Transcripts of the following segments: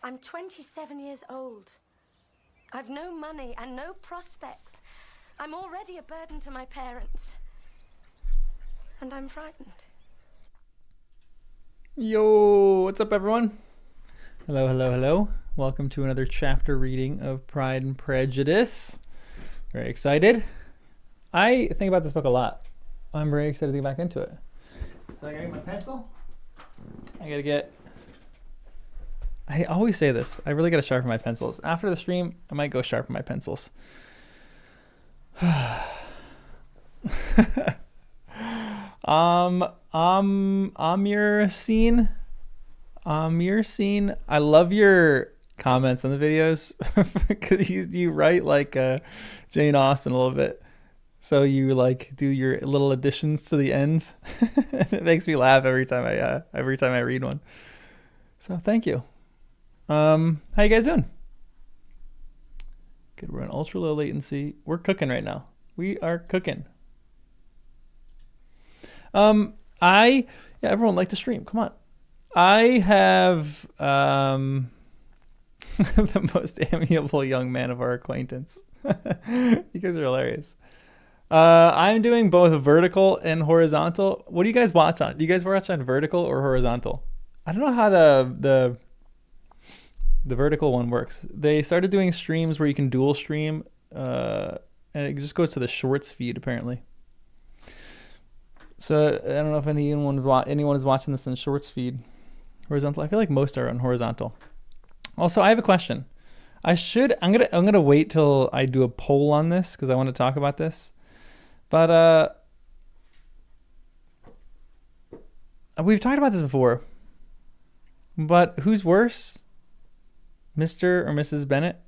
I'm 27 years old. I've no money and no prospects. I'm already a burden to my parents. And I'm frightened. Yo, what's up, everyone? Hello, hello, hello. Welcome to another chapter reading of Pride and Prejudice. Very excited. I think about this book a lot. I'm very excited to get back into it. So I gotta get my pencil. I always say this. I really gotta sharpen my pencils. After the stream, I might go sharpen my pencils. Your scene. I love your comments on the videos because you write like Jane Austen a little bit. So you like do your little additions to the end. It makes me laugh every time I read one. So thank you. How you guys doing? Good. We're on ultra low latency. We're cooking right now. We are cooking. Everyone like to stream. Come on. I have the most amiable young man of our acquaintance. You guys are hilarious. I'm doing both vertical and horizontal. What do you guys watch on? Do you guys watch on vertical or horizontal? I don't know how the vertical one works. They started doing streams where you can dual stream, and it just goes to the shorts feed apparently. So I don't know if anyone is watching this in shorts feed. Horizontal. I feel like most are on horizontal. Also, I have a question. I'm gonna wait till I do a poll on this because I want to talk about this. But we've talked about this before. But who's worse, Mr. or Mrs. Bennet?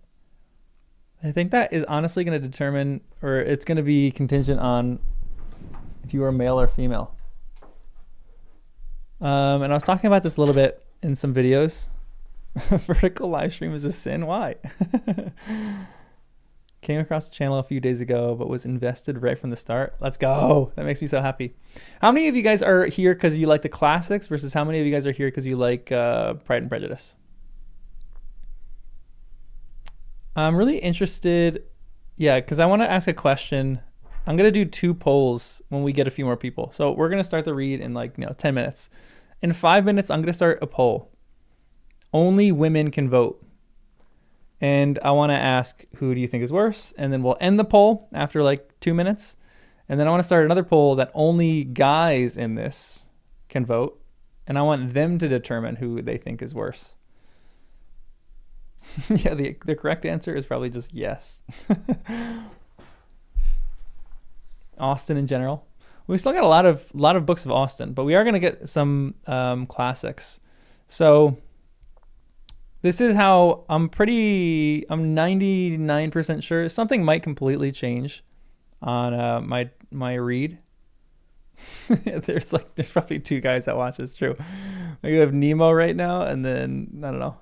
I think that is honestly going to determine, or it's going to be contingent on if you are male or female. And I was talking about this a little bit in some videos. Vertical live stream is a sin. Why? Came across the channel a few days ago, but was invested right from the start. Let's go. That makes me so happy. How many of you guys are here because you like the classics versus how many of you guys are here because you like Pride and Prejudice? I'm really interested. Yeah, because I want to ask a question. I'm going to do 2 polls when we get a few more people. So we're going to start the read in 10 minutes. In 5 minutes, I'm going to start a poll. Only women can vote. And I want to ask, who do you think is worse? And then we'll end the poll after 2 minutes. And then I want to start another poll that only guys in this can vote. And I want them to determine who they think is worse. Yeah, the correct answer is probably just yes. Austen in general. We still got a lot of books of Austen, but we are going to get some classics. So this is how I'm 99% sure something might completely change on my read. There's probably 2 guys that watch this. True. You have Nemo right now, and then I don't know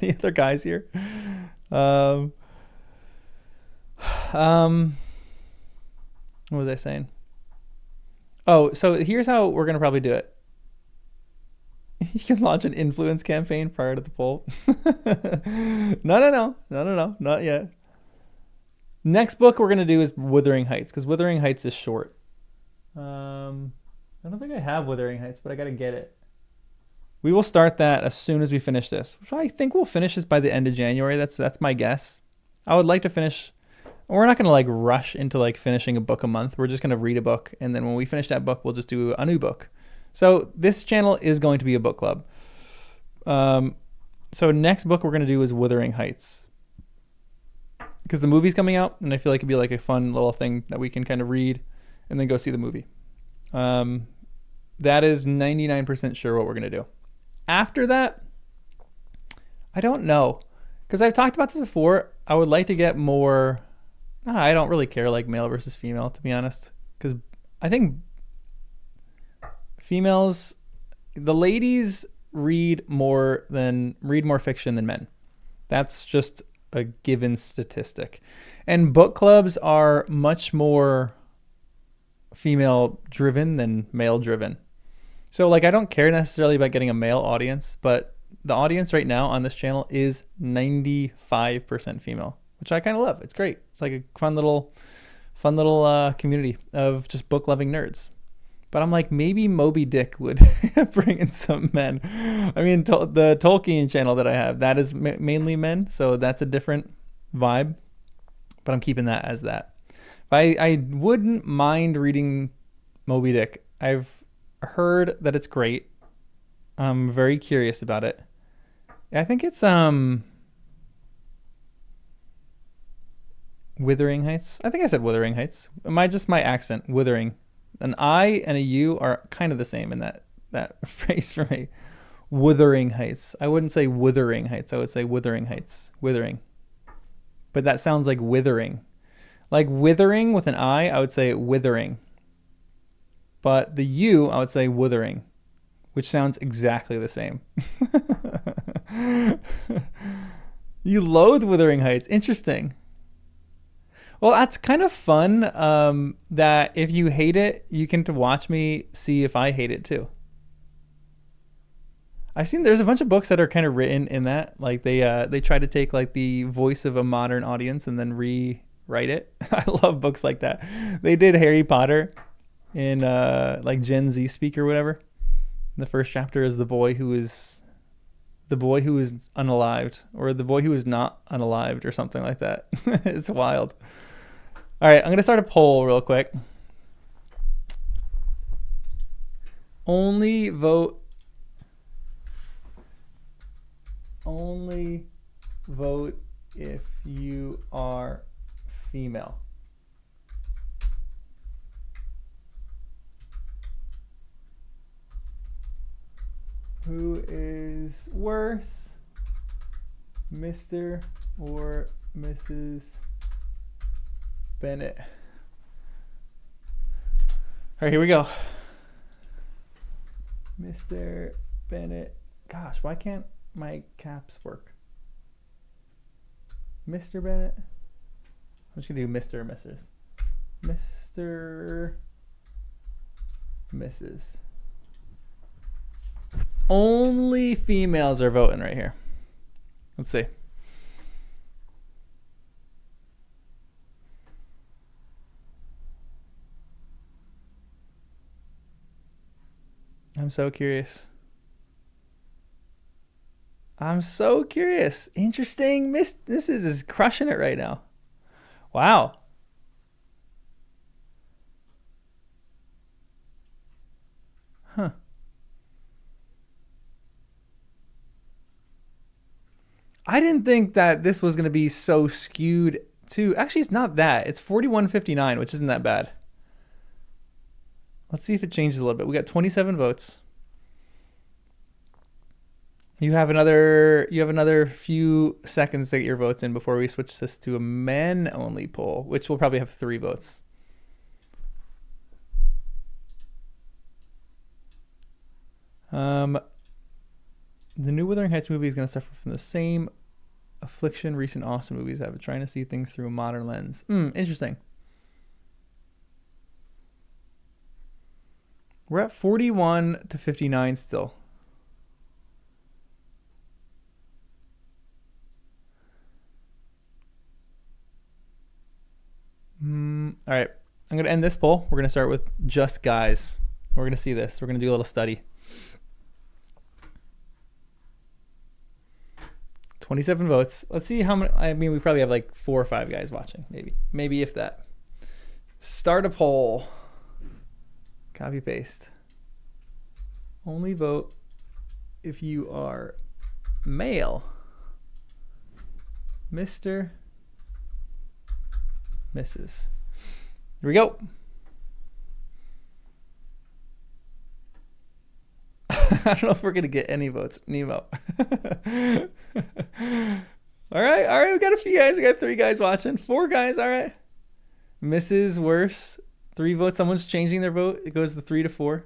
any other guys here. What was I saying? Oh, so here's how we're gonna probably do it. You can launch an influence campaign prior to the poll. No, not yet. Next book we're gonna do is Wuthering Heights, because Wuthering Heights is short. I don't think I have Wuthering Heights, but I gotta get it. We will start that as soon as we finish this. Which I think we'll finish this by the end of January. That's my guess. I would like to finish. We're not gonna rush into finishing a book a month. We're just gonna read a book, and then when we finish that book, we'll just do a new book. So this channel is going to be a book club. So next book we're gonna do is Wuthering Heights, because the movie's coming out, and I feel like it'd be a fun little thing that we can kind of read and then go see the movie. That is 99% sure what we're gonna do. After that, I don't know, because I've talked about this before. I would like to get more. I don't really care male versus female, to be honest, because I think females, the ladies read more fiction than men. That's just a given statistic. And book clubs are much more female driven than male driven. So I don't care necessarily about getting a male audience, but the audience right now on this channel is 95% female, which I kind of love. It's great. It's like a fun little community of just book loving nerds. But I'm like, maybe Moby Dick would bring in some men. I mean, the Tolkien channel that I have, that is mainly men, so that's a different vibe. But I'm keeping that as that. But I wouldn't mind reading Moby Dick. I've heard that it's great. I'm very curious about it. I think it's Wuthering Heights. I think I said Wuthering Heights. My accent, Wuthering. An I and a U are kind of the same in that phrase for me. Wuthering Heights. I wouldn't say Wuthering Heights. I would say Wuthering Heights. Withering. But that sounds like withering. Like withering with an I would say withering. But the U, I would say wuthering, which sounds exactly the same. You loathe Wuthering Heights. Interesting. Well, that's kind of fun that if you hate it, you can watch me see if I hate it too. I've seen there's a bunch of books that are kind of written in that. Like they try to take like the voice of a modern audience and then rewrite it. I love books like that. They did Harry Potter in like Gen Z speak or whatever. The first chapter is the boy who is unalived, or the boy who is not unalived, or something like that. It's wild. All right, I'm going to start a poll real quick. Only vote if you are female. Who is worse, Mr. or Mrs. Bennett? All right, here we go. Mr. Bennett. Gosh, why can't my caps work? Mr. Bennett. I'm just gonna do Mr. or Mrs. Mr. Mrs. Only females are voting right here. Let's see. I'm so curious. Interesting. Mrs. is crushing it right now. Wow. Huh. I didn't think that this was going to be so skewed to... Actually, it's not that. It's 41-59, which isn't that bad. Let's see if it changes a little bit. We got 27 votes. You have another few seconds to get your votes in before we switch this to a men-only poll, which will probably have 3 votes. The new Wuthering Heights movie is going to suffer from the same affliction recent Austin movies have, trying to see things through a modern lens. Interesting. We're at 41-59 still. All right. I'm going to end this poll. We're going to start with just guys. We're going to see this. We're going to do a little study. 27 votes. Let's see how many. I mean, we probably have like 4 or 5 guys watching. Maybe if that. Start a poll. Copy paste. Only vote if you are male. Mr. Mrs. Here we go. I don't know if we're going to get any votes. Nemo. All right. We got a few guys. We got 3 guys watching. 4 guys. All right. Mrs. Worse. 3 votes. Someone's changing their vote. It goes to 3 to 4.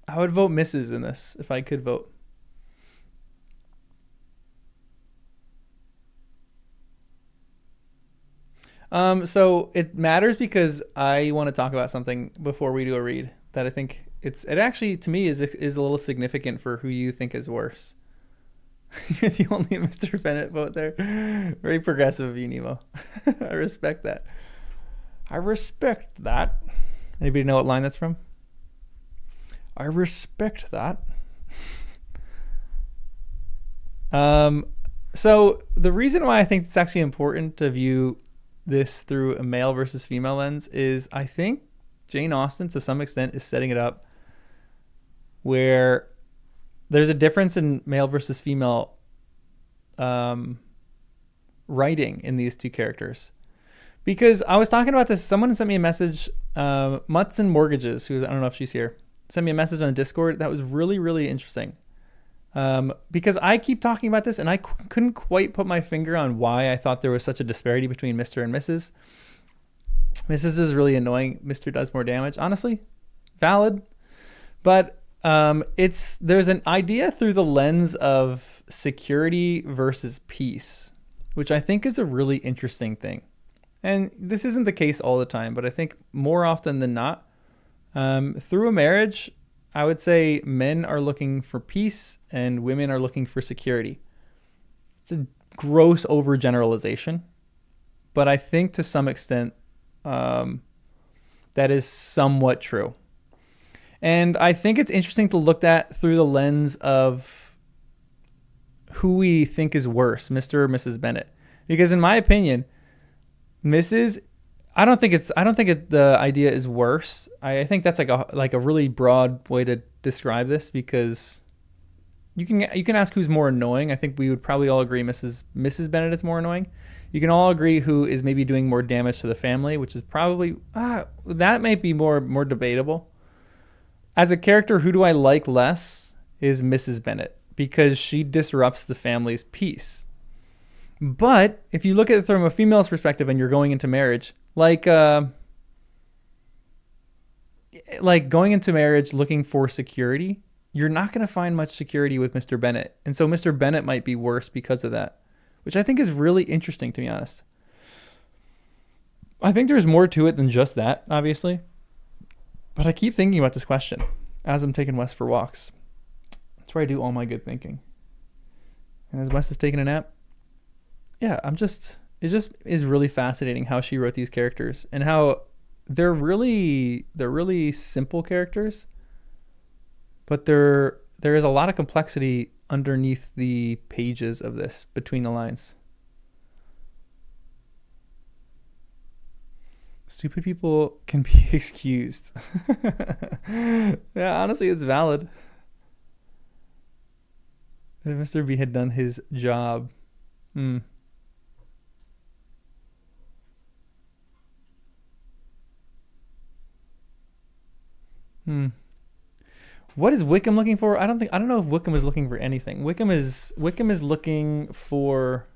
I would vote Mrs. in this if I could vote. So it matters because I want to talk about something before we do a read that I think it actually to me is a little significant for who you think is worse. You're the only Mr. Bennett vote there. Very progressive of you, Nemo. I respect that. I respect that. Anybody know what line that's from? I respect that. So the reason why I think it's actually important to view this through a male versus female lens is I think Jane Austen, to some extent, is setting it up where there's a difference in male versus female writing in these two characters. Because I was talking about this, someone sent me a message, Mutts and Mortgages, who I don't know if she's here, sent me a message on Discord that was really, really interesting. Because I keep talking about this and I couldn't quite put my finger on why I thought there was such a disparity between Mr. and Mrs. Mrs. is really annoying. Mr. does more damage. Honestly, valid. But there's an idea through the lens of security versus peace, which I think is a really interesting thing. And this isn't the case all the time, but I think more often than not, through a marriage, I would say men are looking for peace and women are looking for security. It's a gross overgeneralization, but I think to some extent that is somewhat true. And I think it's interesting to look at through the lens of who we think is worse, Mr. or Mrs. Bennett. Because in my opinion, Mrs. I don't think the idea is worse. I think that's like a really broad way to describe this because you can ask who's more annoying. I think we would probably all agree Mrs. Bennett is more annoying. You can all agree who is maybe doing more damage to the family, which is probably that may be more debatable. As a character, who do I like less is Mrs. Bennett because she disrupts the family's peace. But if you look at it from a female's perspective and you're going into marriage, like going into marriage looking for security, you're not going to find much security with Mr. Bennett. And so Mr. Bennett might be worse because of that, which I think is really interesting, to be honest. I think there's more to it than just that, obviously. But I keep thinking about this question as I'm taking Wes for walks. That's where I do all my good thinking. And as Wes is taking a nap, yeah, it just is really fascinating how she wrote these characters and how they're really simple characters, but there is a lot of complexity underneath the pages of this, between the lines. Stupid people can be excused. Yeah, honestly, it's valid. If Mr. B had done his job. What is Wickham looking for? I don't know if Wickham is looking for anything. Wickham is looking for.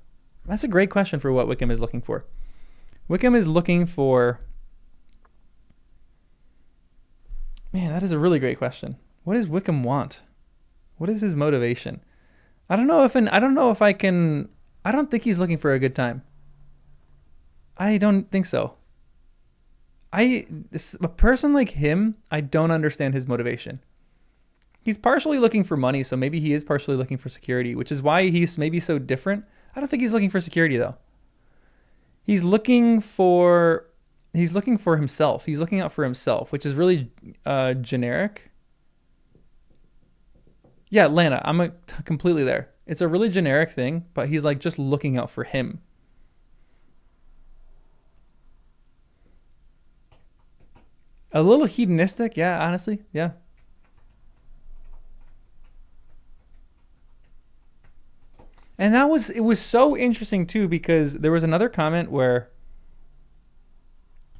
That's a great question for what Wickham is looking for. Wickham is looking for. Man, that is a really great question. What does Wickham want? What is his motivation? I don't think he's looking for a good time. I don't think so. A person like him, I don't understand his motivation. He's partially looking for money, so maybe he is partially looking for security, which is why he's maybe so different. I don't think he's looking for security though. He's looking for himself. He's looking out for himself, which is really generic. Yeah, Lana, I'm completely there. It's a really generic thing, but he's like just looking out for him. A little hedonistic, yeah, honestly, yeah. And it was so interesting too, because there was another comment where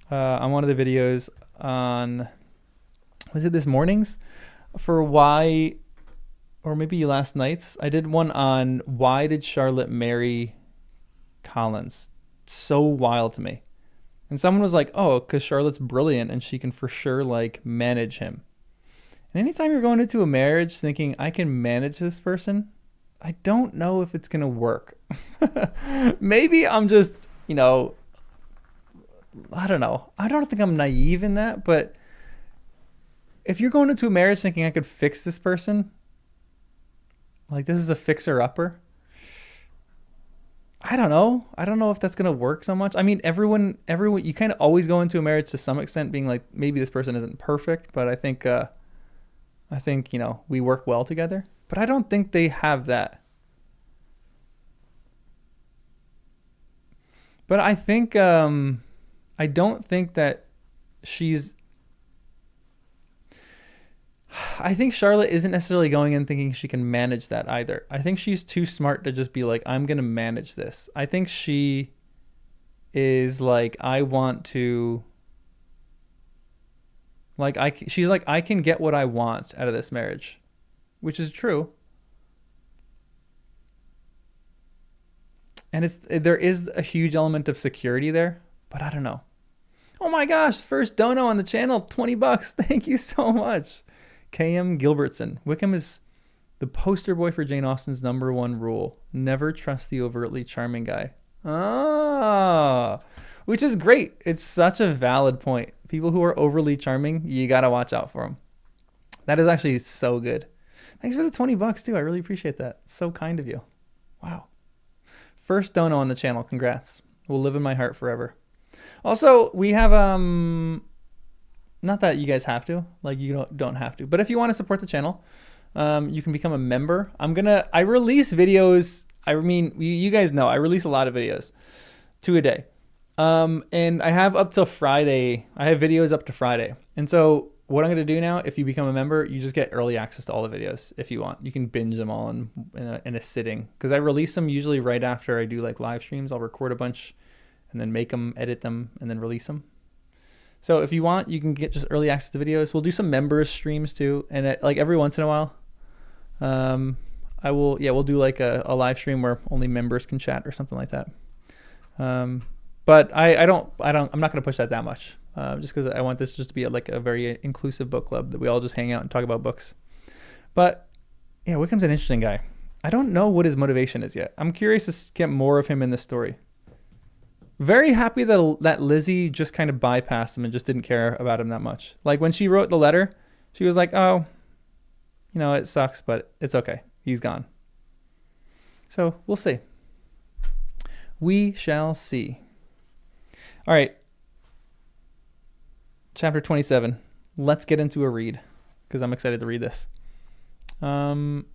on one of the videos on, was it this morning's? For why, or maybe last night's, I did one on why did Charlotte marry Collins? It's so wild to me. And someone was like, oh, because Charlotte's brilliant and she can for sure like manage him. And anytime you're going into a marriage thinking I can manage this person, I don't know if it's going to work. Maybe I'm just, I don't know. I don't think I'm naive in that, but if you're going into a marriage thinking I could fix this person, like this is a fixer-upper, I don't know. I don't know if that's gonna work so much. I mean, everyone, you kind of always go into a marriage to some extent being like, maybe this person isn't perfect, but I think we work well together. But I don't think they have that. But I think I don't think that she's. I think Charlotte isn't necessarily going in thinking she can manage that either. I think she's too smart to just be like, I'm going to manage this. I think she is like, I want to, like, she's like, I can get what I want out of this marriage, which is true. And there is a huge element of security there, but I don't know. Oh my gosh, first dono on the channel, $20. Thank you so much. KM Gilbertson. Wickham is the poster boy for Jane Austen's #1 rule. Never trust the overtly charming guy. Ah, which is great. It's such a valid point. People who are overly charming, you got to watch out for them. That is actually so good. Thanks for the $20 too. I really appreciate that. It's so kind of you. Wow. First dono on the channel. Congrats. Will live in my heart forever. Also, we have not that you guys have to, like you don't have to, but if you want to support the channel, you can become a member. I release videos. I mean, you guys know I release a lot of videos, 2 a day. And I have up till Friday. I have videos up to Friday. And so what I'm going to do now, if you become a member, you just get early access to all the videos if you want. You can binge them all in a sitting, because I release them usually right after I do like live streams. I'll record a bunch and then make them, edit them, and then release them. So if you want, you can get just early access to videos. We'll do some members streams too. And like every once in a while, we'll do like a live stream where only members can chat or something like that. But I'm not going to push that much, just because I want this just to be like a very inclusive book club that we all just hang out and talk about books. But yeah, Wickham's an interesting guy. I don't know what his motivation is yet. I'm curious to get more of him in this story. Very happy that Lizzie just kind of bypassed him and just didn't care about him that much. Like when she wrote the letter, she was like, oh, it sucks, but it's okay. He's gone. So we'll see. We shall see. All right. Chapter 27. Let's get into a read, because I'm excited to read this. I'm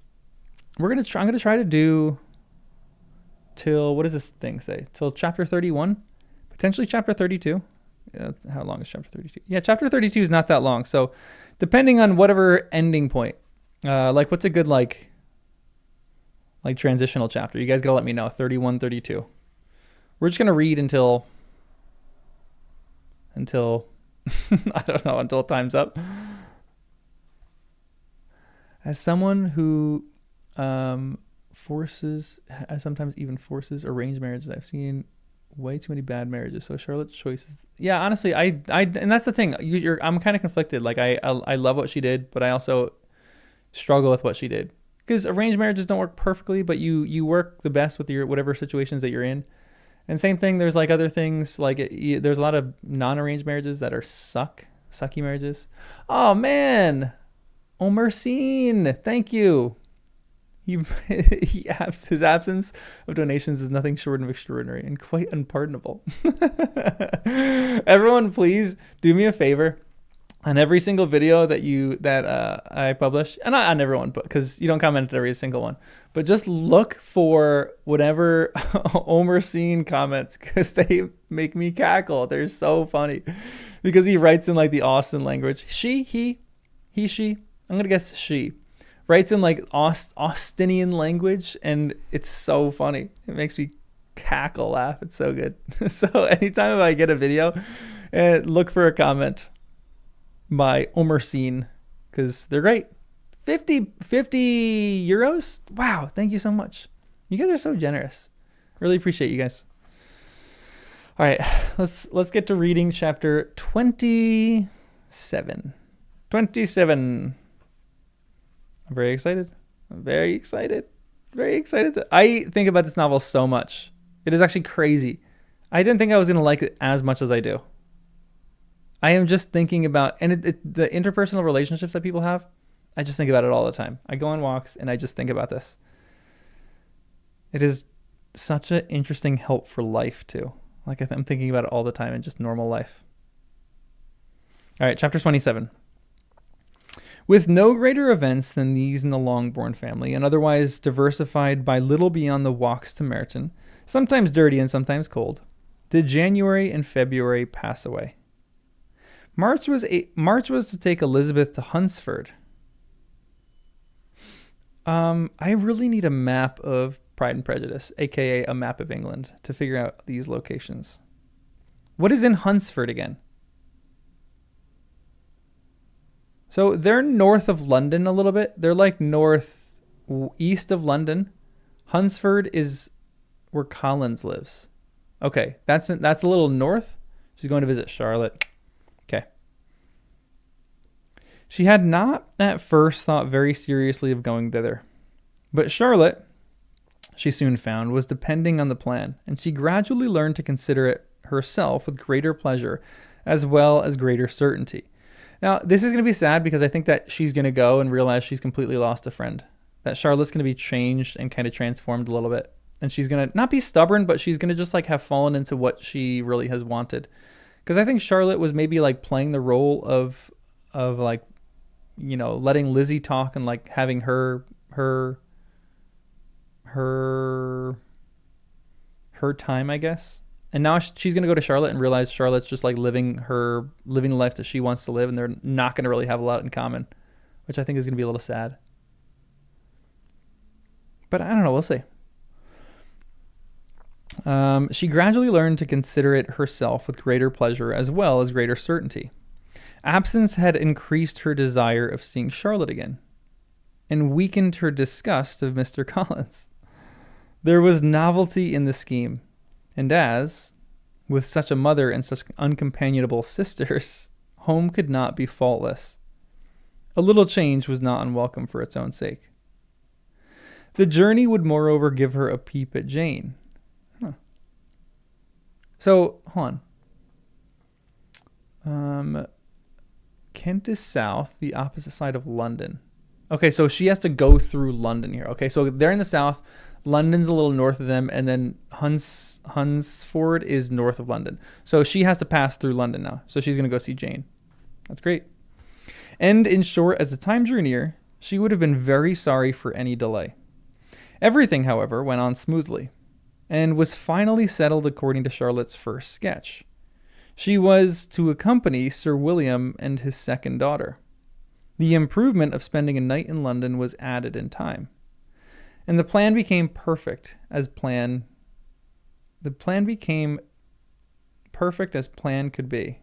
going to try to do till, what does this thing say? Till chapter 31, potentially chapter 32. Yeah, how long is chapter 32? Yeah, chapter 32 is not that long. So depending on whatever ending point, like what's a good like transitional chapter? You guys got to let me know. 31, 32. We're just going to read until I don't know, until time's up. As someone who sometimes even forces arranged marriages, I've seen way too many bad marriages. So Charlotte's choices, yeah, honestly, I and that's the thing. I'm kind of conflicted. Like I love what she did, but I also struggle with what she did, because arranged marriages don't work perfectly, but you work the best with your whatever situations that you're in. And same thing, there's like other things, like there's a lot of non-arranged marriages that are sucky marriages. Oh man, Omer Seen, thank you. His absence of donations is nothing short of extraordinary and quite unpardonable. Everyone, please do me a favor. On every single video that I publish, and not on everyone, but because you don't comment on every single one, but just look for whatever Omer Seen comments, because they make me cackle. They're so funny, because he writes in like the Austen language. She, he, she. I'm gonna guess she. Writes in like Austinian language, and it's so funny. It makes me cackle, laugh. It's so good. So anytime I get a video, look for a comment by Omer Seen, because they're great. 50 euros. Wow, thank you so much. You guys are so generous. Really appreciate you guys. All right, let's get to reading chapter 27. 27. I'm very excited. Very excited. I think about this novel so much. It is actually crazy. I didn't think I was going to like it as much as I do. I am just thinking about, and the interpersonal relationships that people have, I just think about it all the time. I go on walks and I just think about this. It is such an interesting help for life too. Like I'm thinking about it all the time in just normal life. All right, chapter 27. With no greater events than these in the Longbourn family, and otherwise diversified by little beyond the walks to Meryton, sometimes dirty and sometimes cold, did January and February pass away. March was to take Elizabeth to Hunsford. I really need a map of Pride and Prejudice, aka a map of England, to figure out these locations. What is in Hunsford again? So they're north of London a little bit. They're like north east of London. Hunsford is where Collins lives. Okay, that's a little north. She's going to visit Charlotte. Okay. She had not at first thought very seriously of going thither. But Charlotte, she soon found, was depending on the plan, and she gradually learned to consider it herself with greater pleasure as well as greater certainty. Now, this is going to be sad because I think that she's going to go and realize she's completely lost a friend. That Charlotte's going to be changed and kind of transformed a little bit. And she's going to not be stubborn, but she's going to just like have fallen into what she really has wanted. Because I think Charlotte was maybe like playing the role of like, you know, letting Lizzie talk and like having her time, I guess. And now she's going to go to Charlotte and realize Charlotte's just like living the life that she wants to live, and they're not going to really have a lot in common, which I think is going to be a little sad. But I don't know. We'll see. She gradually learned to consider it herself with greater pleasure as well as greater certainty. Absence had increased her desire of seeing Charlotte again and weakened her disgust of Mr. Collins. There was novelty in the scheme, and as, with such a mother and such uncompanionable sisters, home could not be faultless. A little change was not unwelcome for its own sake. The journey would moreover give her a peep at Jane. So, hold on. Kent is south, the opposite side of London. Okay, so she has to go through London here. Okay, so they're in the south. London's a little north of them, and then Hunsford is north of London. So she has to pass through London now. So she's going to go see Jane. That's great. And in short, as the time drew near, she would have been very sorry for any delay. Everything, however, went on smoothly, and was finally settled according to Charlotte's first sketch. She was to accompany Sir William and his second daughter. The improvement of spending a night in London was added in time, and the plan became perfect as plan could be.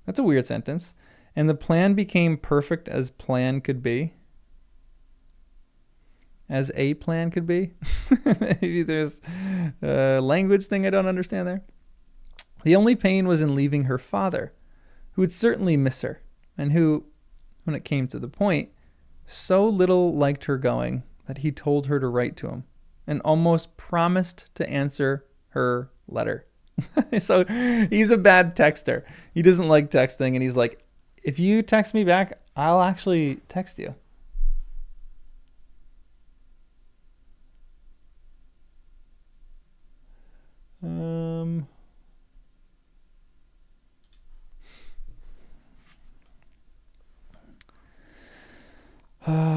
That's a weird sentence. And the plan became perfect as plan could be. As a plan could be. Maybe there's a language thing I don't understand there. The only pain was in leaving her father, who would certainly miss her, and who, when it came to the point, so little liked her going that he told her to write to him and almost promised to answer her letter. So he's a bad texter. He doesn't like texting, and he's like, if you text me back, I'll actually text you.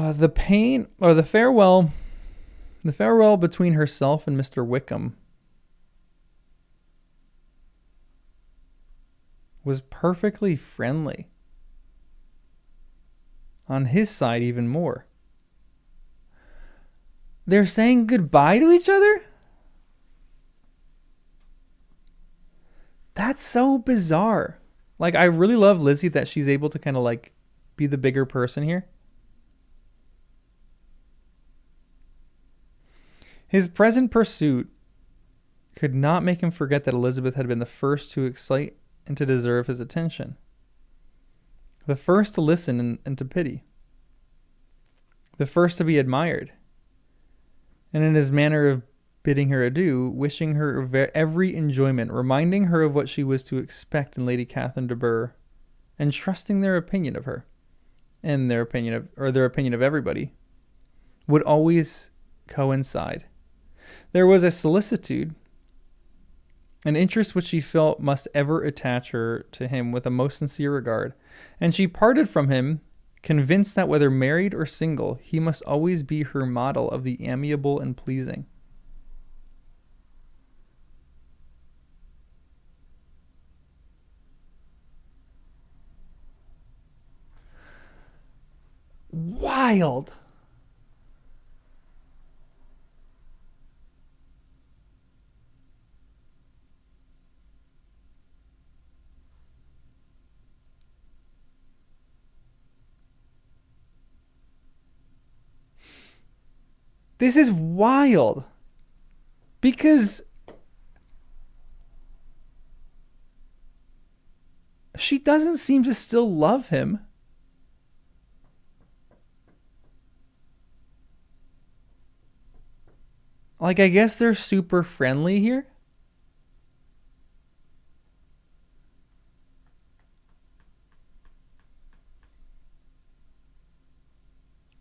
The pain or the farewell between herself and Mr. Wickham was perfectly friendly. On his side, even more. They're saying goodbye to each other? That's so bizarre. Like, I really love Lizzie that she's able to kind of like be the bigger person here. His present pursuit could not make him forget that Elizabeth had been the first to excite and to deserve his attention. The first to listen and to pity. The first to be admired. And in his manner of bidding her adieu, wishing her every enjoyment, reminding her of what she was to expect in Lady Catherine de Bourgh, and trusting their opinion of her, and their opinion of everybody, would always coincide. There was a solicitude, an interest which she felt must ever attach her to him with a most sincere regard, and she parted from him, convinced that whether married or single, he must always be her model of the amiable and pleasing. Wild. This is wild. Because she doesn't seem to still love him. Like, I guess they're super friendly here.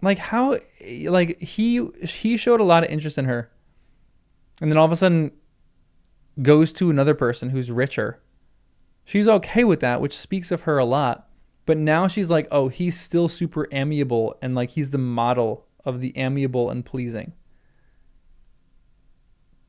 Like, how, like, he showed a lot of interest in her, and then all of a sudden goes to another person who's richer. She's okay with that, which speaks of her a lot. But now she's like, oh, he's still super amiable, and like he's the model of the amiable and pleasing.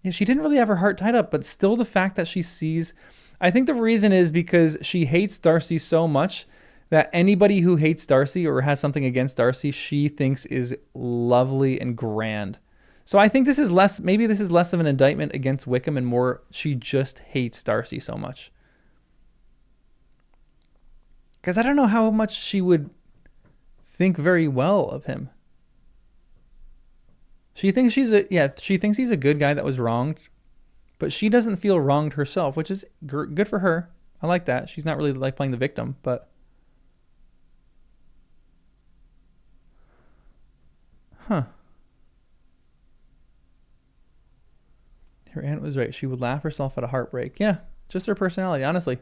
Yeah, she didn't really have her heart tied up, but still the fact that she sees, I think the reason is because she hates Darcy so much that anybody who hates Darcy or has something against Darcy, she thinks is lovely and grand. So I think this is less of an indictment against Wickham and more she just hates Darcy so much. Because I don't know how much she would think very well of him. She thinks he's a good guy that was wronged, but she doesn't feel wronged herself, which is good for her. I like that. She's not really like playing the victim, but huh. Her aunt was right. She would laugh herself at a heartbreak. Yeah, just her personality, honestly.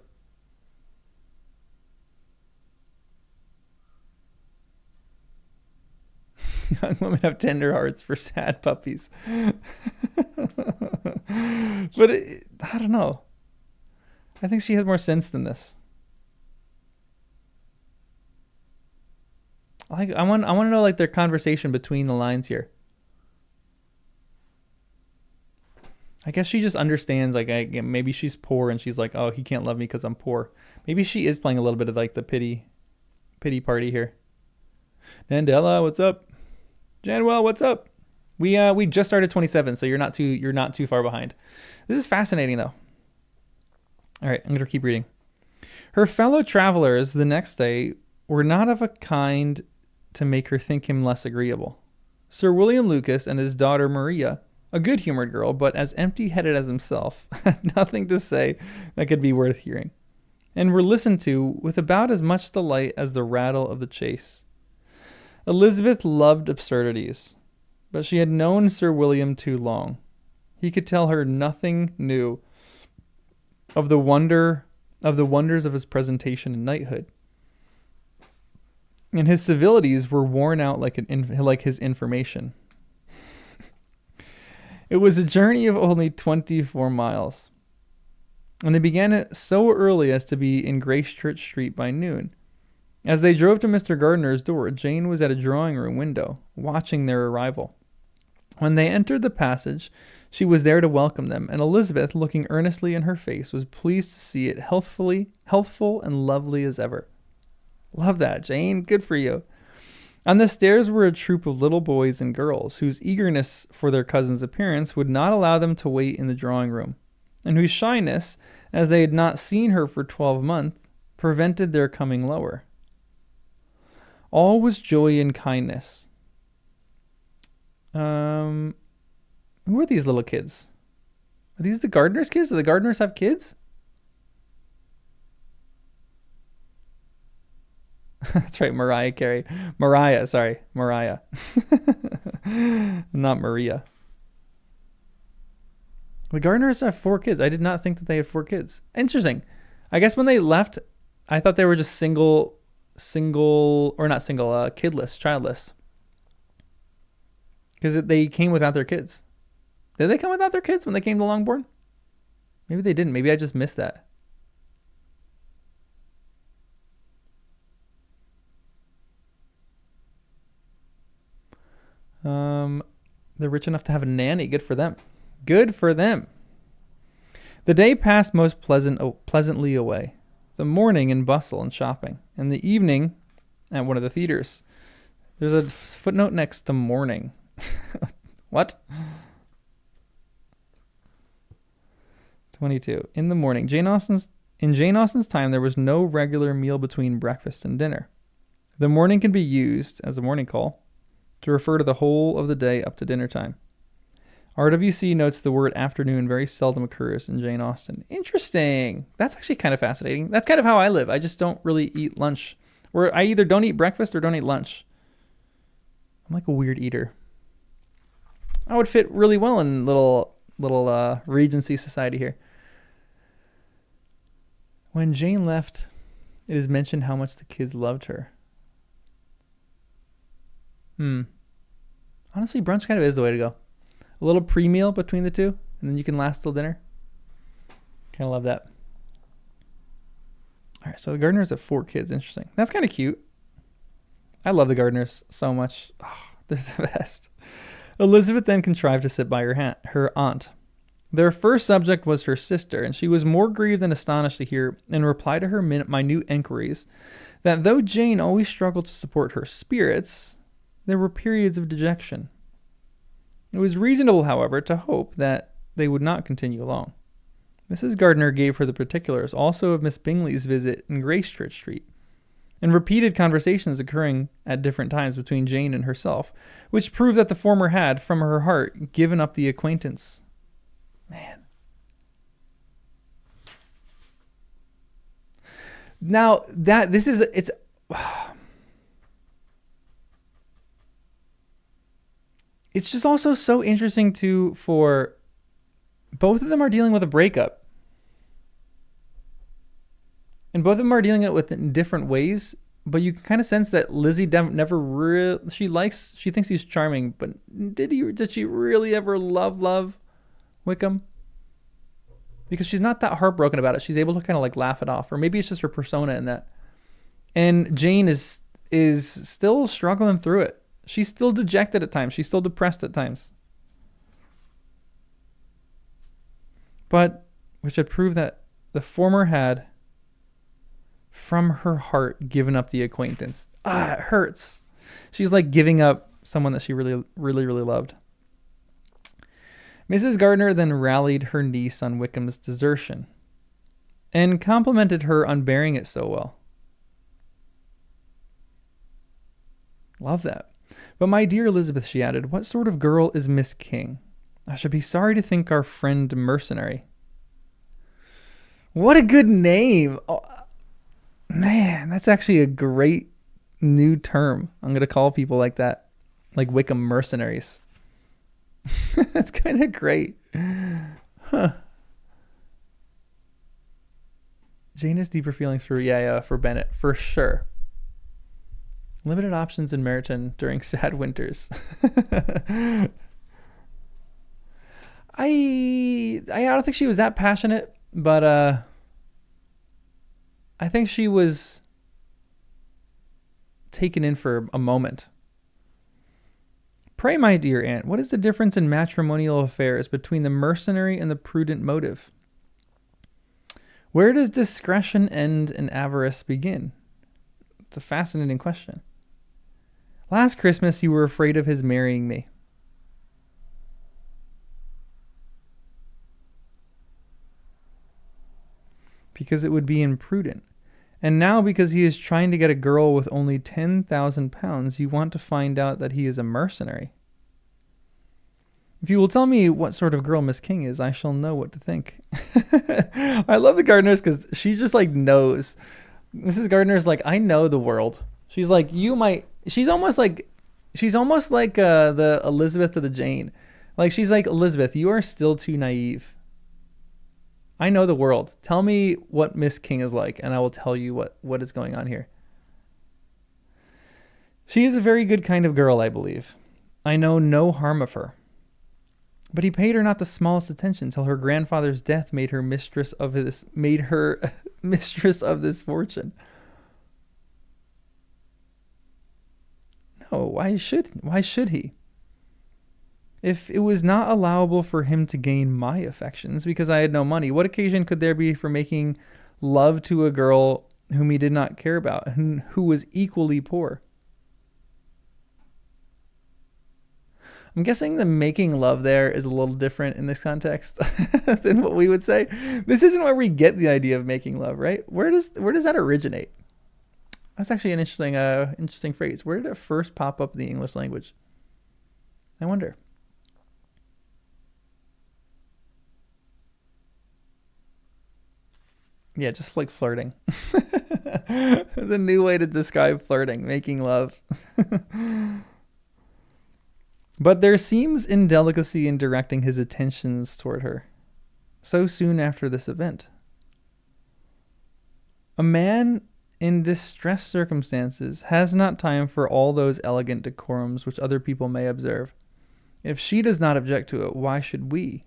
Young women have tender hearts for sad puppies. But I don't know. I think she has more sense than this. I want to know like their conversation between the lines here. I guess she just understands, like, maybe she's poor and she's like, oh, he can't love me because I'm poor. Maybe she is playing a little bit of like the pity party here. Nandela, what's up? Janwell, what's up? We just started 27, so you're not too far behind. This is fascinating though. All right, I'm gonna keep reading. Her fellow travelers the next day were not of a kind to make her think him less agreeable. Sir William Lucas and his daughter Maria, a good-humored girl, but as empty-headed as himself, had nothing to say that could be worth hearing, and were listened to with about as much delight as the rattle of the chase. Elizabeth loved absurdities, but she had known Sir William too long. He could tell her nothing new of the wonders of his presentation and knighthood, and his civilities were worn out like his information. It was a journey of only 24 miles, and they began it so early as to be in Gracechurch Street by noon. As they drove to Mr. Gardiner's door, Jane was at a drawing-room window, watching their arrival. When they entered the passage, she was there to welcome them, and Elizabeth, looking earnestly in her face, was pleased to see it healthful and lovely as ever. Love that, Jane. Good for you. On the stairs were a troop of little boys and girls, whose eagerness for their cousin's appearance would not allow them to wait in the drawing-room, and whose shyness, as they had not seen her for 12 months, prevented their coming lower. All was joy and kindness. Who are these little kids? Are these the gardener's kids? Do the gardeners have kids? That's right, Mariah Carey. Mariah. Not Maria. The Gardners have 4 kids. I did not think that they had 4 kids. Interesting. I guess when they left, I thought they were just kidless, childless. Because they came without their kids. Did they come without their kids when they came to Longbourn? Maybe they didn't. Maybe I just missed that. They're rich enough to have a nanny. Good for them. Good for them. The day passed most pleasantly away. The morning in bustle and shopping, and the evening at one of the theaters. There's a footnote next to morning. What? 22. In the morning. In Jane Austen's time, there was no regular meal between breakfast and dinner. The morning can be used as a morning call to refer to the whole of the day up to dinner time. RWC notes the word afternoon very seldom occurs in Jane Austen. Interesting. That's actually kind of fascinating. That's kind of how I live. I just don't really eat lunch. Or I either don't eat breakfast or don't eat lunch. I'm like a weird eater. I would fit really well in little Regency society here. When Jane left, it is mentioned how much the kids loved her. Honestly, brunch kind of is the way to go. A little pre-meal between the two, and then you can last till dinner. Kind of love that. All right, so the Gardners have 4 kids. Interesting. That's kind of cute. I love the Gardners so much. Oh, they're the best. Elizabeth then contrived to sit by her aunt. Their first subject was her sister, and she was more grieved than astonished to hear, in reply to her minute inquiries, that though Jane always struggled to support her spirits, there were periods of dejection. It was reasonable, however, to hope that they would not continue long. Mrs. Gardner gave her the particulars also of Miss Bingley's visit in Gracechurch Street, and repeated conversations occurring at different times between Jane and herself, which proved that the former had, from her heart, given up the acquaintance. Man. Now, it's just also so interesting for both of them are dealing with a breakup. And both of them are dealing it in different ways, but you can kind of sense that Lizzie never really, she thinks he's charming, but did she really ever love Wickham? Because she's not that heartbroken about it. She's able to kind of like laugh it off, or maybe it's just her persona in that. And Jane is still struggling through it. She's still dejected at times. She's still depressed at times. But which had proved that the former had, from her heart, given up the acquaintance. It hurts. She's like giving up someone that she really, really, really loved. Mrs. Gardner then rallied her niece on Wickham's desertion and complimented her on bearing it so well. Love that. But my dear Elizabeth, she added, what sort of girl is Miss King? I should be sorry to think our friend mercenary. What a good name. Oh, man, that's actually a great new term. I'm going to call people like that, like Wickham mercenaries. That's kind of great. Huh. Jane has deeper feelings for Bennet, for sure. Limited options in Meryton during sad winters. I don't think she was that passionate, but I think she was taken in for a moment. Pray, my dear aunt, what is the difference in matrimonial affairs between the mercenary and the prudent motive? Where does discretion end and avarice begin? It's a fascinating question. Last Christmas, you were afraid of his marrying me. Because it would be imprudent. And now, because he is trying to get a girl with only £10,000, you want to find out that he is a mercenary. If you will tell me what sort of girl Miss King is, I shall know what to think. I love the Gardners because she just like knows. Mrs. Gardner's like, I know the world. She's like, she's almost like the Elizabeth to the Jane. Like, she's like, Elizabeth, you are still too naive. I know the world. Tell me what Miss King is like, and I will tell you what is going on here. She is a very good kind of girl, I believe. I know no harm of her. But he paid her not the smallest attention till her grandfather's death made her mistress of this fortune. No, why should he? If it was not allowable for him to gain my affections because I had no money, what occasion could there be for making love to a girl whom he did not care about and who was equally poor? I'm guessing the making love there is a little different in this context than what we would say. This isn't where we get the idea of making love, right? Where does that originate? That's actually an interesting phrase. Where did it first pop up in the English language? I wonder. Yeah, just like flirting. It's a new way to describe flirting, making love. But there seems indelicacy in directing his attentions toward her so soon after this event. A man in distressed circumstances has not time for all those elegant decorums which other people may observe. If she does not object to it, why should we?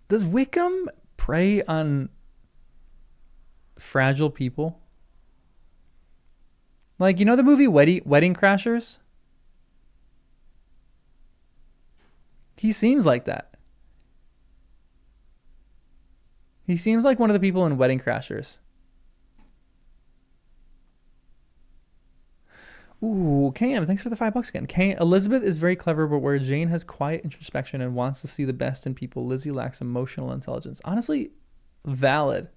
Does Wickham prey on fragile people? Like, you know the movie Wedding Crashers? He seems like that. He seems like one of the people in Wedding Crashers. Ooh, Cam, thanks for the $5 again. Elizabeth is very clever, but where Jane has quiet introspection and wants to see the best in people, Lizzie lacks emotional intelligence. Honestly, valid.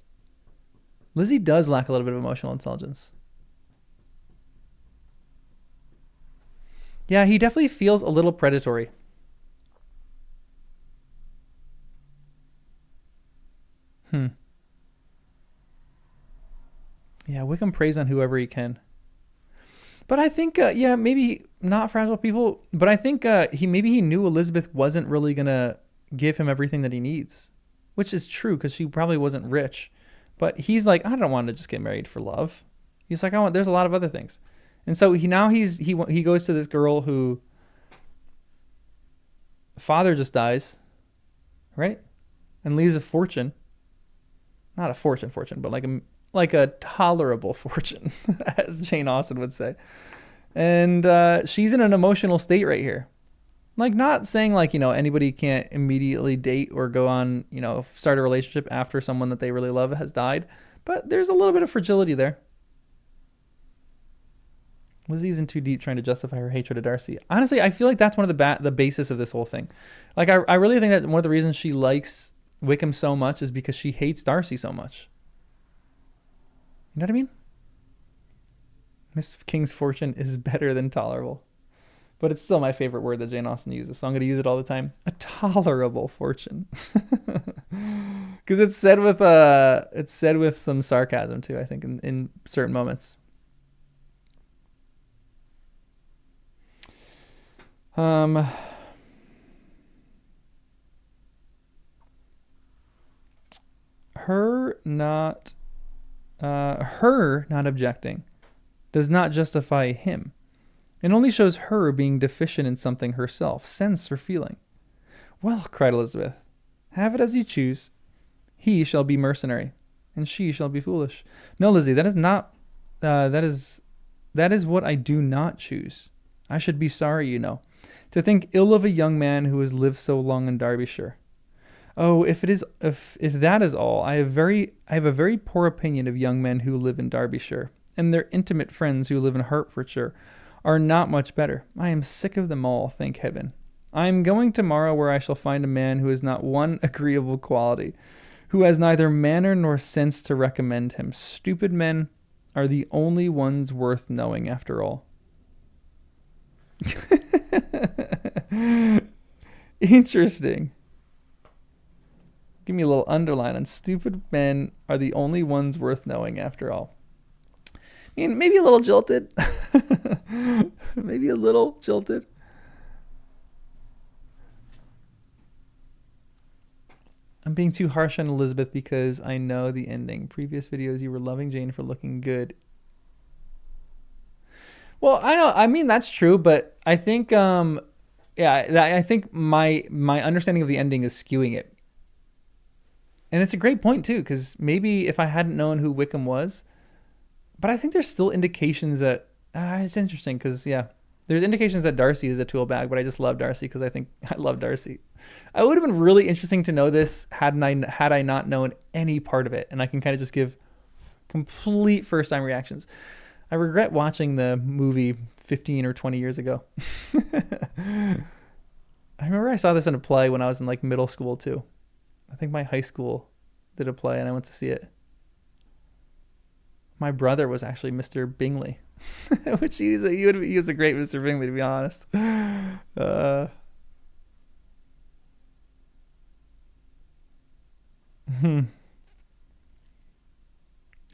Lizzie does lack a little bit of emotional intelligence. Yeah, he definitely feels a little predatory. Yeah, Wickham preys on whoever he can. But I think, maybe not fragile people, but I think he knew Elizabeth wasn't really going to give him everything that he needs, which is true because she probably wasn't rich. But he's like, I don't want to just get married for love. He's like, there's a lot of other things. And so he goes to this girl who father just dies, right? And leaves a fortune. Not a fortune, but like a tolerable fortune, as Jane Austen would say. And she's in an emotional state right here. Like, not saying like, anybody can't immediately date or go on, start a relationship after someone that they really love has died. But there's a little bit of fragility there. Lizzie's in too deep trying to justify her hatred of Darcy. Honestly, I feel like that's one of the basis of this whole thing. Like, I really think that one of the reasons she likes Wickham so much is because she hates Darcy so much. You know what I mean? Miss King's fortune is better than tolerable. But it's still my favorite word that Jane Austen uses, so I'm going to use it all the time. A tolerable fortune. Because it's said with some sarcasm too, I think, in certain moments. Her not objecting does not justify him. It only shows her being deficient in something herself, sense or feeling. Well, cried Elizabeth, have it as you choose. He shall be mercenary, and she shall be foolish. No, Lizzie, that is not. That is what I do not choose. I should be sorry, to think ill of a young man who has lived so long in Derbyshire. Oh, if that is all, I have a very poor opinion of young men who live in Derbyshire, and their intimate friends who live in Hertfordshire are not much better. I am sick of them all, thank heaven. I am going tomorrow where I shall find a man who has not one agreeable quality, who has neither manner nor sense to recommend him. Stupid men are the only ones worth knowing after all. Interesting. Give me a little underline on stupid men are the only ones worth knowing after all. I mean, maybe a little jilted. Maybe a little jilted. I'm being too harsh on Elizabeth because I know the ending. Previous videos, you were loving Jane for looking good. Well, I know. I mean, that's true, but I think, I think my understanding of the ending is skewing it. And it's a great point too, because maybe if I hadn't known who Wickham was, but I think there's still indications that it's interesting because there's indications that Darcy is a tool bag, but I just love Darcy because I think I love Darcy. It would have been really interesting to know this had I not known any part of it, and I can kind of just give complete first time reactions. I regret watching the movie 15 or 20 years ago. I remember I saw this in a play when I was in like middle school too. I think my high school did a play and I went to see it. My brother was actually Mr. Bingley, which he was a great Mr. Bingley, to be honest.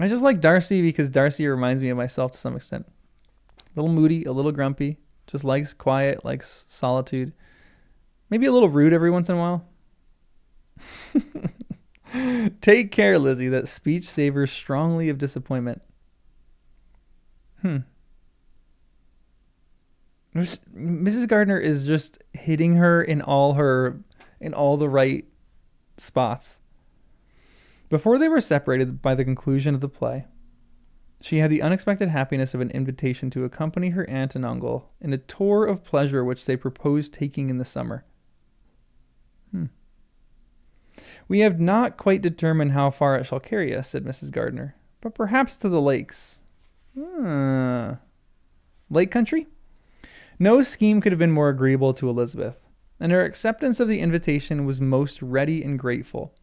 I just like Darcy because Darcy reminds me of myself to some extent. A little moody, a little grumpy, just likes quiet, likes solitude. Maybe a little rude every once in a while. Take care, Lizzie. That speech savors strongly of disappointment. Mrs. Gardner is just hitting her in all the right spots. Before they were separated by the conclusion of the play, she had the unexpected happiness of an invitation to accompany her aunt and uncle in a tour of pleasure which they proposed taking in the summer. We have not quite determined how far it shall carry us, said Mrs. Gardner, but perhaps to the lakes. Lake country? No scheme could have been more agreeable to Elizabeth, and her acceptance of the invitation was most ready and grateful.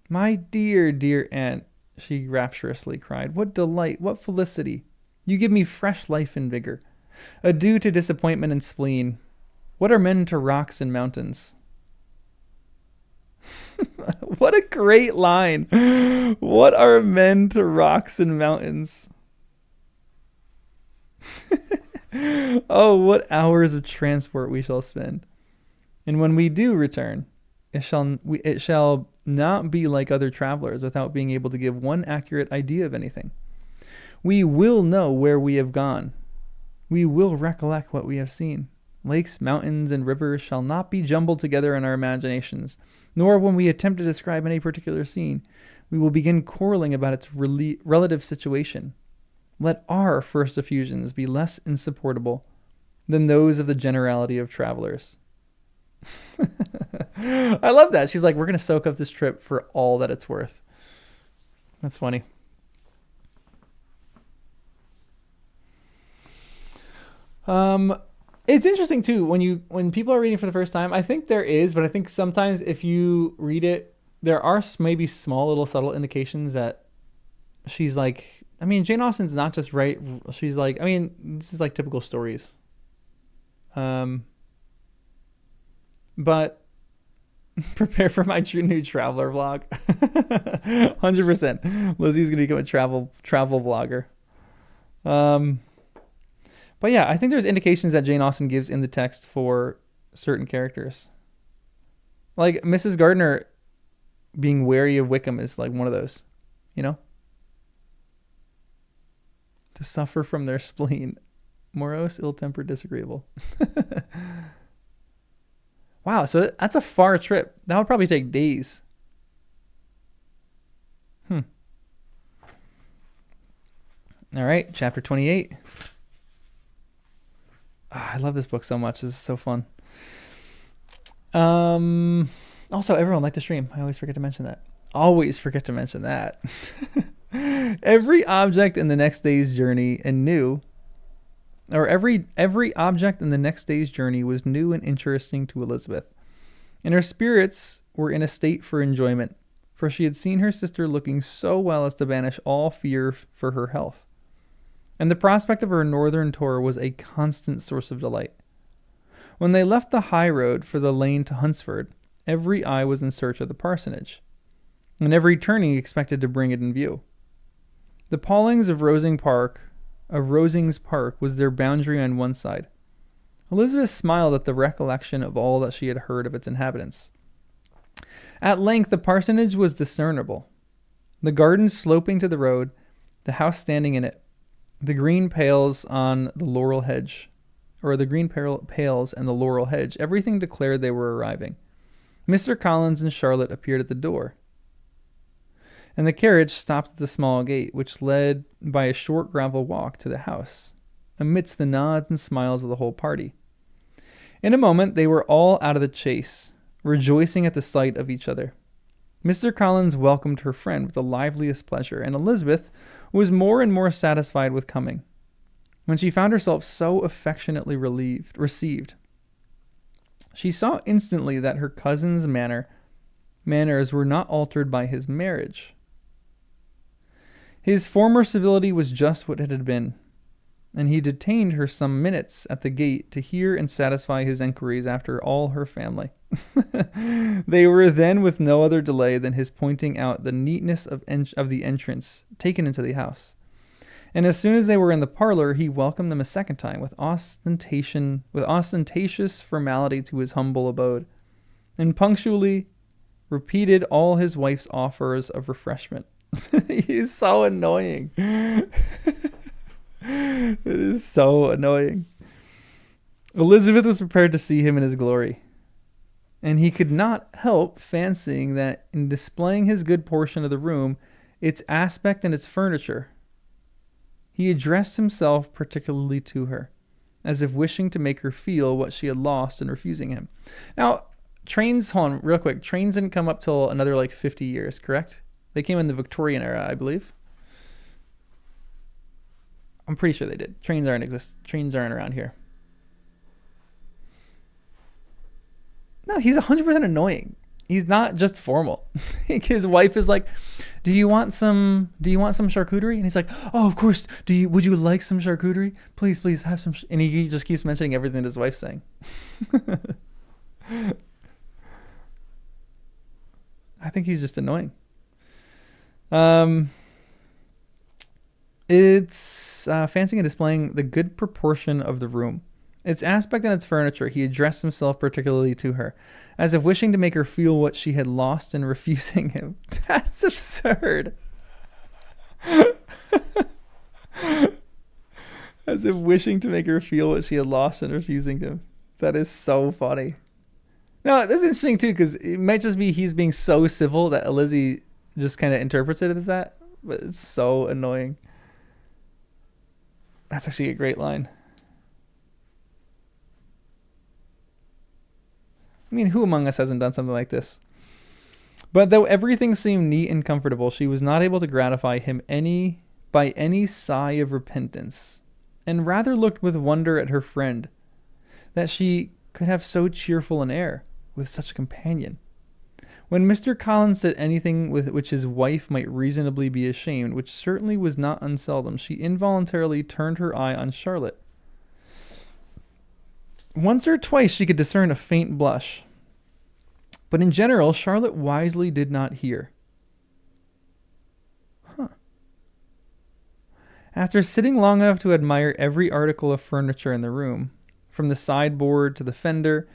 My dear, dear aunt, she rapturously cried, what delight, what felicity! You give me fresh life and vigor. Adieu to disappointment and spleen. What are men to rocks and mountains? What a great line. What are men to rocks and mountains? Oh, what hours of transport we shall spend. And when we do return, it shall not be like other travelers without being able to give one accurate idea of anything. We will know where we have gone. We will recollect what we have seen. Lakes, mountains, and rivers shall not be jumbled together in our imaginations, nor when we attempt to describe any particular scene, we will begin quarreling about its relative situation. Let our first effusions be less insupportable than those of the generality of travelers. I love that. She's like, we're going to soak up this trip for all that it's worth. That's funny. It's interesting too when people are reading for the first time. I think there is, but I think sometimes if you read it, there are maybe small little subtle indications that she's like, I mean, Jane Austen's not just right. She's like, I mean, this is like typical stories. But prepare for my new traveler vlog. 100%. Lizzie's gonna become a travel vlogger. But yeah, I think there's indications that Jane Austen gives in the text for certain characters. Like Mrs. Gardner being wary of Wickham is like one of those, you know? To suffer from their spleen. Morose, ill-tempered, disagreeable. Wow, so that's a far trip. That would probably take days. All right, chapter 28. I love this book so much. This is so fun. Also, everyone like the stream. I always forget to mention that. Every object in the next day's journey every object in the next day's journey was new and interesting to Elizabeth, and her spirits were in a state for enjoyment, for she had seen her sister looking so well as to banish all fear for her health. And the prospect of her northern tour was a constant source of delight. When they left the high road for the lane to Hunsford, every eye was in search of the parsonage, and every turning expected to bring it in view. The palings of Rosings Park of Rosings Park was their boundary on one side. Elizabeth smiled at the recollection of all that she had heard of its inhabitants. At length the parsonage was discernible, the garden sloping to the road, the house standing in it, the green pails on the laurel hedge, or the green pails and the laurel hedge. Everything declared they were arriving. Mr. Collins and Charlotte appeared at the door, and the carriage stopped at the small gate, which led by a short gravel walk to the house, amidst the nods and smiles of the whole party. In a moment they were all out of the chaise, rejoicing at the sight of each other. Mr. Collins welcomed her friend with the liveliest pleasure, and Elizabeth was more and more satisfied with coming, when she found herself so affectionately received. She saw instantly that her cousin's manners were not altered by his marriage. His former civility was just what it had been, and he detained her some minutes at the gate to hear and satisfy his enquiries after all her family. They were then with no other delay than his pointing out the neatness of the entrance taken into the house. And as soon as they were in the parlor, he welcomed them a second time with ostentatious formality to his humble abode, and punctually repeated all his wife's offers of refreshment. He's so annoying. It is so annoying. Elizabeth was prepared to see him in his glory, and he could not help fancying that in displaying his good portion of the room, its aspect and its furniture, he addressed himself particularly to her, as if wishing to make her feel what she had lost in refusing him. Now, hold on, real quick. Trains didn't come up till another 50 years, correct? They came in the Victorian era, I believe. I'm pretty sure they did. Trains aren't around here. No, he's 100% annoying. He's not just formal. His wife is like, do you want some charcuterie? And he's like, oh, of course. Would you like some charcuterie? Please have some. And he just keeps mentioning everything that his wife's saying. I think he's just annoying. It's fancying and displaying the good proportion of the room, its aspect and its furniture. He addressed himself particularly to her, as if wishing to make her feel what she had lost in refusing him. That's absurd. As if wishing to make her feel what she had lost in refusing him. That is so funny. No, that's interesting too, because it might just be he's being so civil that Lizzie just kind of interprets it as that, but it's so annoying. That's actually a great line. I mean, who among us hasn't done something like this? But though everything seemed neat and comfortable, she was not able to gratify him by any sigh of repentance, and rather looked with wonder at her friend, that she could have so cheerful an air with such a companion. When Mr. Collins said anything with which his wife might reasonably be ashamed, which certainly was not unseldom, she involuntarily turned her eye on Charlotte. Once or twice she could discern a faint blush, but in general Charlotte wisely did not hear. After sitting long enough to admire every article of furniture in the room, from the sideboard to the fender,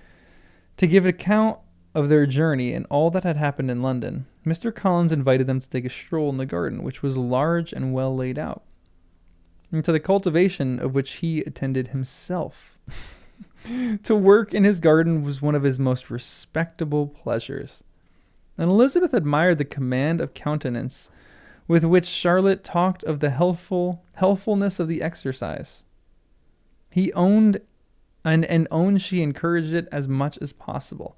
to give account of their journey and all that had happened in London, Mr. Collins invited them to take a stroll in the garden, which was large and well laid out, and to the cultivation of which he attended himself. To work in his garden was one of his most respectable pleasures, and Elizabeth admired the command of countenance with which Charlotte talked of the healthfulness of the exercise. He owned and owned she encouraged it as much as possible.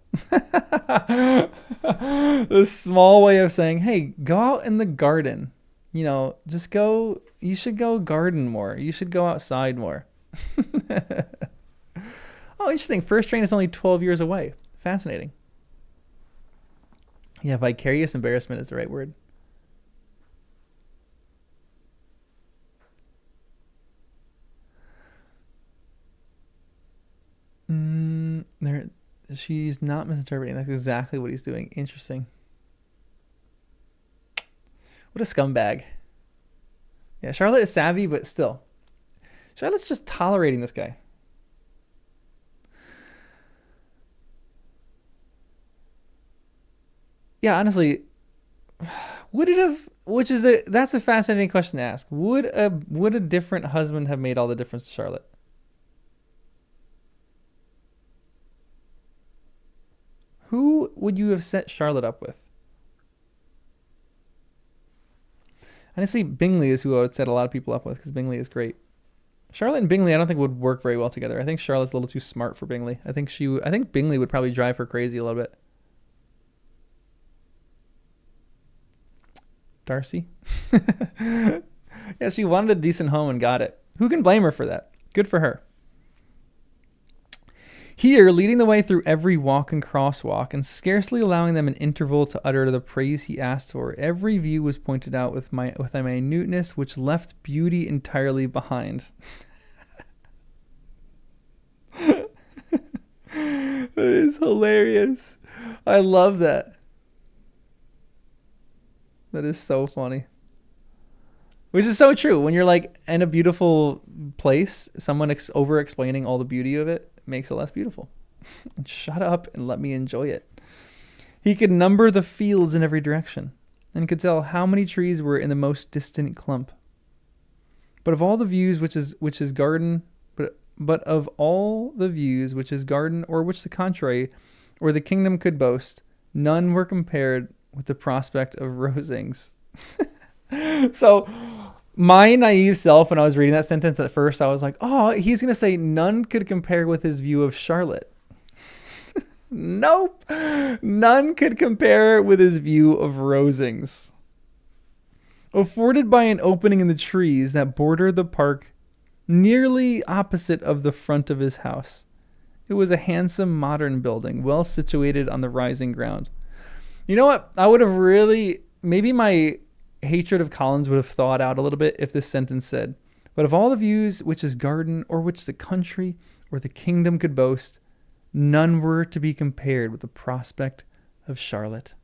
A small way of saying, hey, go out in the garden. Just go. You should go garden more. You should go outside more. Oh, interesting. First train is only 12 years away. Fascinating. Yeah, vicarious embarrassment is the right word. She's not misinterpreting. That's exactly what he's doing. Interesting. What a scumbag. Yeah, Charlotte is savvy, but still. Charlotte's just tolerating this guy. Yeah, honestly, would it have? That's a fascinating question to ask. Would a different husband have made all the difference to Charlotte? Who would you have set Charlotte up with? Honestly, Bingley is who I would set a lot of people up with because Bingley is great. Charlotte and Bingley, I don't think would work very well together. I think Charlotte's a little too smart for Bingley. I think Bingley would probably drive her crazy a little bit. Darcy. Yeah, she wanted a decent home and got it. Who can blame her for that? Good for her. Here, leading the way through every walk and crosswalk, and scarcely allowing them an interval to utter the praise he asked for, every view was pointed out with a minuteness which left beauty entirely behind. That is hilarious. I love that. That is so funny. Which is so true. When you're like in a beautiful place, someone over explaining all the beauty of it makes it less beautiful. Shut up and let me enjoy it. He could number the fields in every direction and could tell how many trees were in the most distant clump. But of all the views which is garden, but of all the views which is garden or which the contrary or the kingdom could boast, none were compared with the prospect of Rosings. So my naive self, when I was reading that sentence at first, I was like, oh, he's going to say none could compare with his view of Charlotte. Nope. None could compare with his view of Rosings. Afforded by an opening in the trees that bordered the park nearly opposite of the front of his house. It was a handsome modern building, well situated on the rising ground. You know what? I would have maybe my hatred of Collins would have thawed out a little bit if this sentence said, but of all the views which his garden or which the country or the kingdom could boast, none were to be compared with the prospect of Charlotte.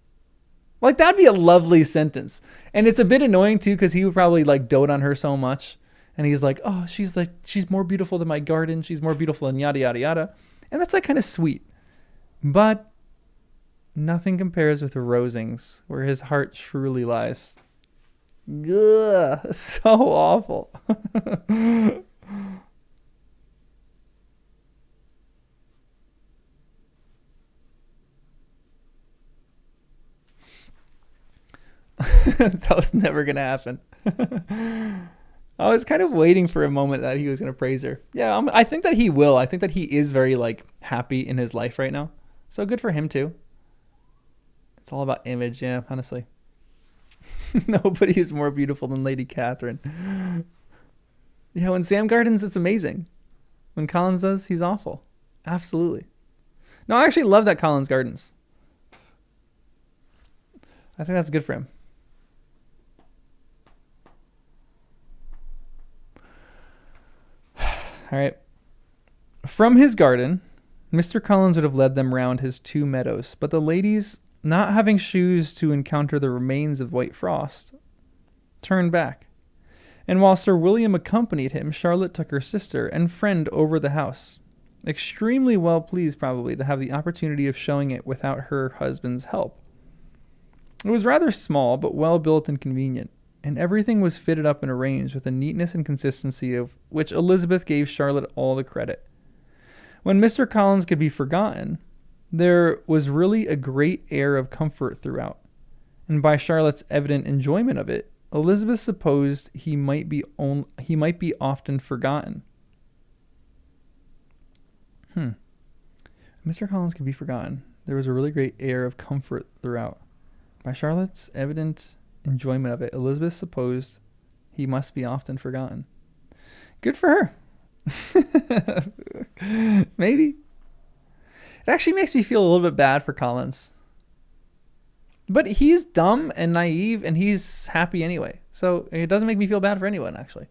Like, that'd be a lovely sentence. And it's a bit annoying too, because he would probably like dote on her so much. And he's like, oh, she's more beautiful than my garden. She's more beautiful than yada, yada, yada. And that's like kind of sweet. But nothing compares with Rosings, where his heart truly lies. Ugh, so awful. That was never going to happen. I was kind of waiting for a moment that he was going to praise her. Yeah, I think that he will. I think that he is very like happy in his life right now. So good for him too. It's all about image, yeah, honestly. Nobody is more beautiful than Lady Catherine. Yeah, when Sam gardens, it's amazing. When Collins does, he's awful. Absolutely. No, I actually love that Collins gardens. I think that's good for him. All right. From his garden, Mr. Collins would have led them round his 2 meadows, but the ladies, not having shoes to encounter the remains of white frost, turned back. And while Sir William accompanied him, Charlotte took her sister and friend over the house, extremely well pleased probably to have the opportunity of showing it without her husband's help. It was rather small, but well built and convenient, and everything was fitted up and arranged with a neatness and consistency of which Elizabeth gave Charlotte all the credit. When Mr. Collins could be forgotten, there was really a great air of comfort throughout, and by Charlotte's evident enjoyment of it, Elizabeth supposed he might be often forgotten. Mr. Collins could be forgotten. There was a really great air of comfort throughout. By Charlotte's evident enjoyment of it, Elizabeth supposed he must be often forgotten. Good for her. Maybe. It actually makes me feel a little bit bad for Collins. But he's dumb and naive and he's happy anyway. So it doesn't make me feel bad for anyone, actually.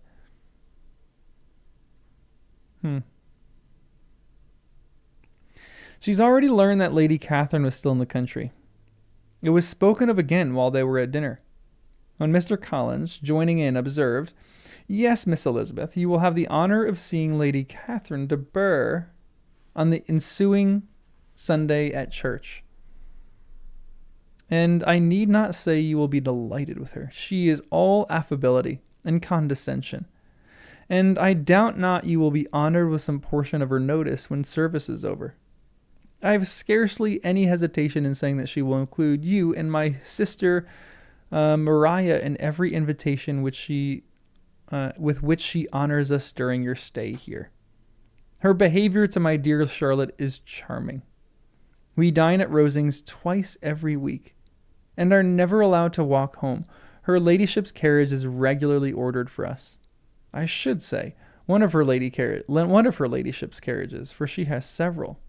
She's already learned that Lady Catherine was still in the country. It was spoken of again while they were at dinner. When Mr. Collins, joining in, observed, Yes, Miss Elizabeth, you will have the honor of seeing Lady Catherine de Bourgh on the ensuing Sunday at church. And I need not say you will be delighted with her. She is all affability and condescension. And I doubt not you will be honored with some portion of her notice when service is over. I have scarcely any hesitation in saying that she will include you and my sister Maria in every invitation with which she honors us during your stay here. Her behavior to my dear Charlotte is charming. We dine at Rosings twice every week, and are never allowed to walk home. Her ladyship's carriage is regularly ordered for us. I should say one of her ladyship's carriages, for she has several.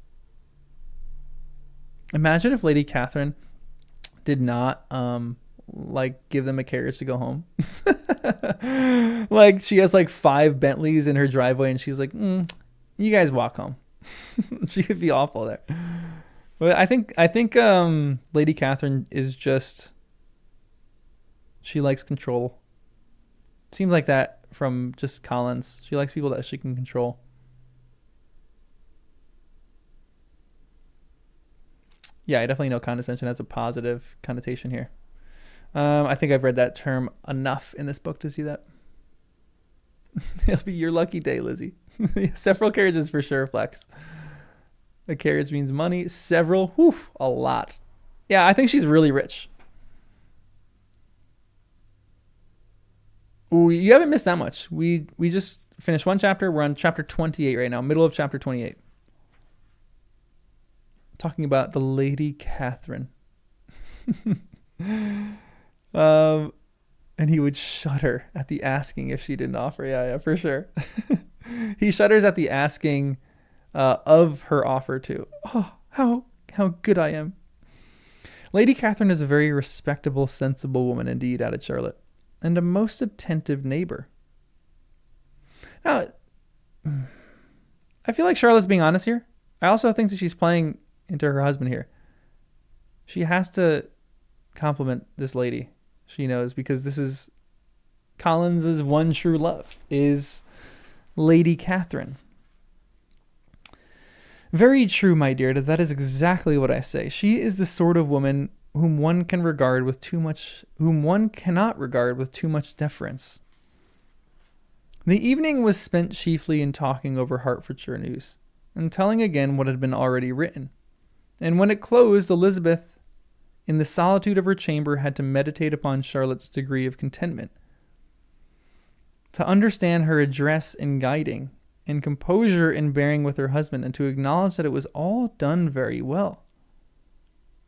Imagine if Lady Catherine did not give them a carriage to go home. Like she has like 5 Bentleys in her driveway, and she's like, you guys walk home. She could be awful there. But I think Lady Catherine is just, she likes control. Seems like that from just Collins. She likes people that she can control. Yeah, I definitely know condescension has a positive connotation here. I think I've read that term enough in this book to see that. It'll be your lucky day, Lizzie. Several carriages for sure, Flex. A carriage means money. Several, a lot. Yeah, I think she's really rich. Ooh, you haven't missed that much. We just finished one chapter. We're on chapter 28 right now, middle of chapter 28. Talking about the Lady Catherine. And he would shudder at the asking if she didn't offer. Yeah, for sure. He shudders at the asking of her offer too. Oh, how good I am. Lady Catherine is a very respectable, sensible woman indeed, added Charlotte, and a most attentive neighbor. Now, I feel like Charlotte's being honest here. I also think that she's playing into her husband here. She has to compliment this lady. She knows, because this is Collins's one true love, is Lady Catherine. Very true, my dear. That is exactly what I say. She is the sort of woman whom one cannot regard with too much deference. The evening was spent chiefly in talking over Hertfordshire news, and telling again what had been already written. And when it closed, Elizabeth, in the solitude of her chamber, had to meditate upon Charlotte's degree of contentment, to understand her address in guiding, and composure in bearing with her husband, and to acknowledge that it was all done very well.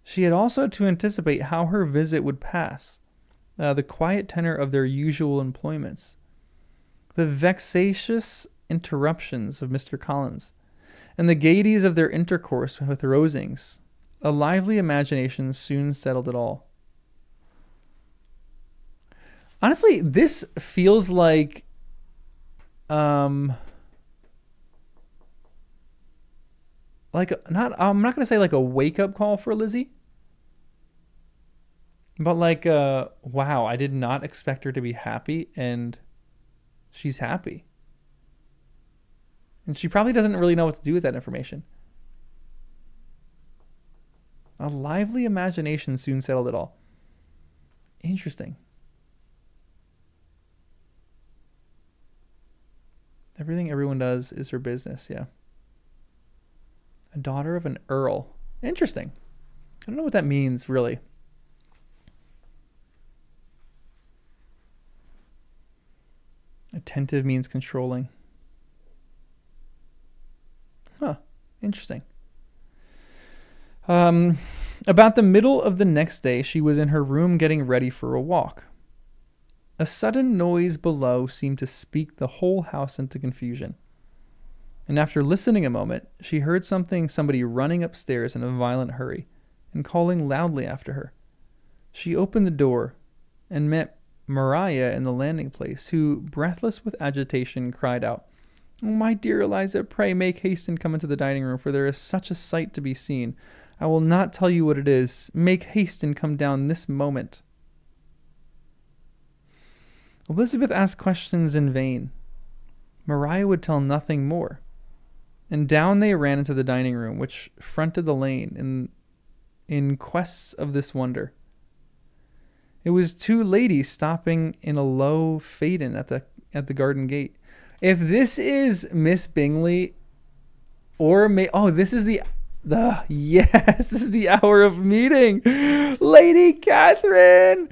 She had also to anticipate how her visit would pass, the quiet tenor of their usual employments, the vexatious interruptions of Mr. Collins, and the gaieties of their intercourse with Rosings. A lively imagination soon settled it all. Honestly, this feels like I'm not going to say like a wake-up call for Lizzie, but like wow, I did not expect her to be happy, and she's happy. And she probably doesn't really know what to do with that information. A lively imagination soon settled it all. Interesting. Everything everyone does is her business, yeah. A daughter of an earl. Interesting. I don't know what that means, really. Attentive means controlling. Huh. Interesting. About the middle of the next day, she was in her room getting ready for a walk. A sudden noise below seemed to speak the whole house into confusion. And after listening a moment, she heard somebody running upstairs in a violent hurry, and calling loudly after her. She opened the door, and met Maria in the landing place, who, breathless with agitation, cried out, "Oh, my dear Eliza, pray make haste and come into the dining room, for there is such a sight to be seen. I will not tell you what it is. Make haste and come down this moment." Elizabeth asked questions in vain. Maria would tell nothing more. And down they ran into the dining room, which fronted the lane in quest of this wonder. It was two ladies stopping in a low phaeton at the garden gate. If this is Miss Bingley, this is the yes, this is the hour of meeting. Lady Catherine.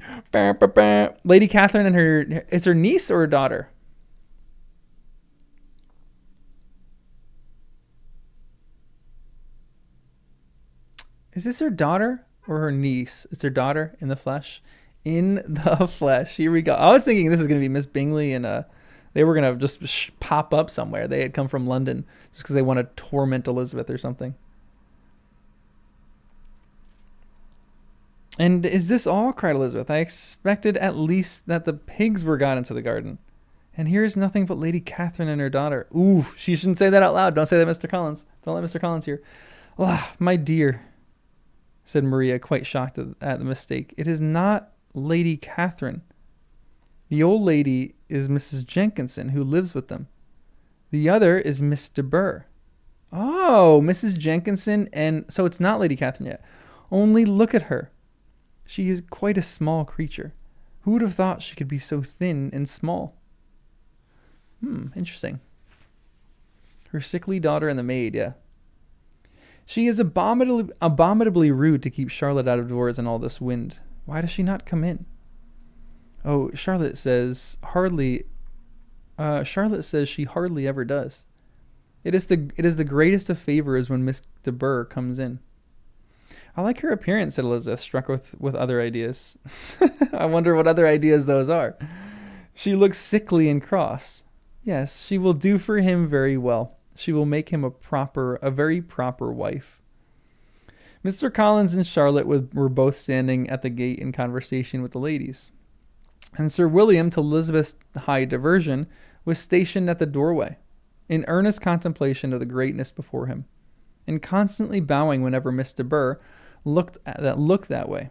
Lady Catherine and her niece or her daughter? Is this her daughter or her niece? It's her daughter in the flesh. In the flesh. Here we go. I was thinking this is going to be Miss Bingley and they were going to just pop up somewhere. They had come from London just because they want to torment Elizabeth or something. And is this all? Cried Elizabeth. I expected at least that the pigs were got into the garden. And here's nothing but Lady Catherine and her daughter. Ooh, she shouldn't say that out loud. Don't say that, Mr. Collins. Don't let Mr. Collins hear. Ah, my dear, said Maria, quite shocked at the mistake. It is not Lady Catherine. The old lady is Mrs. Jenkinson, who lives with them. The other is Miss de Burgh. Oh, Mrs. Jenkinson, and so it's not Lady Catherine yet. Only look at her. She is quite a small creature. Who would have thought she could be so thin and small? Interesting. Her sickly daughter and the maid, yeah. She is abominably rude to keep Charlotte out of doors in all this wind. Why does she not come in? Oh, Charlotte says she hardly ever does. It is the greatest of favors when Miss de Burgh comes in. I like her appearance, said Elizabeth, struck with other ideas. I wonder what other ideas those are. She looks sickly and cross. Yes, she will do for him very well. She will make him a very proper wife. Mr. Collins and Charlotte were both standing at the gate in conversation with the ladies. And Sir William, to Elizabeth's high diversion, was stationed at the doorway, in earnest contemplation of the greatness before him, and constantly bowing whenever Miss de Burgh looked that way.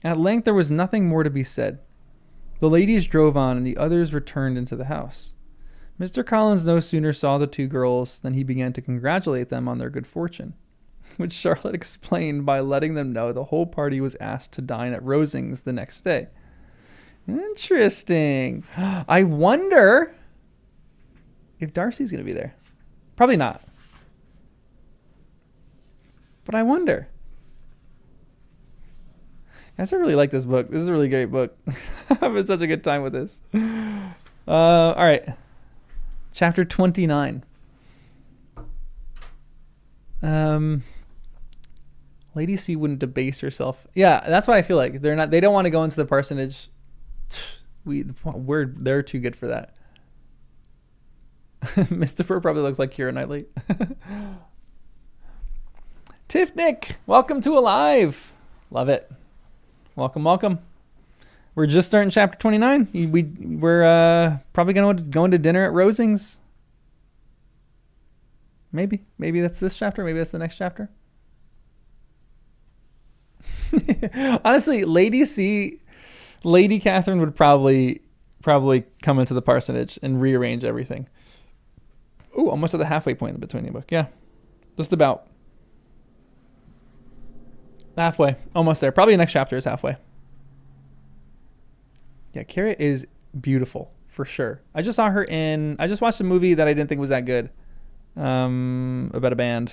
At length there was nothing more to be said. The ladies drove on, and the others returned into the house. Mr. Collins no sooner saw the two girls than he began to congratulate them on their good fortune, which Charlotte explained by letting them know the whole party was asked to dine at Rosings the next day. Interesting. I wonder if Darcy's going to be there. Probably not. But I wonder. Guys, I really like this book. This is a really great book. I'm having such a good time with this. All right. Chapter 29. Lady C wouldn't debase herself. Yeah, that's what I feel like. They don't want to go into the parsonage. They're too good for that. Mr. Burr probably looks like Keira Knightley. Tiff Nick, welcome to Alive. Love it. Welcome. We're just starting chapter 29. We're probably going to dinner at Rosings. Maybe that's this chapter. Maybe that's the next chapter. Honestly, Lady Catherine would probably come into the parsonage and rearrange everything. Ooh, almost at the halfway point in between the book. Yeah, just about halfway, almost there. Probably the next chapter is halfway. Yeah, Keira is beautiful for sure. I just watched a movie that I didn't think was that good. About a band.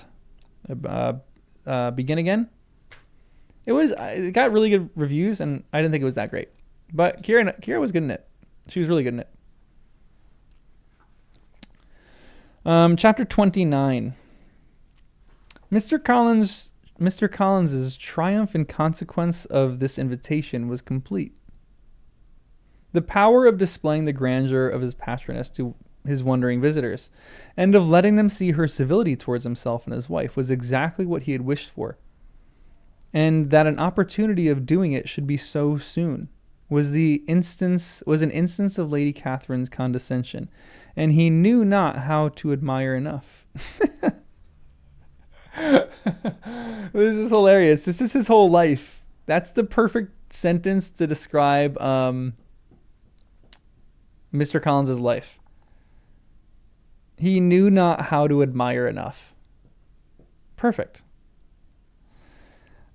Begin Again. It got really good reviews, and I didn't think it was that great. But Keira was good in it. She was really good in it. Chapter 29. Mr. Collins's triumph in consequence of this invitation was complete. The power of displaying the grandeur of his patroness to his wondering visitors, and of letting them see her civility towards himself and his wife, was exactly what he had wished for. And that an opportunity of doing it should be so soon was an instance of Lady Catherine's condescension, and he knew not how to admire enough. This is hilarious. This is his whole life. That's the perfect sentence to describe Mr. Collins's life. He knew not how to admire enough. Perfect.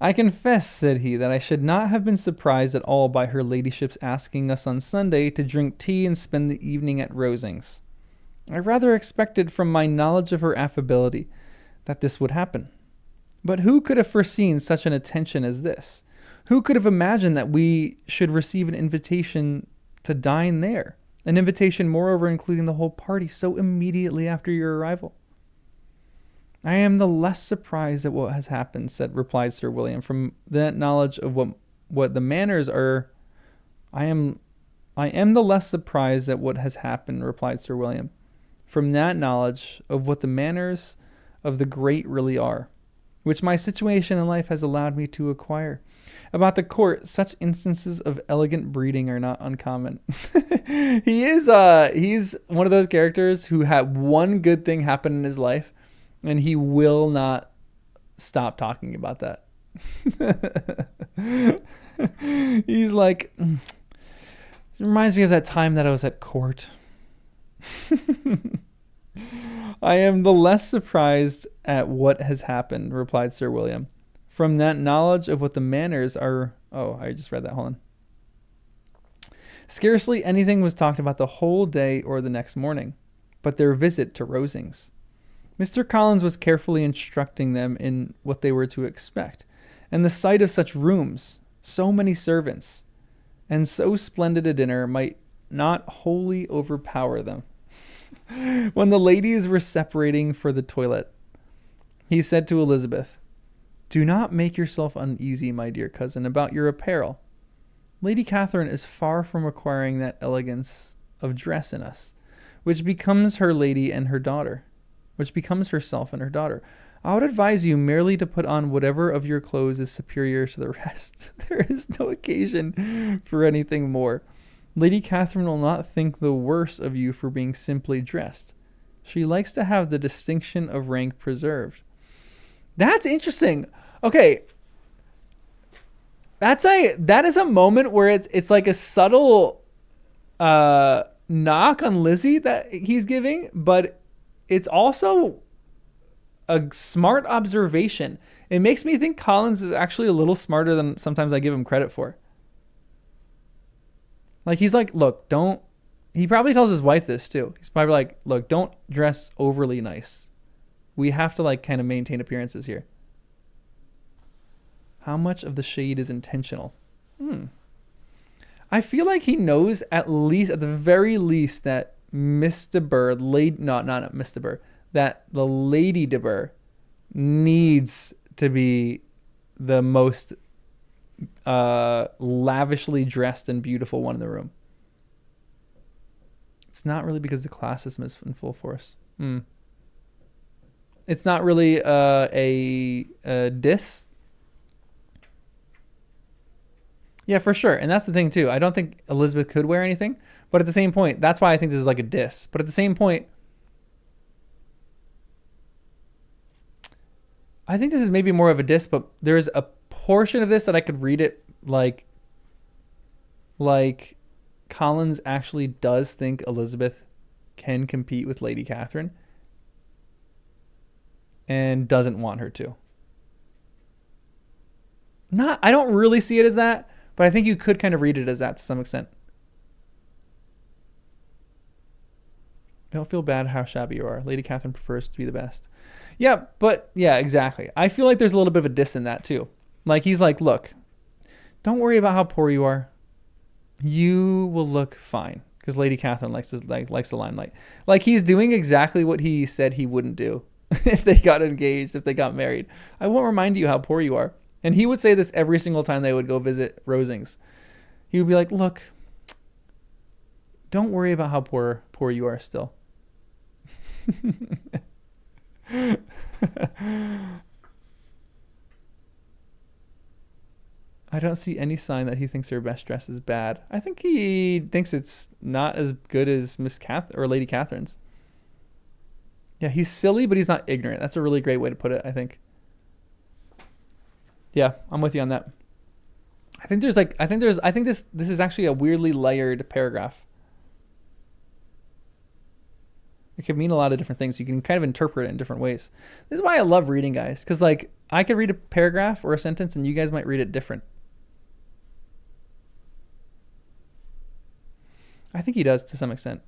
I confess, said he, that I should not have been surprised at all by her ladyship's asking us on Sunday to drink tea and spend the evening at Rosings. I rather expected from my knowledge of her affability that this would happen. But who could have foreseen such an attention as this? Who could have imagined that we should receive an invitation to dine there? An invitation, moreover, including the whole party so immediately after your arrival. I am the less surprised at what has happened, replied Sir William, from that knowledge of what the manners are. I am the less surprised at what has happened, replied Sir William, from that knowledge of what the manners of the great really are, which my situation in life has allowed me to acquire. About the court, such instances of elegant breeding are not uncommon. He's one of those characters who had one good thing happen in his life, and he will not stop talking about that. He's like, it reminds me of that time that I was at court. I am the less surprised at what has happened, replied Sir William, from that knowledge of what the manners are. Oh, I just read that. Hold on. Scarcely anything was talked about the whole day or the next morning, but their visit to Rosings. Mr. Collins was carefully instructing them in what they were to expect, and the sight of such rooms, so many servants, and so splendid a dinner might not wholly overpower them. When the ladies were separating for the toilet, he said to Elizabeth, "Do not make yourself uneasy, my dear cousin, about your apparel. Lady Catherine is far from acquiring that elegance of dress in us, which becomes her lady and her daughter, which becomes herself and her daughter. I would advise you merely to put on whatever of your clothes is superior to the rest. There is no occasion for anything more. Lady Catherine will not think the worse of you for being simply dressed. She likes to have the distinction of rank preserved." That's interesting. Okay. That is a moment where it's like a subtle knock on Lizzie that he's giving, but it's also a smart observation. It makes me think Collins is actually a little smarter than sometimes I give him credit for. Like, he's like, look, don't... He probably tells his wife this, too. He's probably like, look, don't dress overly nice. We have to, like, kind of maintain appearances here. How much of the shade is intentional? I feel like he knows at the very least, that Miss de Bourgh, not Miss de Bourgh, that the Lady de Bourgh needs to be the most lavishly dressed and beautiful one in the room. It's not really because the classism is in full force. It's not really a diss. Yeah, for sure. And that's the thing too. I don't think Elizabeth could wear anything, but at the same point, that's why I think this is like a diss. But at the same point, I think this is maybe more of a diss, but there's a portion of this that I could read it like Collins actually does think Elizabeth can compete with Lady Catherine and doesn't want her to. I don't really see it as that, but I think you could kind of read it as that to some extent. Don't feel bad how shabby you are. Lady Catherine prefers to be the best. Yeah, but yeah, exactly. I feel like there's a little bit of a diss in that too. Like, he's like, look, don't worry about how poor you are. You will look fine, because Lady Catherine likes the limelight. Like, he's doing exactly what he said he wouldn't do if they got engaged, if they got married. I won't remind you how poor you are. And he would say this every single time they would go visit Rosings. He would be like, look, don't worry about how poor you are still. I don't see any sign that he thinks her best dress is bad. I think he thinks it's not as good as Lady Catherine's. Yeah, he's silly, but he's not ignorant. That's a really great way to put it, I think. Yeah, I'm with you on that. I think this is actually a weirdly layered paragraph. It could mean a lot of different things. You can kind of interpret it in different ways. This is why I love reading, guys, because like I could read a paragraph or a sentence and you guys might read it different. I think he does to some extent.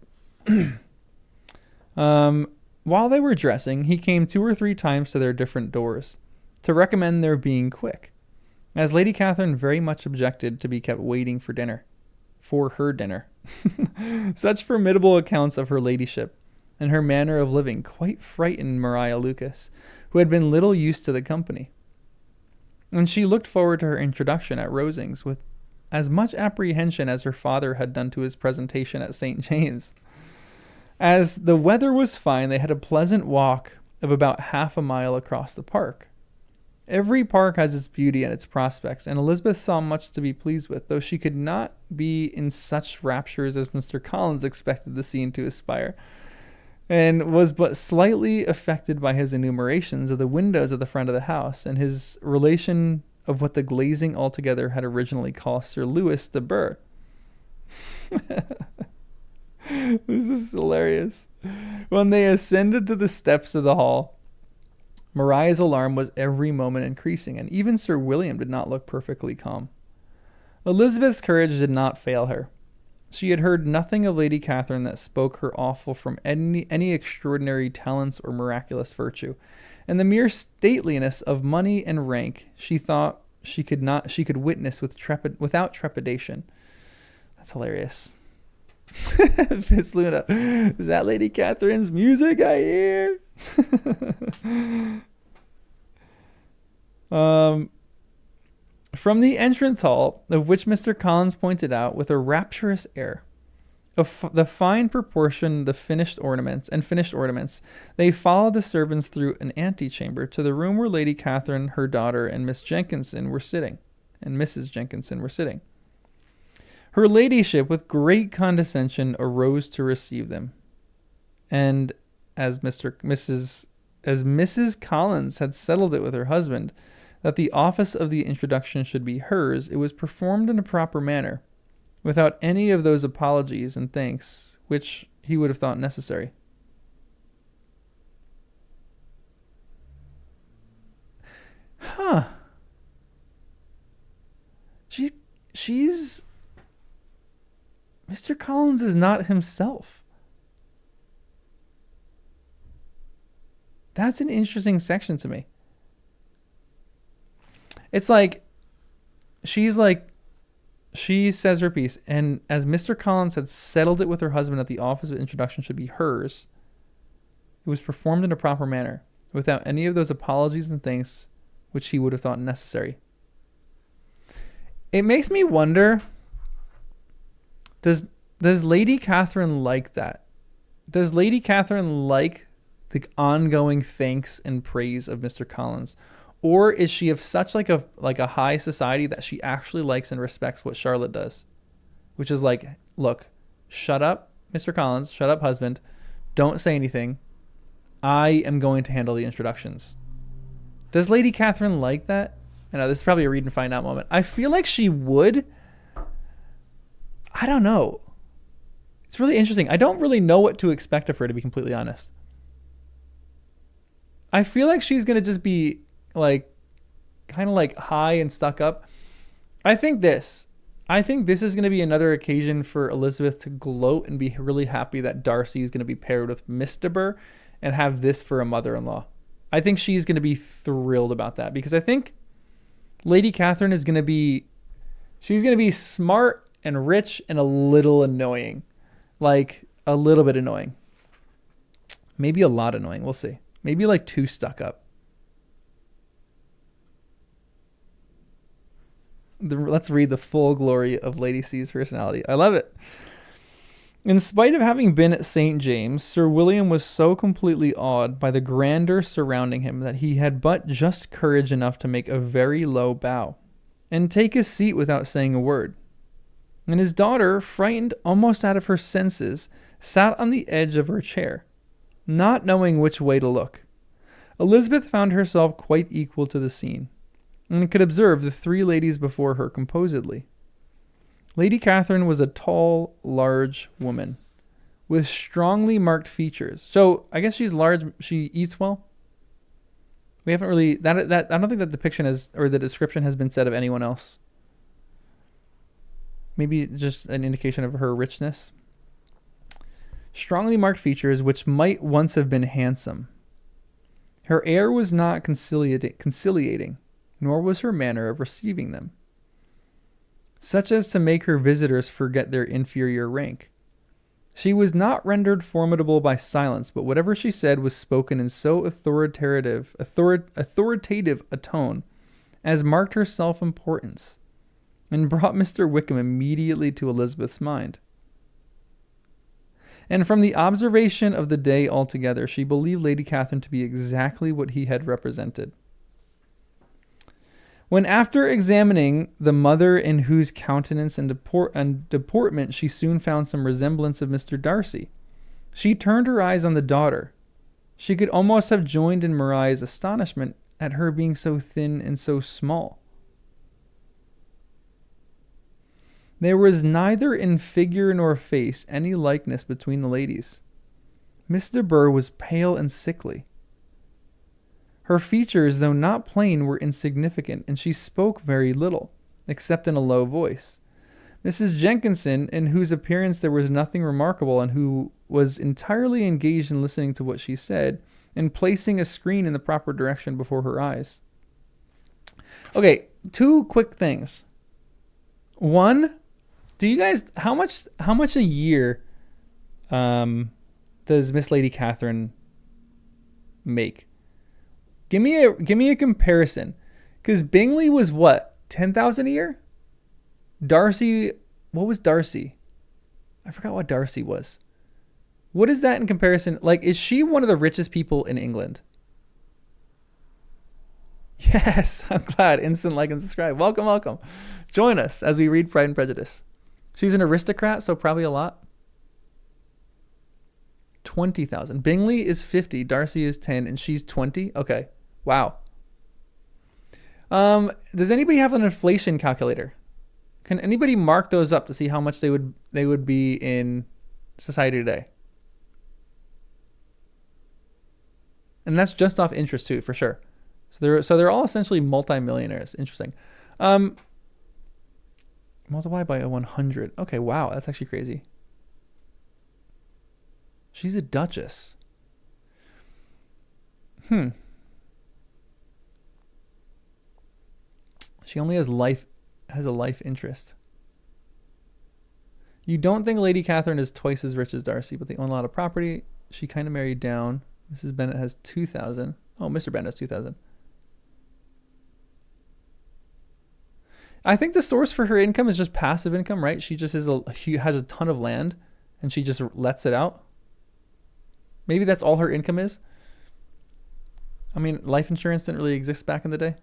While they were dressing, he came 2 or 3 times to their different doors to recommend their being quick, as Lady Catherine very much objected to be kept waiting for dinner. For her dinner. Such formidable accounts of her ladyship and her manner of living quite frightened Maria Lucas, who had been little used to the company. And she looked forward to her introduction at Rosings with as much apprehension as her father had done to his presentation at St. James. As the weather was fine, they had a pleasant walk of about half a mile across the park. Every park has its beauty and its prospects, and Elizabeth saw much to be pleased with, though she could not be in such raptures as Mr. Collins expected the scene to aspire, and was but slightly affected by his enumerations of the windows at the front of the house, and his relation of what the glazing altogether had originally cost Sir Louis de Burgh. This is hilarious. When they ascended to the steps of the hall, Maria's alarm was every moment increasing, and even Sir William did not look perfectly calm. Elizabeth's courage did not fail her. She had heard nothing of Lady Catherine that spoke her awful from any extraordinary talents or miraculous virtue, and the mere stateliness of money and rank she thought she could witness without trepidation. That's hilarious. Miss Luna, is that Lady Catherine's music I hear? From the entrance hall, of which Mr. Collins pointed out with a rapturous air the fine proportion, the finished ornaments, they followed the servants through an antechamber to the room where Lady Catherine, her daughter, and Mrs. Jenkinson were sitting. Her ladyship, with great condescension, arose to receive them, and as Mrs. Collins had settled it with her husband that the office of the introduction should be hers, it was performed in a proper manner, without any of those apologies and thanks which he would have thought necessary. Huh. She's... Mr. Collins is not himself. That's an interesting section to me. It's like, she says her piece, and as Mr. Collins had settled it with her husband that the office of introduction should be hers, it was performed in a proper manner, without any of those apologies and thanks which he would have thought necessary. It makes me wonder, does Lady Catherine like that? Does Lady Catherine like the ongoing thanks and praise of Mr. Collins? Or is she of such like a high society that she actually likes and respects what Charlotte does? Which is like, look, shut up, Mr. Collins, shut up, husband. Don't say anything. I am going to handle the introductions. Does Lady Catherine like that? I know this is probably a read and find out moment. I feel like she would. I don't know. It's really interesting. I don't really know what to expect of her, to be completely honest. I feel like she's going to just be like kind of like high and stuck up. I think this is going to be another occasion for Elizabeth to gloat and be really happy that Darcy is going to be paired with Miss de Burgh and have this for a mother-in-law. I think she's going to be thrilled about that, because I think Lady Catherine is going to be, she's going to be smart and rich and a little annoying. Like a little bit annoying. Maybe a lot annoying. We'll see. Maybe like too stuck up. Let's read the full glory of Lady C's personality. I love it. In spite of having been at St. James, Sir William was so completely awed by the grandeur surrounding him that he had but just courage enough to make a very low bow and take his seat without saying a word. And his daughter, frightened almost out of her senses, sat on the edge of her chair, not knowing which way to look. Elizabeth found herself quite equal to the scene, and could observe the 3 ladies before her composedly. Lady Catherine was a tall, large woman, with strongly marked features. So I guess she's large. She eats well. We haven't really that I don't think that depiction has or the description has been said of anyone else. Maybe just an indication of her richness. Strongly marked features which might once have been handsome. Her air was not conciliating, nor was her manner of receiving them, such as to make her visitors forget their inferior rank. She was not rendered formidable by silence, but whatever she said was spoken in so authoritative a tone as marked her self-importance, and brought Mr. Wickham immediately to Elizabeth's mind. And from the observation of the day altogether, she believed Lady Catherine to be exactly what he had represented. When after examining the mother in whose countenance and deportment she soon found some resemblance of Mr. Darcy, she turned her eyes on the daughter. She could almost have joined in Maria's astonishment at her being so thin and so small. There was neither in figure nor face any likeness between the ladies. Miss de Bourgh was pale and sickly. Her features, though not plain, were insignificant, and she spoke very little, except in a low voice. Mrs. Jenkinson, in whose appearance there was nothing remarkable, and who was entirely engaged in listening to what she said, and placing a screen in the proper direction before her eyes. Okay, two quick things. One, do you guys how much a year does Miss Lady Catherine make? Give me a comparison, because Bingley was what, 10,000 a year? Darcy, what was Darcy? I forgot what Darcy was. What is that in comparison? Like, is she one of the richest people in England? Yes, I'm glad. Instant like and subscribe. Welcome, welcome. Join us as we read Pride and Prejudice. She's an aristocrat, so probably a lot. 20,000. Bingley is 50, Darcy is 10, and she's 20. Okay. Wow. Does anybody have an inflation calculator? Can anybody mark those up to see how much they would be in society today? And that's just off interest too, for sure. So they're all essentially multimillionaires. Interesting. Multiply by 100. Okay, wow, that's actually crazy. She's a duchess. She only has a life interest. You don't think Lady Catherine is twice as rich as Darcy, but they own a lot of property. She kind of married down. Mrs. Bennet has 2,000. Oh, Mr. Bennet has 2,000. I think the source for her income is just passive income, right? She just has a ton of land, and she just lets it out. Maybe that's all her income is. I mean, life insurance didn't really exist back in the day.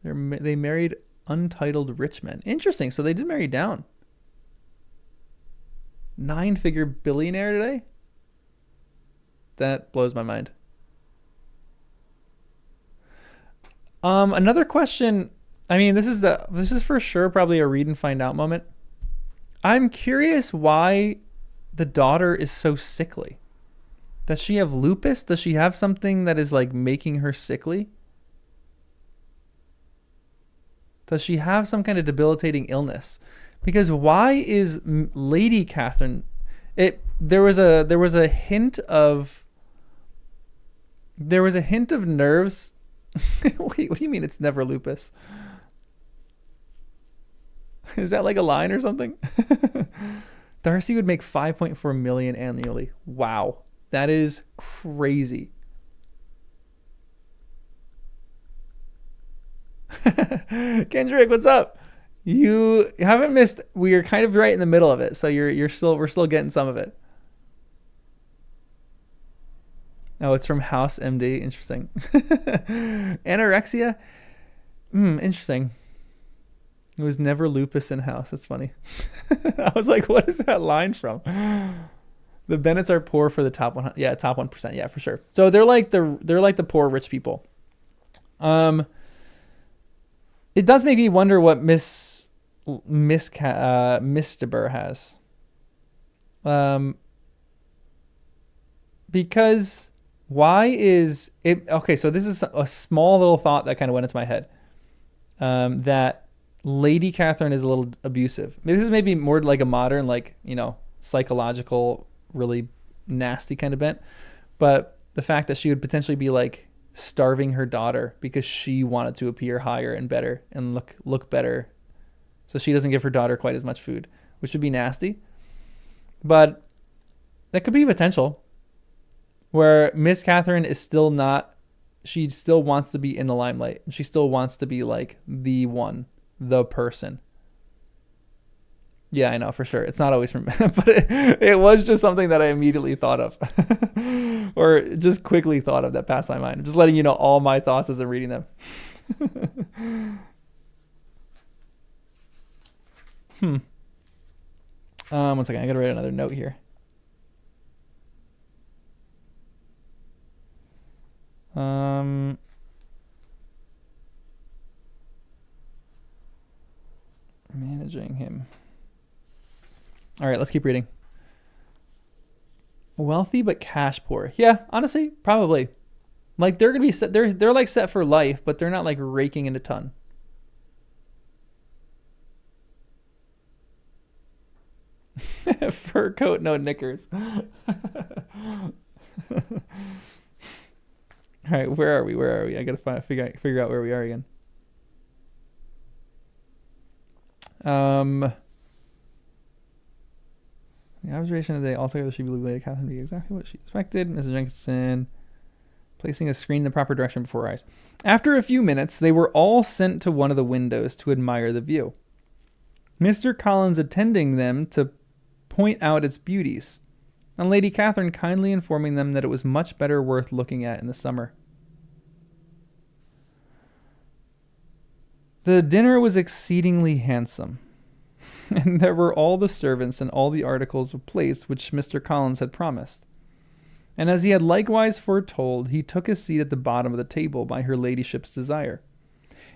They married untitled rich men. Interesting. So they did marry down. 9-figure billionaire today? That blows my mind. Another question. I mean, this is for sure probably a read and find out moment. I'm curious why the daughter is so sickly. Does she have lupus? Does she have something that is like making her sickly? Does she have some kind of debilitating illness? Because why is Lady Catherine? There was a hint of nerves. Wait, what do you mean it's never lupus? Is that like a line or something? Darcy would make 5.4 million annually. Wow. That is crazy. Kendrick, what's up? You haven't missed. We are kind of right in the middle of it, so we're still getting some of it. Oh, it's from House MD. Interesting. Anorexia. Interesting. It was never lupus in house. That's funny. I was like, what is that line from? The Bennets are poor for the top 100. Yeah, top 1%. Yeah, for sure. So they're like the poor rich people. It does make me wonder what Miss Miss de Bour has. Because why is it okay? So this is a small little thought that kind of went into my head. That Lady Catherine is a little abusive. This is maybe more like a modern, like, psychological, really nasty kind of bent. But the fact that she would potentially be like starving her daughter because she wanted to appear higher and better and look better, so she doesn't give her daughter quite as much food, which would be nasty. But that could be potential, where Miss Catherine is still not. She still wants to be in the limelight. She still wants to be like the one, the person. Yeah, I know for sure. It's not always from, but it was just something that I immediately thought of, or just quickly thought of, that passed my mind. I'm just letting you know all my thoughts as I'm reading them. One second. I gotta write another note here. Managing him. All right, let's keep reading. Wealthy but cash poor. Yeah, honestly, probably. Like they're gonna be set. They're like set for life, but they're not like raking in a ton. Fur coat, no knickers. All right, where are we? I gotta figure out where we are again. The observation of the day altogether she believed Lady Catherine to be exactly what she expected. Mrs. Jenkinson placing a screen in the proper direction before her eyes. After a few minutes, they were all sent to one of the windows to admire the view, Mr. Collins attending them to point out its beauties, and Lady Catherine kindly informing them that it was much better worth looking at in the summer. The dinner was exceedingly handsome, and there were all the servants and all the articles of place which Mr. Collins had promised. And as he had likewise foretold, he took his seat at the bottom of the table by her ladyship's desire,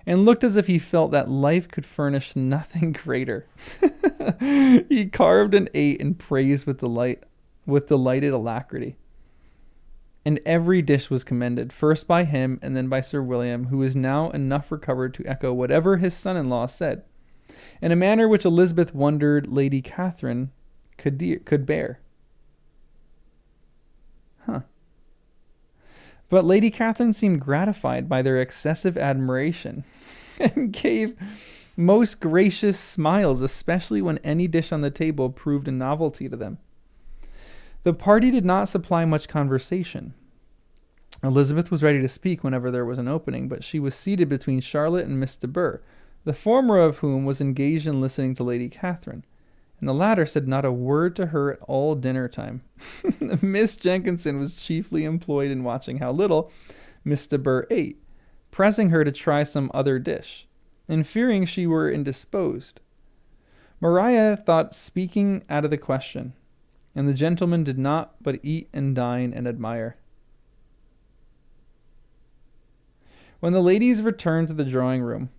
and looked as if he felt that life could furnish nothing greater. He carved and ate and praised with delighted alacrity. And every dish was commended, first by him and then by Sir William, who was now enough recovered to echo whatever his son-in-law said, in a manner which Elizabeth wondered Lady Catherine could bear. But Lady Catherine seemed gratified by their excessive admiration, and gave most gracious smiles, especially when any dish on the table proved a novelty to them. The party did not supply much conversation. Elizabeth was ready to speak whenever there was an opening, but she was seated between Charlotte and Miss de Bour, the former of whom was engaged in listening to Lady Catherine, and the latter said not a word to her at all dinner time. Miss Jenkinson was chiefly employed in watching how little Miss de Bour ate, pressing her to try some other dish, and fearing she were indisposed. Maria thought speaking out of the question, and the gentlemen did not but eat and dine and admire. When the ladies returned to the drawing-room,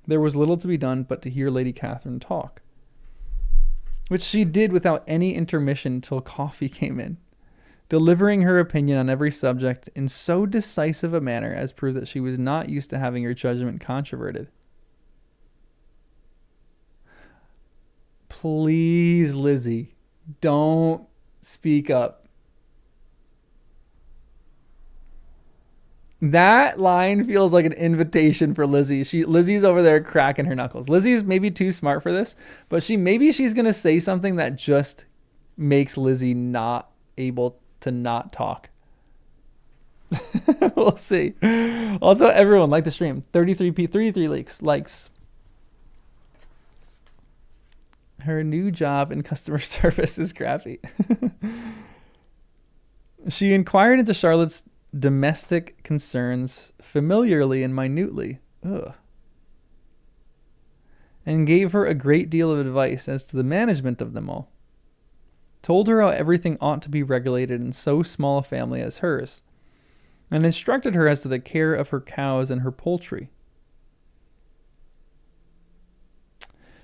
there was little to be done but to hear Lady Catherine talk, which she did without any intermission till coffee came in, delivering her opinion on every subject in so decisive a manner as proved that she was not used to having her judgment controverted. Please, Lizzie, don't speak up. That line feels like an invitation for Lizzie. Lizzie's over there cracking her knuckles. Lizzie's maybe too smart for this, but she's going to say something that just makes Lizzie not able to not talk. We'll see. Also, everyone, like the stream. 33 likes. Her new job in customer service is crappy. She inquired into Charlotte's domestic concerns familiarly and minutely, and gave her a great deal of advice as to the management of them all. Told her how everything ought to be regulated in so small a family as hers, and instructed her as to the care of her cows and her poultry.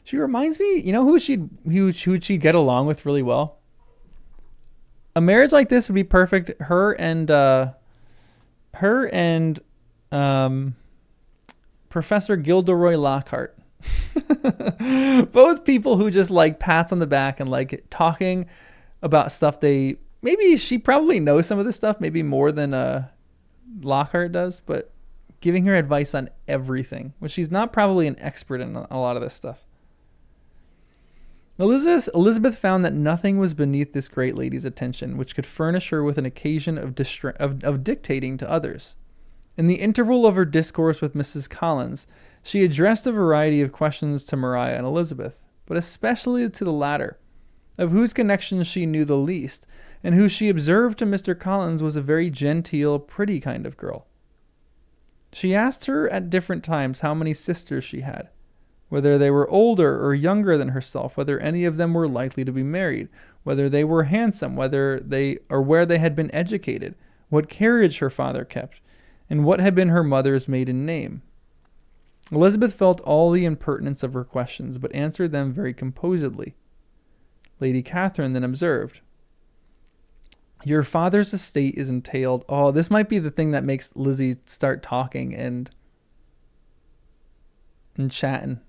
She reminds me, you know who she'd get along with really well? A marriage like this would be perfect. Her and Professor Gilderoy Lockhart. Both people who just like pats on the back and like talking about stuff maybe she probably knows some of this stuff, maybe more than Lockhart does, but giving her advice on everything, which she's not probably an expert in a lot of this stuff. Elizabeth found that nothing was beneath this great lady's attention which could furnish her with an occasion of dictating to others. In the interval of her discourse with Mrs. Collins, she addressed a variety of questions to Maria and Elizabeth, but especially to the latter, of whose connections she knew the least, and who she observed to Mr. Collins was a very genteel, pretty kind of girl. She asked her at different times how many sisters she had, whether they were older or younger than herself, whether any of them were likely to be married, whether they were handsome, where they had been educated, what carriage her father kept, and what had been her mother's maiden name. Elizabeth felt all the impertinence of her questions, but answered them very composedly. Lady Catherine then observed, "Your father's estate is entailed." Oh, this might be the thing that makes Lizzie start talking and chatting.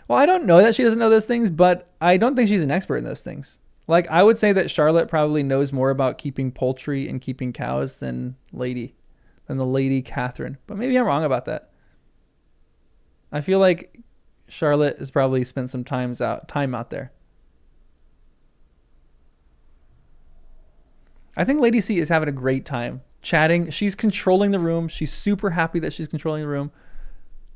Well, I don't know that she doesn't know those things, but I don't think she's an expert in those things. Like, I would say that Charlotte probably knows more about keeping poultry and keeping cows than the Lady Catherine. But maybe I'm wrong about that. I feel like Charlotte has probably spent some time out there. I think Lady C is having a great time chatting. She's controlling the room. She's super happy that she's controlling the room.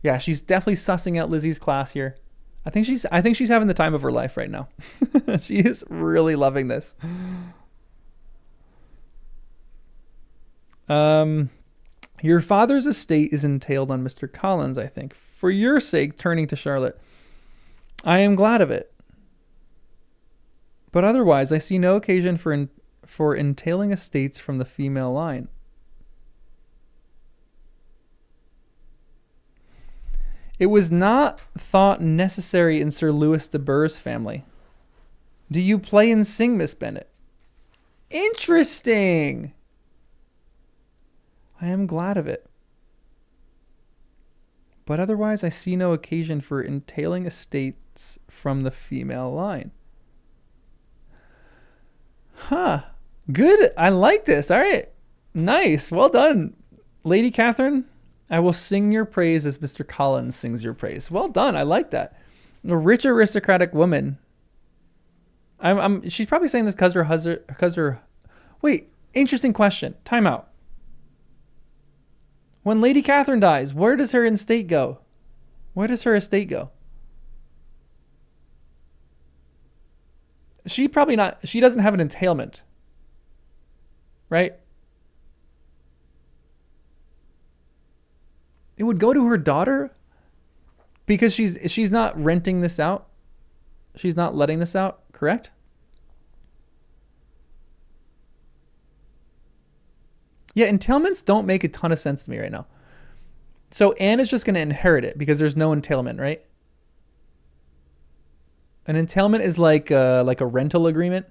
Yeah, she's definitely sussing out Lizzie's class here. I think she's having the time of her life right now. She is really loving this. Your father's estate is entailed on Mr. Collins, I think. For your sake, turning to Charlotte, I am glad of it. But otherwise, I see no occasion for entailing estates from the female line. It was not thought necessary in Sir Louis de Burgh's family. Do you play and sing, Miss Bennet? Interesting. I am glad of it. But otherwise, I see no occasion for entailing estates from the female line. Huh. Good. I like this. All right. Nice. Well done, Lady Catherine. I will sing your praise as Mr. Collins sings your praise. Well done. I like that. A rich aristocratic woman. She's probably saying this because her. Wait. Interesting question. Time out. When Lady Catherine dies, where does her estate go? Where does her estate go? She doesn't have an entailment. Right? It would go to her daughter because she's not renting this out. She's not letting this out, correct? Yeah, entailments don't make a ton of sense to me right now. So Anne is just going to inherit it because there's no entailment, right? An entailment is like a rental agreement.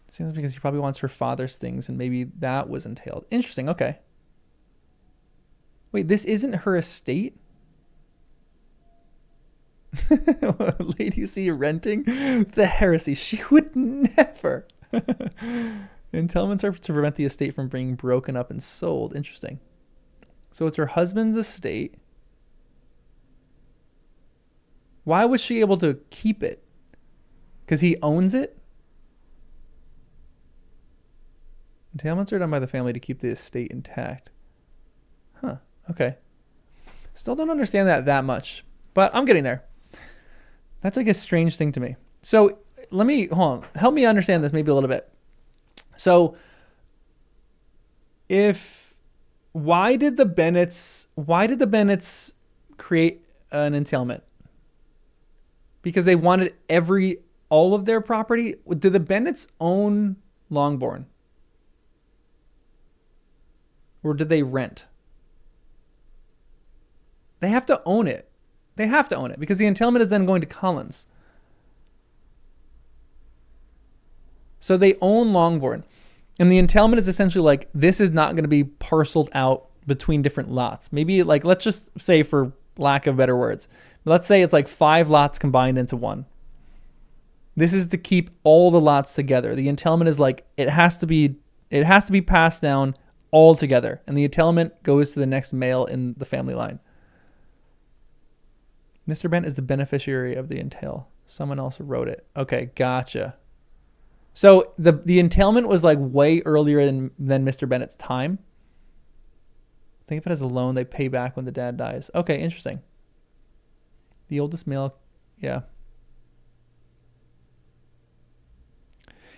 Seems because she probably wants her father's things and maybe that was entailed. Interesting, okay. Wait, this isn't her estate? Lady C renting? The heresy. She would never. Entailments are to prevent the estate from being broken up and sold. Interesting. So it's her husband's estate. Why was she able to keep it? Because he owns it? Entailments are done by the family to keep the estate intact. Huh. Okay. Still don't understand that much, but I'm getting there. That's like a strange thing to me. So hold on. Help me understand this maybe a little bit. So why did the Bennets create an entailment? Because they wanted all of their property? Did the Bennets own Longbourn? Or did they rent? They have to own it. They have to own it because the entailment is then going to Collins. So they own Longbourn. And the entailment is essentially like, this is not going to be parceled out between different lots. Maybe like, let's just say, for lack of better words, let's say it's like 5 lots combined into one. This is to keep all the lots together. The entailment is like, it has to be passed down all together. And the entailment goes to the next male in the family line. Mr. Bent is the beneficiary of the entail. Someone else wrote it. Okay, gotcha. So the entailment was like way earlier than Mr. Bennett's time. Think of it as a loan they pay back when the dad dies. Okay, interesting. The oldest male, yeah.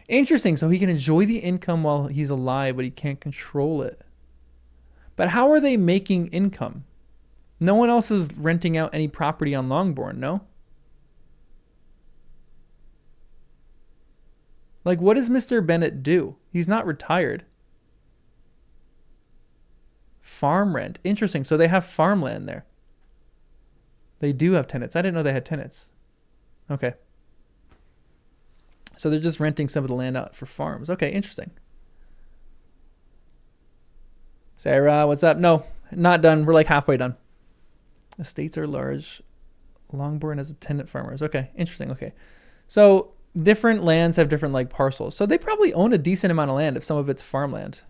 Interesting. So he can enjoy the income while he's alive, but he can't control it. But how are they making income? No one else is renting out any property on Longbourn, no? Like, what does Mr. Bennett do? He's not retired. Farm rent. Interesting. So they have farmland there. They do have tenants. I didn't know they had tenants. Okay. So they're just renting some of the land out for farms. Okay, interesting. Sarah, what's up? No, not done. We're like halfway done. Estates are large. Longbourn has a tenant farmers. Okay, interesting. Okay. So different lands have different like parcels. So they probably own a decent amount of land if some of it's farmland.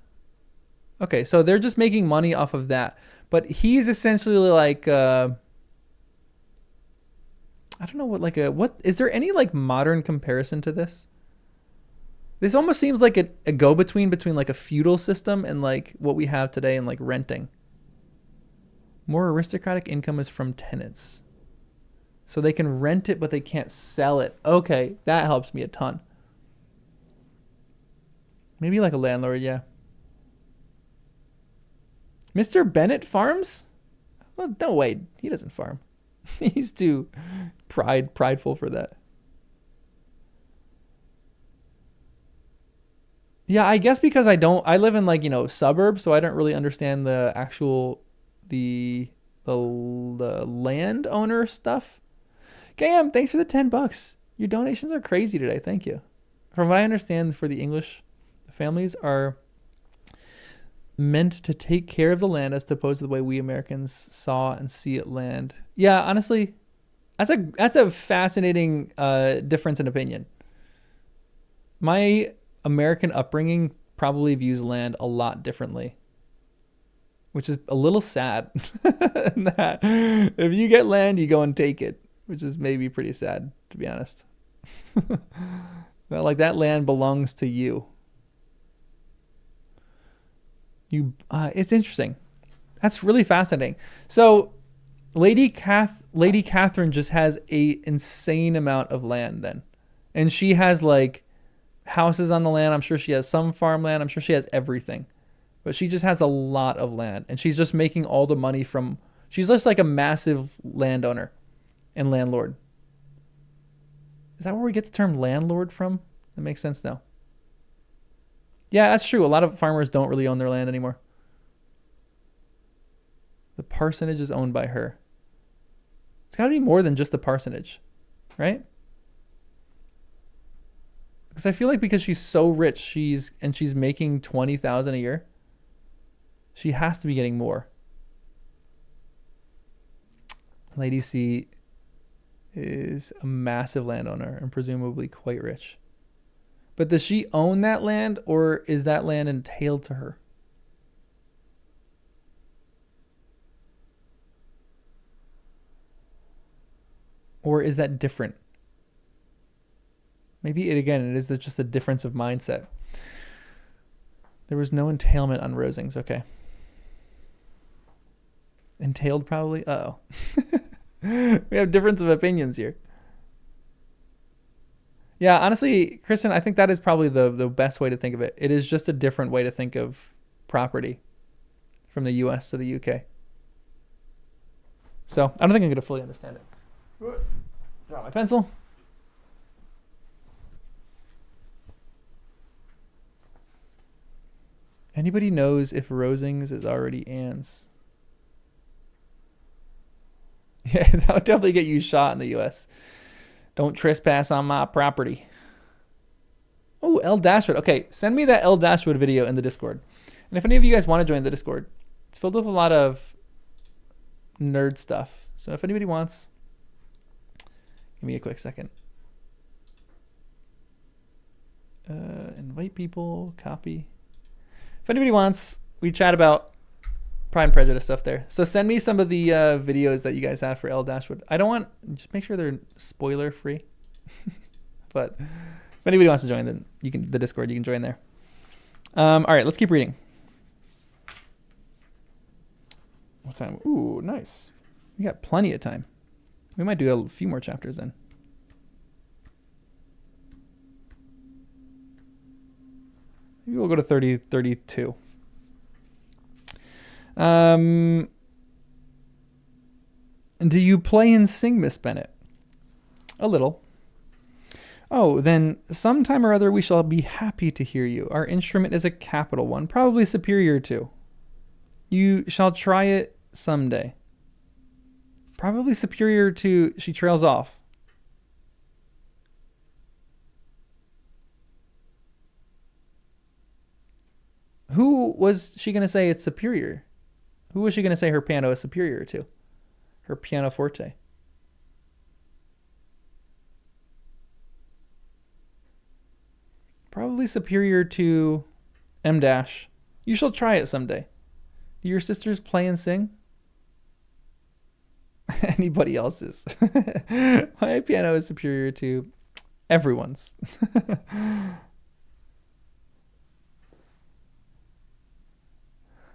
Okay, so they're just making money off of that. But he's essentially like, I don't know what is there any like modern comparison to this? This almost seems like a go-between between like a feudal system and like what we have today and like renting. More aristocratic income is from tenants. So they can rent it, but they can't sell it. Okay, that helps me a ton. Maybe like a landlord, yeah. Mr. Bennett farms? Well, no way. He doesn't farm. He's too prideful for that. Yeah, I guess because I live in like, suburbs, so I don't really understand the actual, the landowner stuff. KM, thanks for the $10. Your donations are crazy today. Thank you. From what I understand, for the English, the families are meant to take care of the land as opposed to the way we Americans saw and see it land. Yeah, honestly, that's a fascinating difference in opinion. My American upbringing probably views land a lot differently, which is a little sad. That if you get land, you go and take it, which is maybe pretty sad, to be honest. Like that land belongs to you. It's interesting. That's really fascinating. So Lady Catherine just has a insane amount of land then. And she has like houses on the land. I'm sure she has some farmland. I'm sure she has everything. But she just has a lot of land. And she's just making all the money from... She's just like a massive landowner and landlord. Is that where we get the term landlord from? That makes sense now. Yeah, that's true. A lot of farmers don't really own their land anymore. The parsonage is owned by her. It's got to be more than just the parsonage, right? Because I feel like because she's so rich, she's making $20,000 a year, she has to be getting more. Lady C is a massive landowner and presumably quite rich. But does she own that land, or is that land entailed to her? Or is that different? Maybe it is just a difference of mindset. There was no entailment on Rosings. Okay. Entailed probably? Uh-oh. We have difference of opinions here. Yeah, honestly, Kristen, I think that is probably the best way to think of it. It is just a different way to think of property from the US to the UK. So I don't think I'm going to fully understand it. Draw my pencil. Anybody knows if Rosings is already Anne's? Yeah, that would definitely get you shot in the U.S. Don't trespass on my property. Oh, El Dashwood. Okay, send me that El Dashwood video in the Discord. And if any of you guys want to join the Discord, it's filled with a lot of nerd stuff. So if anybody wants, give me a quick second. Invite people, copy. If anybody wants, we chat about Pride and Prejudice stuff there. So send me some of the videos that you guys have for El Dashwood. I don't want, just make sure they're spoiler free. But if anybody wants to join, then you can, the Discord, you can join there. All right, let's keep reading. What time? Ooh, nice. We got plenty of time. We might do a few more chapters then. Maybe we'll go to 32. Do you play and sing, Miss Bennet? A little. Oh, then sometime or other we shall be happy to hear you. Our instrument is a capital one, probably superior to. You shall try it someday. Probably superior to. She trails off. Who was she going to say it's superior? Who was she going to say her piano is superior to? Her pianoforte. Probably superior to M dash. You shall try it someday. Do your sisters play and sing? Anybody else's. My piano is superior to everyone's.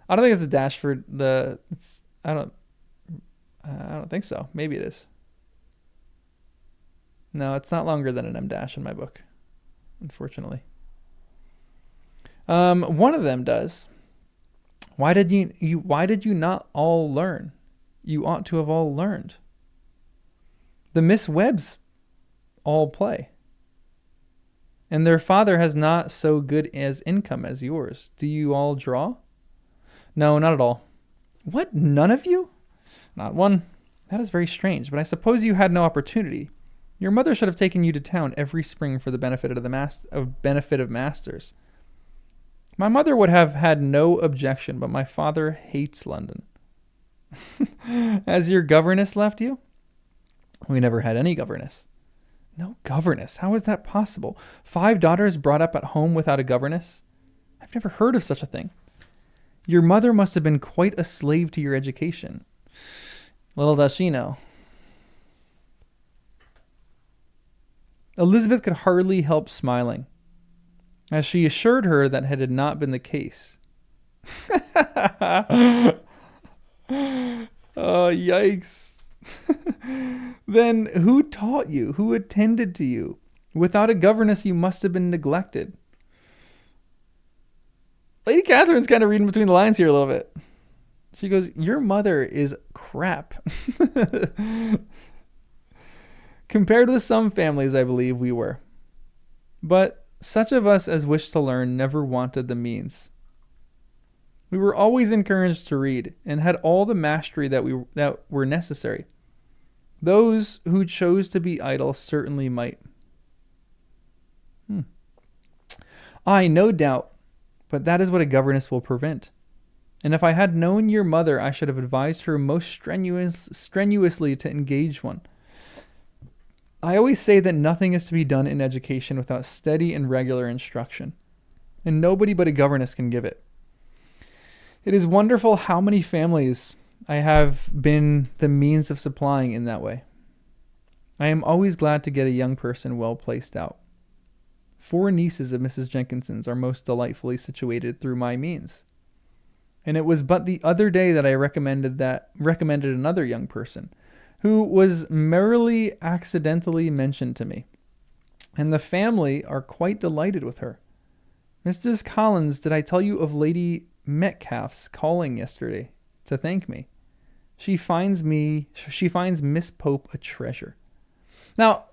I don't think it's a dash for the. It's. I don't think so. Maybe it is. No, it's not longer than an M dash in my book, unfortunately. One of them does. Why did you not all learn? You ought to have all learned. The Miss Webbs all play. And their father has not so good as income as yours. Do you all draw? No, not at all. What? None of you? Not one. That is very strange, but I suppose you had no opportunity. Your mother should have taken you to town every spring for the benefit of the masters. My mother would have had no objection, but my father hates London. Has your governess left you? We never had any governess. No governess? How is that possible? 5 daughters brought up at home without a governess? I've never heard of such a thing. Your mother must have been quite a slave to your education. Little does she know. Elizabeth could hardly help smiling, as she assured her that had not been the case. Oh, yikes. Then who taught you? Who attended to you? Without a governess, you must have been neglected. Lady Catherine's kind of reading between the lines here a little bit. She goes, your mother is crap. Compared with some families, I believe we were. But such of us as wished to learn never wanted the means. We were always encouraged to read and had all the mastery that were necessary. Those who chose to be idle certainly might. I no doubt, but that is what a governess will prevent. And if I had known your mother, I should have advised her most strenuously to engage one. I always say that nothing is to be done in education without steady and regular instruction, and nobody but a governess can give it. It is wonderful how many families I have been the means of supplying in that way. I am always glad to get a young person well placed out. 4 nieces of Mrs. Jenkinson's are most delightfully situated through my means. And it was but the other day that I recommended another young person, who was merely accidentally mentioned to me. And the family are quite delighted with her. Mrs. Collins, did I tell you of Lady Metcalfe's calling yesterday to thank me? She finds Miss Pope a treasure. Now,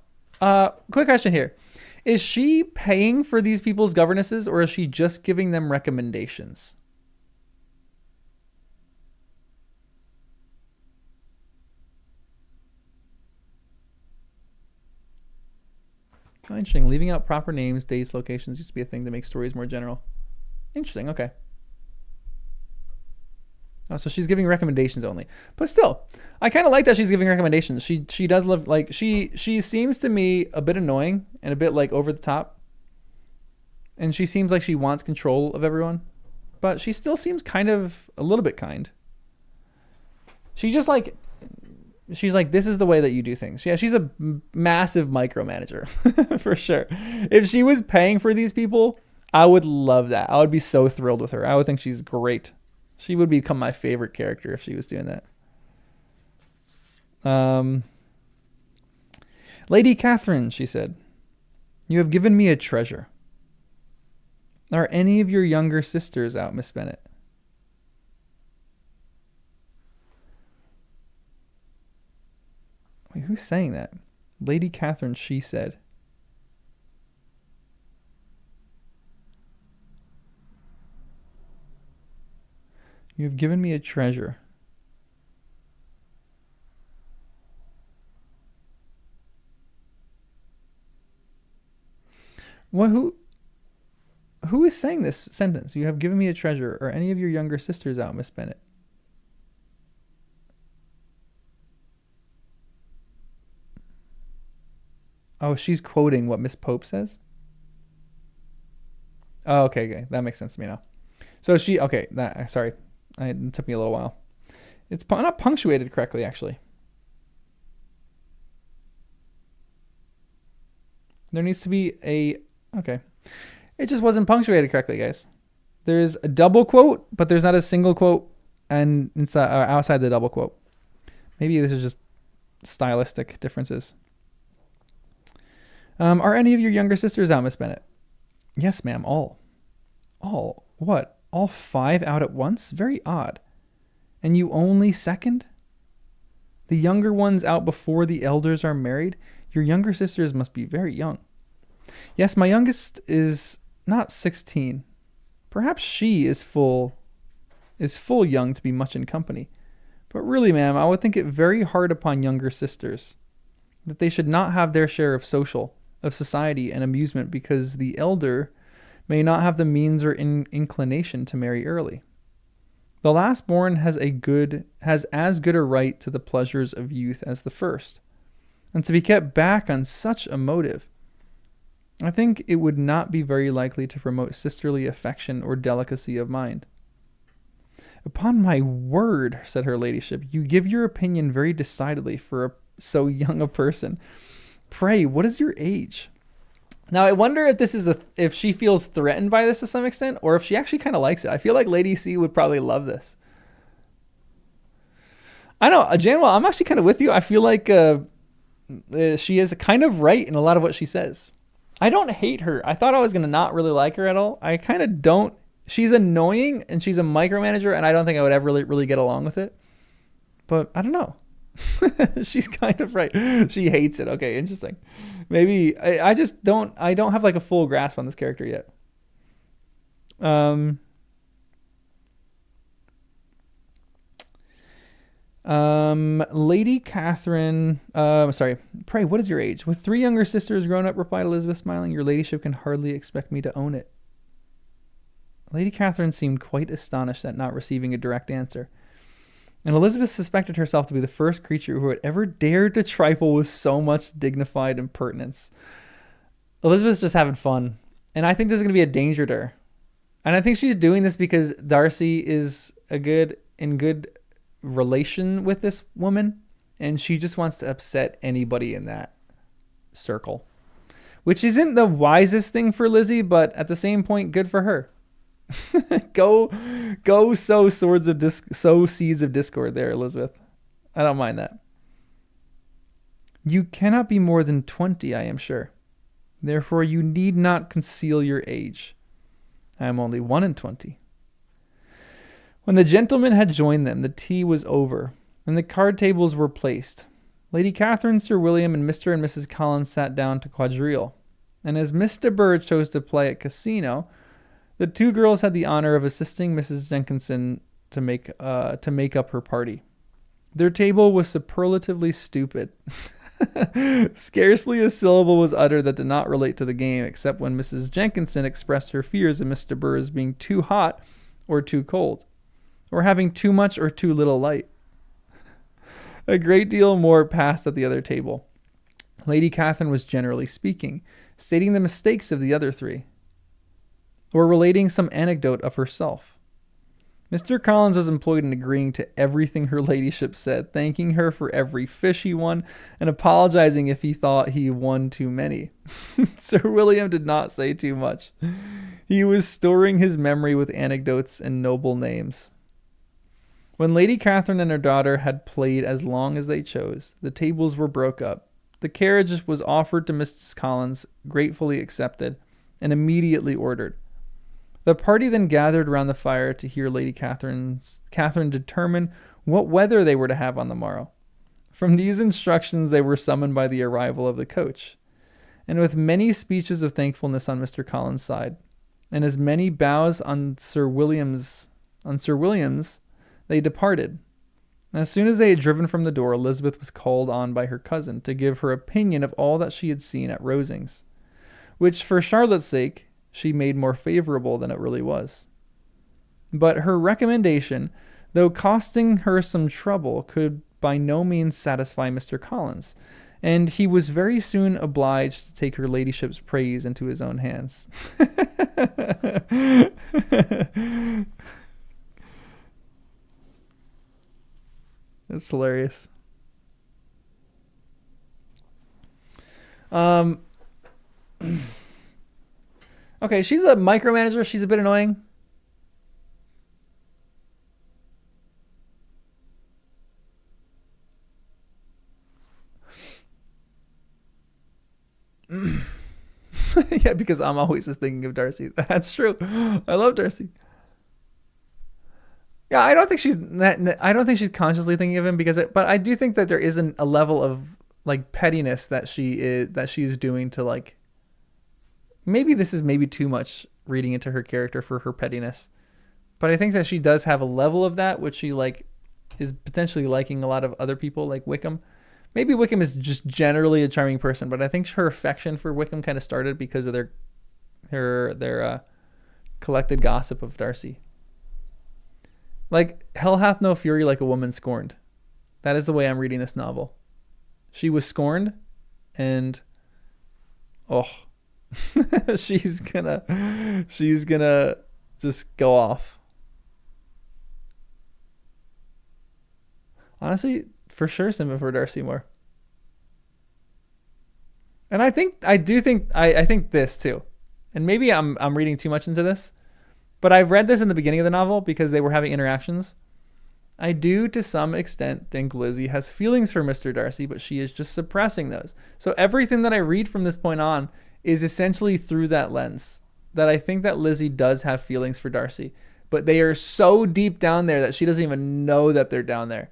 quick question here. Is she paying for these people's governesses, or is she just giving them recommendations? Oh, interesting. Leaving out proper names, dates, locations used to be a thing to make stories more general. Interesting. Okay. Oh, so she's giving recommendations only, but still, I kind of like that she's giving recommendations. She does love, like, she seems to me a bit annoying and a bit like over the top, and she seems like she wants control of everyone, but she still seems kind of a little bit kind. She's like, this is the way that you do things. Yeah, she's a massive micromanager for sure. If she was paying for these people, I would love that. I would be so thrilled with her. I would think she's great. She would become my favorite character if she was doing that. Lady Catherine, she said, you have given me a treasure. Are any of your younger sisters out, Miss Bennet? Wait, who's saying that? Lady Catherine, she said. You have given me a treasure. What? Who is saying this sentence? You have given me a treasure. Are any of your younger sisters out, Miss Bennet? Oh, she's quoting what Miss Pope says? Oh, okay. That makes sense to me now. So sorry. It took me a little while. It's not punctuated correctly, actually. There needs to be okay. It just wasn't punctuated correctly, guys. There's a double quote, but there's not a single quote and inside outside the double quote. Maybe this is just stylistic differences. Are any of your younger sisters out, Miss Bennet? Yes, ma'am. All. What? All 5 out at once? Very odd. And you only second? The younger ones out before the elders are married? Your younger sisters must be very young. Yes, my youngest is not 16. Perhaps she is full young to be much in company. But really, ma'am, I would think it very hard upon younger sisters that they should not have their share of society and amusement because the elder may not have the means or inclination to marry early. The last born has as good a right to the pleasures of youth as the first, and to be kept back on such a motive, I think it would not be very likely to promote sisterly affection or delicacy of mind. Upon my word, said her ladyship, you give your opinion very decidedly for so young a person. Pray, what is your age? Now, I wonder if this is if she feels threatened by this to some extent, or if she actually kind of likes it. I feel like Lady C would probably love this. I know, Janwell, I'm actually kind of with you. I feel like she is kind of right in a lot of what she says. I don't hate her. I thought I was going to not really like her at all. I kind of don't. She's annoying, and she's a micromanager, and I don't think I would ever really get along with it. But I don't know. She's kind of right. She hates it. Okay, interesting. Maybe I just don't have like a full grasp on this character yet. Lady Catherine, sorry, pray, what is your age? With 3 younger sisters grown up, replied Elizabeth, smiling, your ladyship can hardly expect me to own it. Lady Catherine seemed quite astonished at not receiving a direct answer. And Elizabeth suspected herself to be the first creature who had ever dared to trifle with so much dignified impertinence. Elizabeth's just having fun. And I think this is going to be a danger to her. And I think she's doing this because Darcy is in good relation with this woman. And she just wants to upset anybody in that circle. Which isn't the wisest thing for Lizzie, but at the same point, good for her. go sow seeds of discord there, Elizabeth. I don't mind that. You cannot be more than 20, I am sure. Therefore you need not conceal your age. I am only 21. When the gentlemen had joined them, the tea was over, and the card tables were placed. Lady Catherine, Sir William, and Mr. and Mrs. Collins sat down to quadrille, and as Miss de Burgh chose to play at casino, the 2 girls had the honor of assisting Mrs. Jenkinson to make up her party. Their table was superlatively stupid. Scarcely a syllable was uttered that did not relate to the game, except when Mrs. Jenkinson expressed her fears of Mr. Burr's being too hot or too cold, or having too much or too little light. A great deal more passed at the other table. Lady Catherine was generally speaking, stating the mistakes of the other three, or relating some anecdote of herself. Mr. Collins was employed in agreeing to everything her ladyship said, thanking her for every fish he won, and apologizing if he thought he won too many. Sir William did not say too much. He was storing his memory with anecdotes and noble names. When Lady Catherine and her daughter had played as long as they chose, the tables were broke up. The carriage was offered to Mrs. Collins, gratefully accepted, and immediately ordered. The party then gathered round the fire to hear Lady Catherine determine what weather they were to have on the morrow. From these instructions they were summoned by the arrival of the coach, and with many speeches of thankfulness on Mr. Collins' side, and as many bows on Sir William's, they departed. As soon as they had driven from the door, Elizabeth was called on by her cousin to give her opinion of all that she had seen at Rosings, which, for Charlotte's sake, she made more favorable than it really was. But her recommendation, though costing her some trouble, could by no means satisfy Mr. Collins, and he was very soon obliged to take her ladyship's praise into his own hands. That's hilarious. Okay, she's a micromanager. She's a bit annoying. Yeah, because I'm always just thinking of Darcy. That's true. I love Darcy. Yeah, I don't think she's consciously thinking of him but I do think that there isn't a level of like pettiness that she's doing to like. Maybe this is too much reading into her character for her pettiness, but I think that she does have a level of that, which she like is potentially liking a lot of other people like Wickham. Maybe Wickham is just generally a charming person, but I think her affection for Wickham kind of started because of their collected gossip of Darcy. Like, hell hath no fury like a woman scorned. That is the way I'm reading this novel. She was scorned, and she's gonna just go off. Honestly, for sure, sympathy for Darcy more. And I think this too. And maybe I'm reading too much into this, but I've read this in the beginning of the novel because they were having interactions. I do, to some extent, think Lizzie has feelings for Mr. Darcy, but she is just suppressing those. So everything that I read from this point on is essentially through that lens, that I think that Lizzie does have feelings for Darcy, but they are so deep down there that she doesn't even know that they're down there.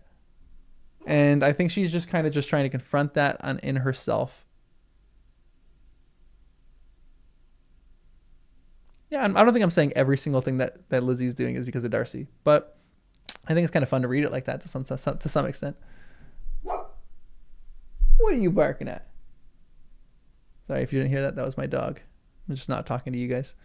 And I think she's just kind of just trying to confront that in herself. Yeah, I don't think I'm saying every single thing that Lizzie's doing is because of Darcy, but I think it's kind of fun to read it like that to some extent. What are you barking at? Sorry if you didn't hear that. That was my dog. I'm just not talking to you guys.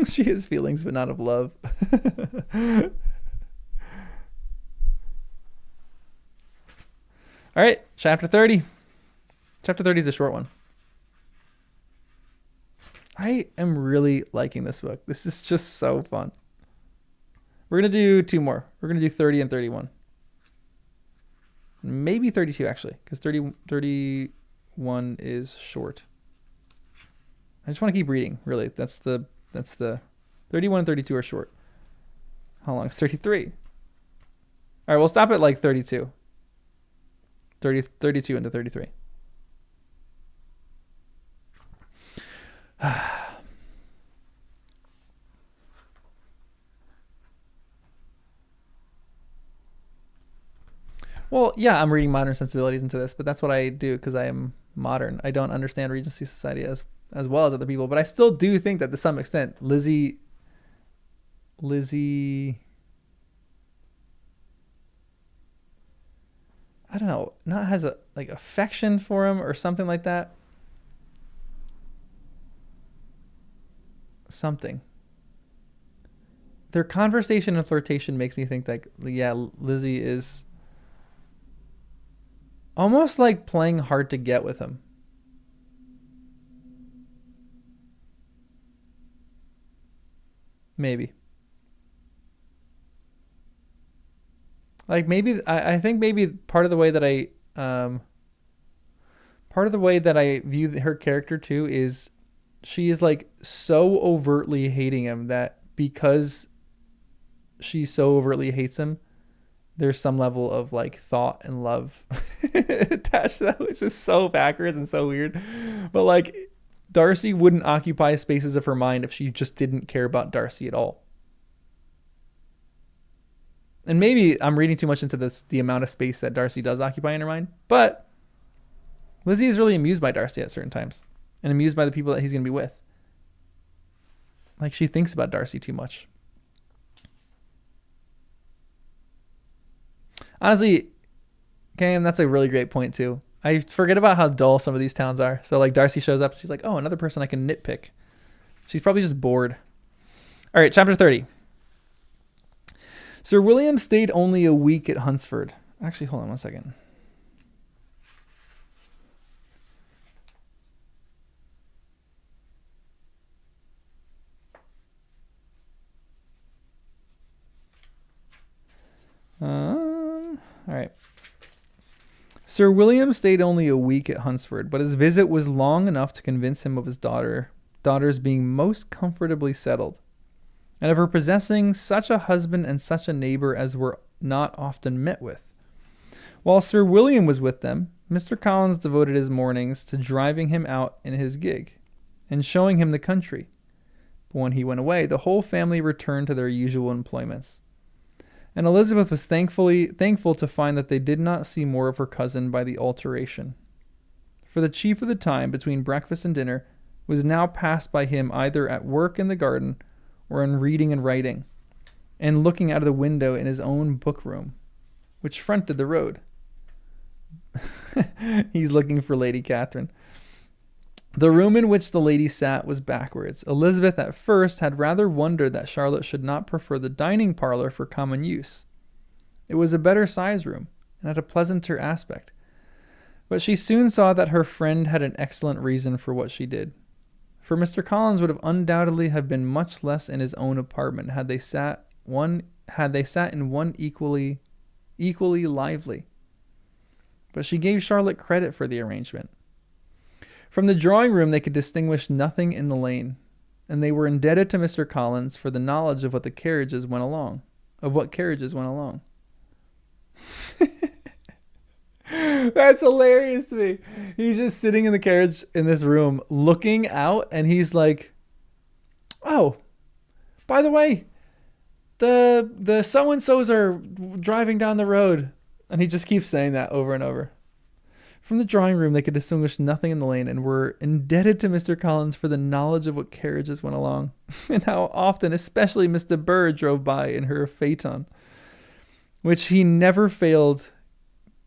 She has feelings, but not of love. All right, chapter 30. Chapter 30 is a short one. I am really liking this book. This is just so fun. We're going to do two more. We're going to do 30 and 31. Maybe 32, actually, because 31 is short. I just want to keep reading, really. That's the 31 and 32 are short. How long is 33? All right, we'll stop at like 32. 32 into 33. Well, yeah, I'm reading Modern Sensibilities into this, but that's what I do because I am modern. I don't understand Regency society as well as other people, but I still do think that to some extent Lizzie Lizzie, I don't know, not has a like affection for him or something like that. Something. Their conversation and flirtation makes me think that, yeah, Lizzie is almost like playing hard to get with him. Maybe. Like maybe I think maybe part of the way that I view her character too is she is like so overtly hating him that because she so overtly hates him, there's some level of like thought and love attached to that, which is so backwards and so weird. But like Darcy wouldn't occupy spaces of her mind if she just didn't care about Darcy at all. And maybe I'm reading too much into this, the amount of space that Darcy does occupy in her mind, but Lizzie is really amused by Darcy at certain times and amused by the people that he's going to be with. Like she thinks about Darcy too much. Honestly, Cam, that's a really great point too. I forget about how dull some of these towns are. So like Darcy shows up, she's like, oh, another person I can nitpick. She's probably just bored. All right, chapter 30. Sir William stayed only a week at Hunsford. Actually, hold on one second. All right. Sir William stayed only a week at Hunsford, but his visit was long enough to convince him of his daughters being most comfortably settled, and of her possessing such a husband and such a neighbor as were not often met with. While Sir William was with them, Mr. Collins devoted his mornings to driving him out in his gig and showing him the country. But when he went away, the whole family returned to their usual employments, and Elizabeth was thankful to find that they did not see more of her cousin by the alteration. For the chief of the time between breakfast and dinner was now passed by him either at work in the garden or in reading and writing, and looking out of the window in his own book room, which fronted the road. He's looking for Lady Catherine. The room in which the lady sat was backwards. Elizabeth at first had rather wondered that Charlotte should not prefer the dining parlour for common use. It was a better sized room, and had a pleasanter aspect. But she soon saw that her friend had an excellent reason for what she did. For Mr. Collins would have undoubtedly have been much less in his own apartment had they sat in one equally lively. But she gave Charlotte credit for the arrangement. From the drawing room they could distinguish nothing in the lane, and they were indebted to Mr. Collins for the knowledge of what carriages went along. That's hilarious to me. He's just sitting in the carriage in this room looking out, and he's like, oh, by the way, the so-and-sos are driving down the road. And he just keeps saying that over and over. From the drawing room, they could distinguish nothing in the lane and were indebted to Mr. Collins for the knowledge of what carriages went along and how often, especially Mr. Burr, drove by in her phaeton, which he never failed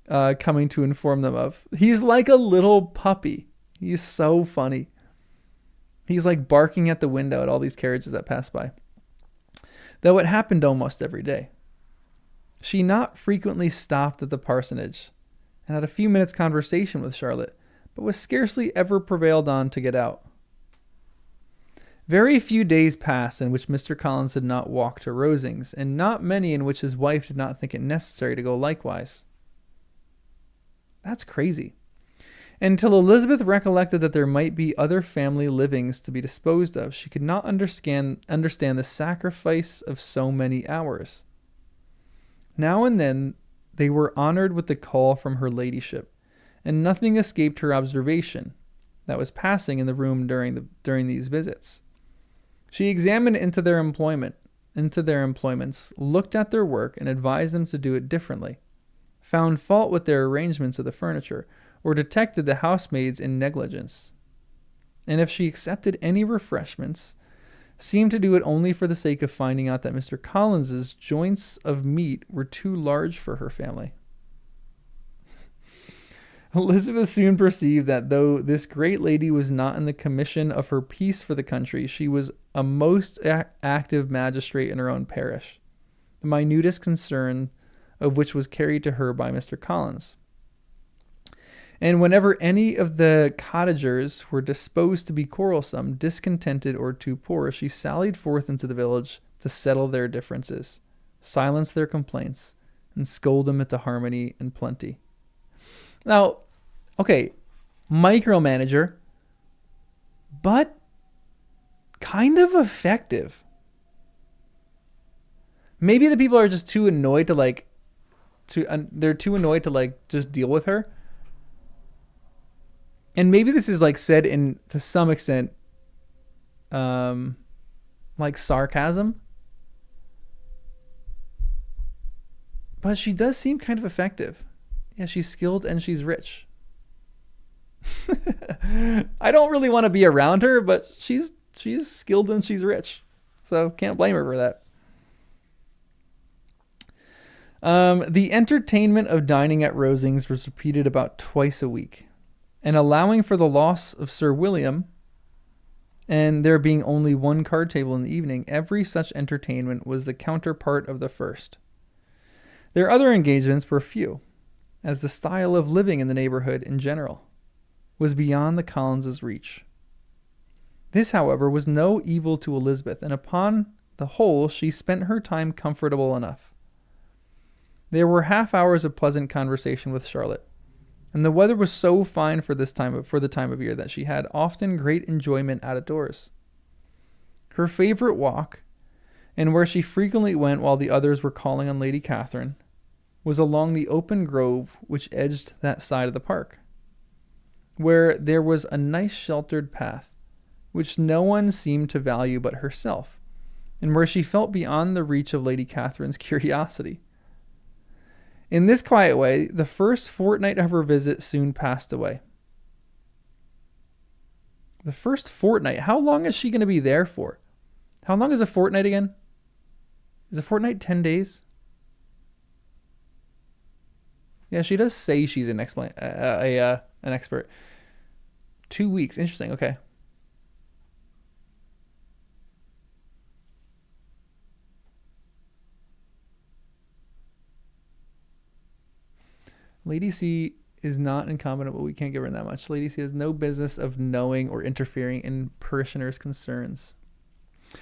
coming to inform them of. He's like a little puppy. He's so funny. He's like barking at the window at all these carriages that pass by. Though it happened almost every day. She not frequently stopped at the parsonage and had a few minutes' conversation with Charlotte, but was scarcely ever prevailed on to get out. Very few days passed in which Mr. Collins did not walk to Rosings, and not many in which his wife did not think it necessary to go likewise. That's crazy. Until Elizabeth recollected that there might be other family livings to be disposed of, she could not understand the sacrifice of so many hours. Now and then they were honoured with the call from her ladyship, and nothing escaped her observation that was passing in the room during these visits. She examined into their employments, looked at their work, and advised them to do it differently, found fault with their arrangements of the furniture, or detected the housemaids in negligence. And if she accepted any refreshments, seemed to do it only for the sake of finding out that Mr. Collins's joints of meat were too large for her family. Elizabeth soon perceived that though this great lady was not in the commission of her peace for the country, she was a most active magistrate in her own parish, the minutest concern of which was carried to her by Mr. Collins. And whenever any of the cottagers were disposed to be quarrelsome, discontented, or too poor, she sallied forth into the village to settle their differences, silence their complaints, and scold them into harmony and plenty. Now, okay, micromanager, but kind of effective. Maybe the people are just too annoyed they're too annoyed to just deal with her. And maybe this is said in, to some extent, sarcasm. But she does seem kind of effective. Yeah, she's skilled and she's rich. I don't really want to be around her, but she's skilled and she's rich. So can't blame her for that. The entertainment of dining at Rosings was repeated about twice a week. And allowing for the loss of Sir William, and there being only one card table in the evening, every such entertainment was the counterpart of the first. Their other engagements were few, as the style of living in the neighborhood in general was beyond the Collinses' reach. This, however, was no evil to Elizabeth, and upon the whole she spent her time comfortable enough. There were half hours of pleasant conversation with Charlotte, and the weather was so fine for the time of year that she had often great enjoyment out of doors. Her favorite walk, and where she frequently went while the others were calling on Lady Catherine, was along the open grove which edged that side of the park, where there was a nice sheltered path, which no one seemed to value but herself, and where she felt beyond the reach of Lady Catherine's curiosity. In this quiet way, the first fortnight of her visit soon passed away. The first fortnight? How long is she going to be there for? How long is a fortnight again? Is a fortnight 10 days? Yeah, she does say she's an expert. 2 weeks. Interesting. Okay. Lady C is not incompetent, but we can't give her that much. Lady C has no business of knowing or interfering in parishioners' concerns.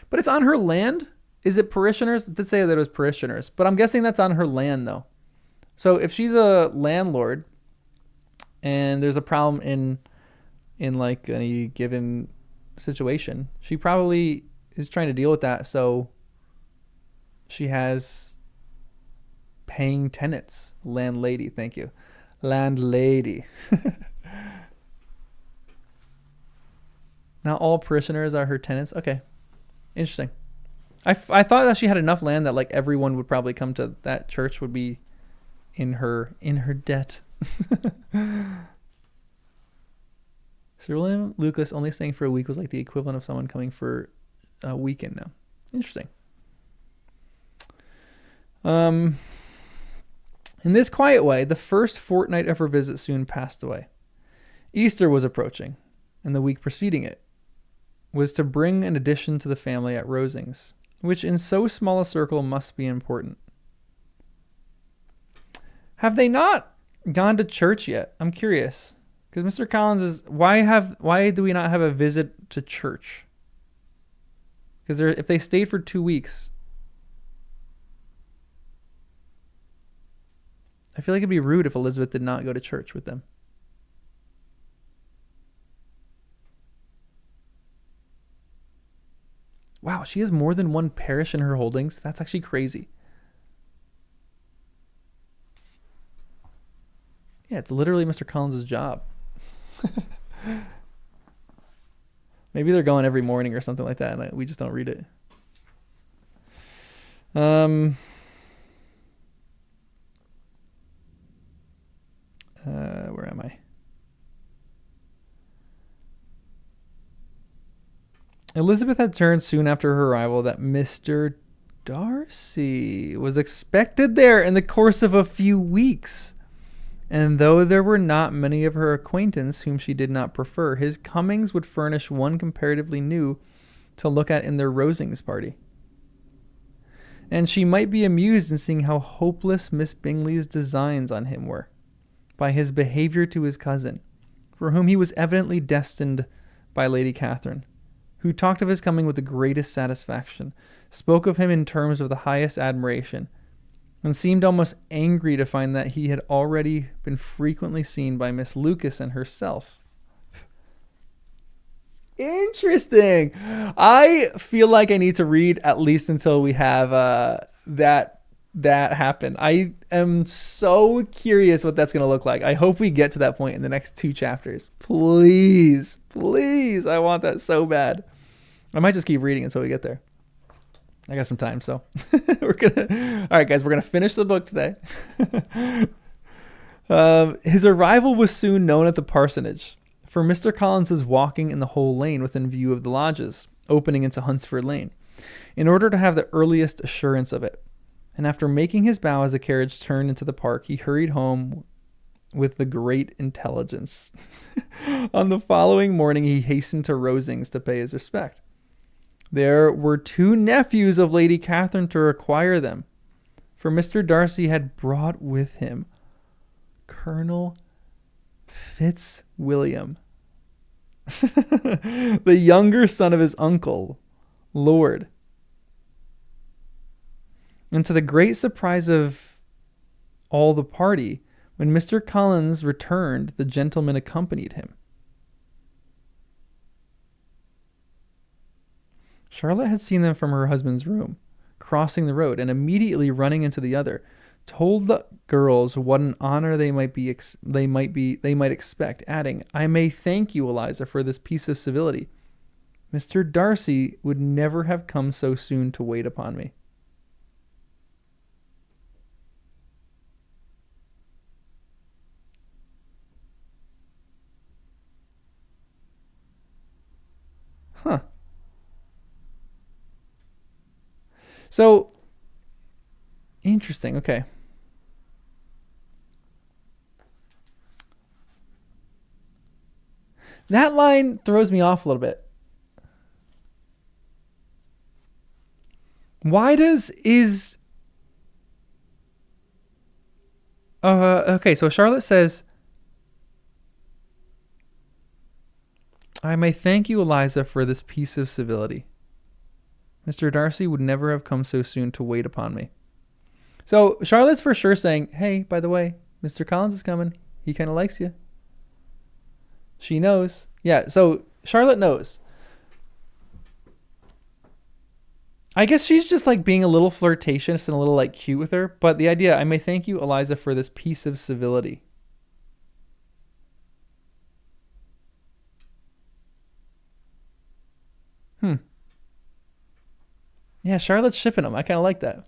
But it's on her land? Is it parishioners? It did say that it was parishioners, but I'm guessing that's on her land, though. So if she's a landlord and there's a problem in any given situation, she probably is trying to deal with that. So she has paying tenants. Landlady, thank you. Landlady. Not all parishioners are her tenants. Okay. Interesting. I thought that she had enough land that everyone would probably come to that church would be in her debt. Sir William Lucas only staying for a week was the equivalent of someone coming for a weekend now. Interesting. In this quiet way, the first fortnight of her visit soon passed away. Easter was approaching, and the week preceding it was to bring an addition to the family at Rosings, which in so small a circle must be important. Have they not gone to church yet? I'm curious. Because Mr. Collins is... Why do we not have a visit to church? Because if they stayed for 2 weeks... I feel like it'd be rude if Elizabeth did not go to church with them. Wow, she has more than one parish in her holdings. That's actually crazy. Yeah, it's literally Mr. Collins' job. Maybe they're going every morning or something like that, and we just don't read it. Where am I? Elizabeth had turned soon after her arrival that Mr. Darcy was expected there in the course of a few weeks. And though there were not many of her acquaintance whom she did not prefer, his comings would furnish one comparatively new to look at in their Rosings party. And she might be amused in seeing how hopeless Miss Bingley's designs on him were, by his behaviour to his cousin, for whom he was evidently destined by Lady Catherine, who talked of his coming with the greatest satisfaction, spoke of him in terms of the highest admiration, and seemed almost angry to find that he had already been frequently seen by Miss Lucas and herself. Interesting. I feel like I need to read at least until we have that happen. I am so curious what that's going to look like. I hope we get to that point in the next 2 chapters. Please, please. I want that so bad. I might just keep reading until we get there. I got some time, so all right, guys, we're going to finish the book today. His arrival was soon known at the parsonage, for Mr. Collins was walking in the whole lane within view of the lodges, opening into Hunsford Lane, in order to have the earliest assurance of it. And after making his bow as the carriage turned into the park, he hurried home with the great intelligence. On the following morning, he hastened to Rosings to pay his respect. There were 2 nephews of Lady Catherine to require them, for Mr. Darcy had brought with him Colonel Fitzwilliam, the younger son of his uncle, Lord. And to the great surprise of all the party, when Mr. Collins returned, the gentleman accompanied him. Charlotte had seen them from her husband's room, crossing the road, and immediately running into the other, told the girls what an honor they might expect, adding, "I may thank you, Eliza, for this piece of civility. Mr. Darcy would never have come so soon to wait upon me." Huh. So, interesting. Okay. That line throws me off a little bit. Why does is... okay, so Charlotte says, "I may thank you, Eliza, for this piece of civility. Mr. Darcy would never have come so soon to wait upon me." So Charlotte's for sure saying, hey, by the way, Mr. Collins is coming. He kind of likes you. She knows. Yeah, so Charlotte knows. I guess she's just like being a little flirtatious and a little like cute with her. But the idea, "I may thank you, Eliza, for this piece of civility." Yeah, Charlotte's shipping him. I kind of like that.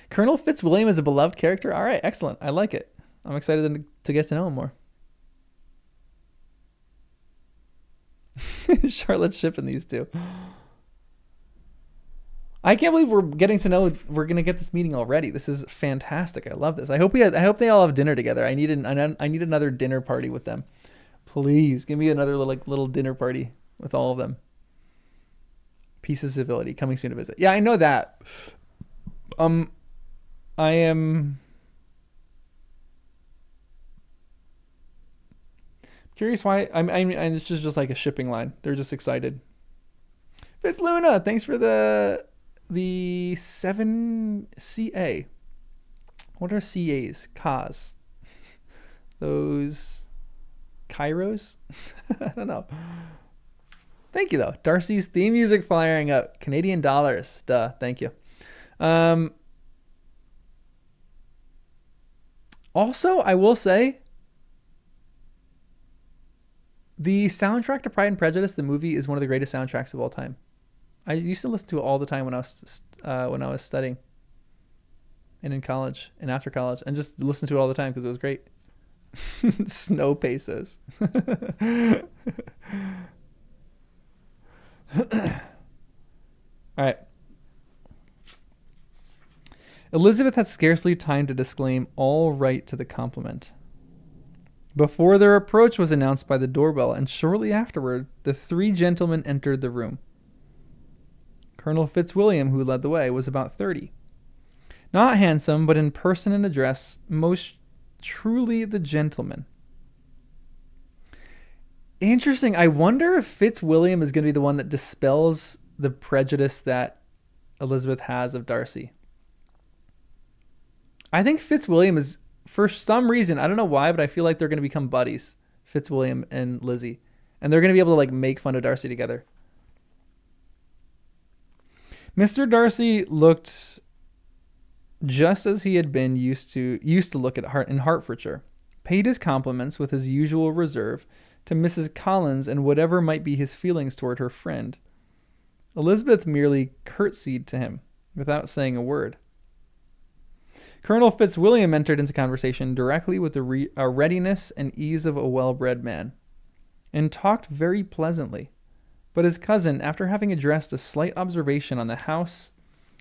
Colonel Fitzwilliam is a beloved character. All right, excellent. I like it. I'm excited to get to know him more. Charlotte's shipping these 2. I can't believe we're going to get this meeting already. This is fantastic. I love this. I hope they all have dinner together. I need another dinner party with them. Please give me another little dinner party with all of them. Piece of civility, coming soon to visit. Yeah, I know that. I am curious why. I'm it's just like a shipping line. They're just excited. Fitz Luna, thanks for the 7 CA. What are CAs? Cause those Kairos? I don't know. Thank you, though. Darcy's theme music firing up. Canadian dollars. Duh. Thank you. Also, I will say, the soundtrack to Pride and Prejudice, the movie, is one of the greatest soundtracks of all time. I used to listen to it all the time when I was studying, and in college, and after college, and just listen to it all the time because it was great. Snow pesos. Elizabeth had scarcely time to disclaim all right to the compliment before their approach was announced by the doorbell, and shortly afterward, the three gentlemen entered the room. Colonel Fitzwilliam, who led the way, was about 30. Not handsome, but in person and address, most truly the gentleman. Interesting. I wonder if Fitzwilliam is going to be the one that dispels the prejudice that Elizabeth has of Darcy. I think Fitzwilliam is, for some reason, I don't know why, but I feel like they're going to become buddies, Fitzwilliam and Lizzie. And they're going to be able to like make fun of Darcy together. Mr. Darcy looked just as he had been used to look in Hertfordshire, paid his compliments with his usual reserve to Mrs. Collins and whatever might be his feelings toward her friend. Elizabeth merely curtsied to him without saying a word. Colonel Fitzwilliam entered into conversation directly with the readiness and ease of a well-bred man, and talked very pleasantly. But his cousin, after having addressed a slight observation on the house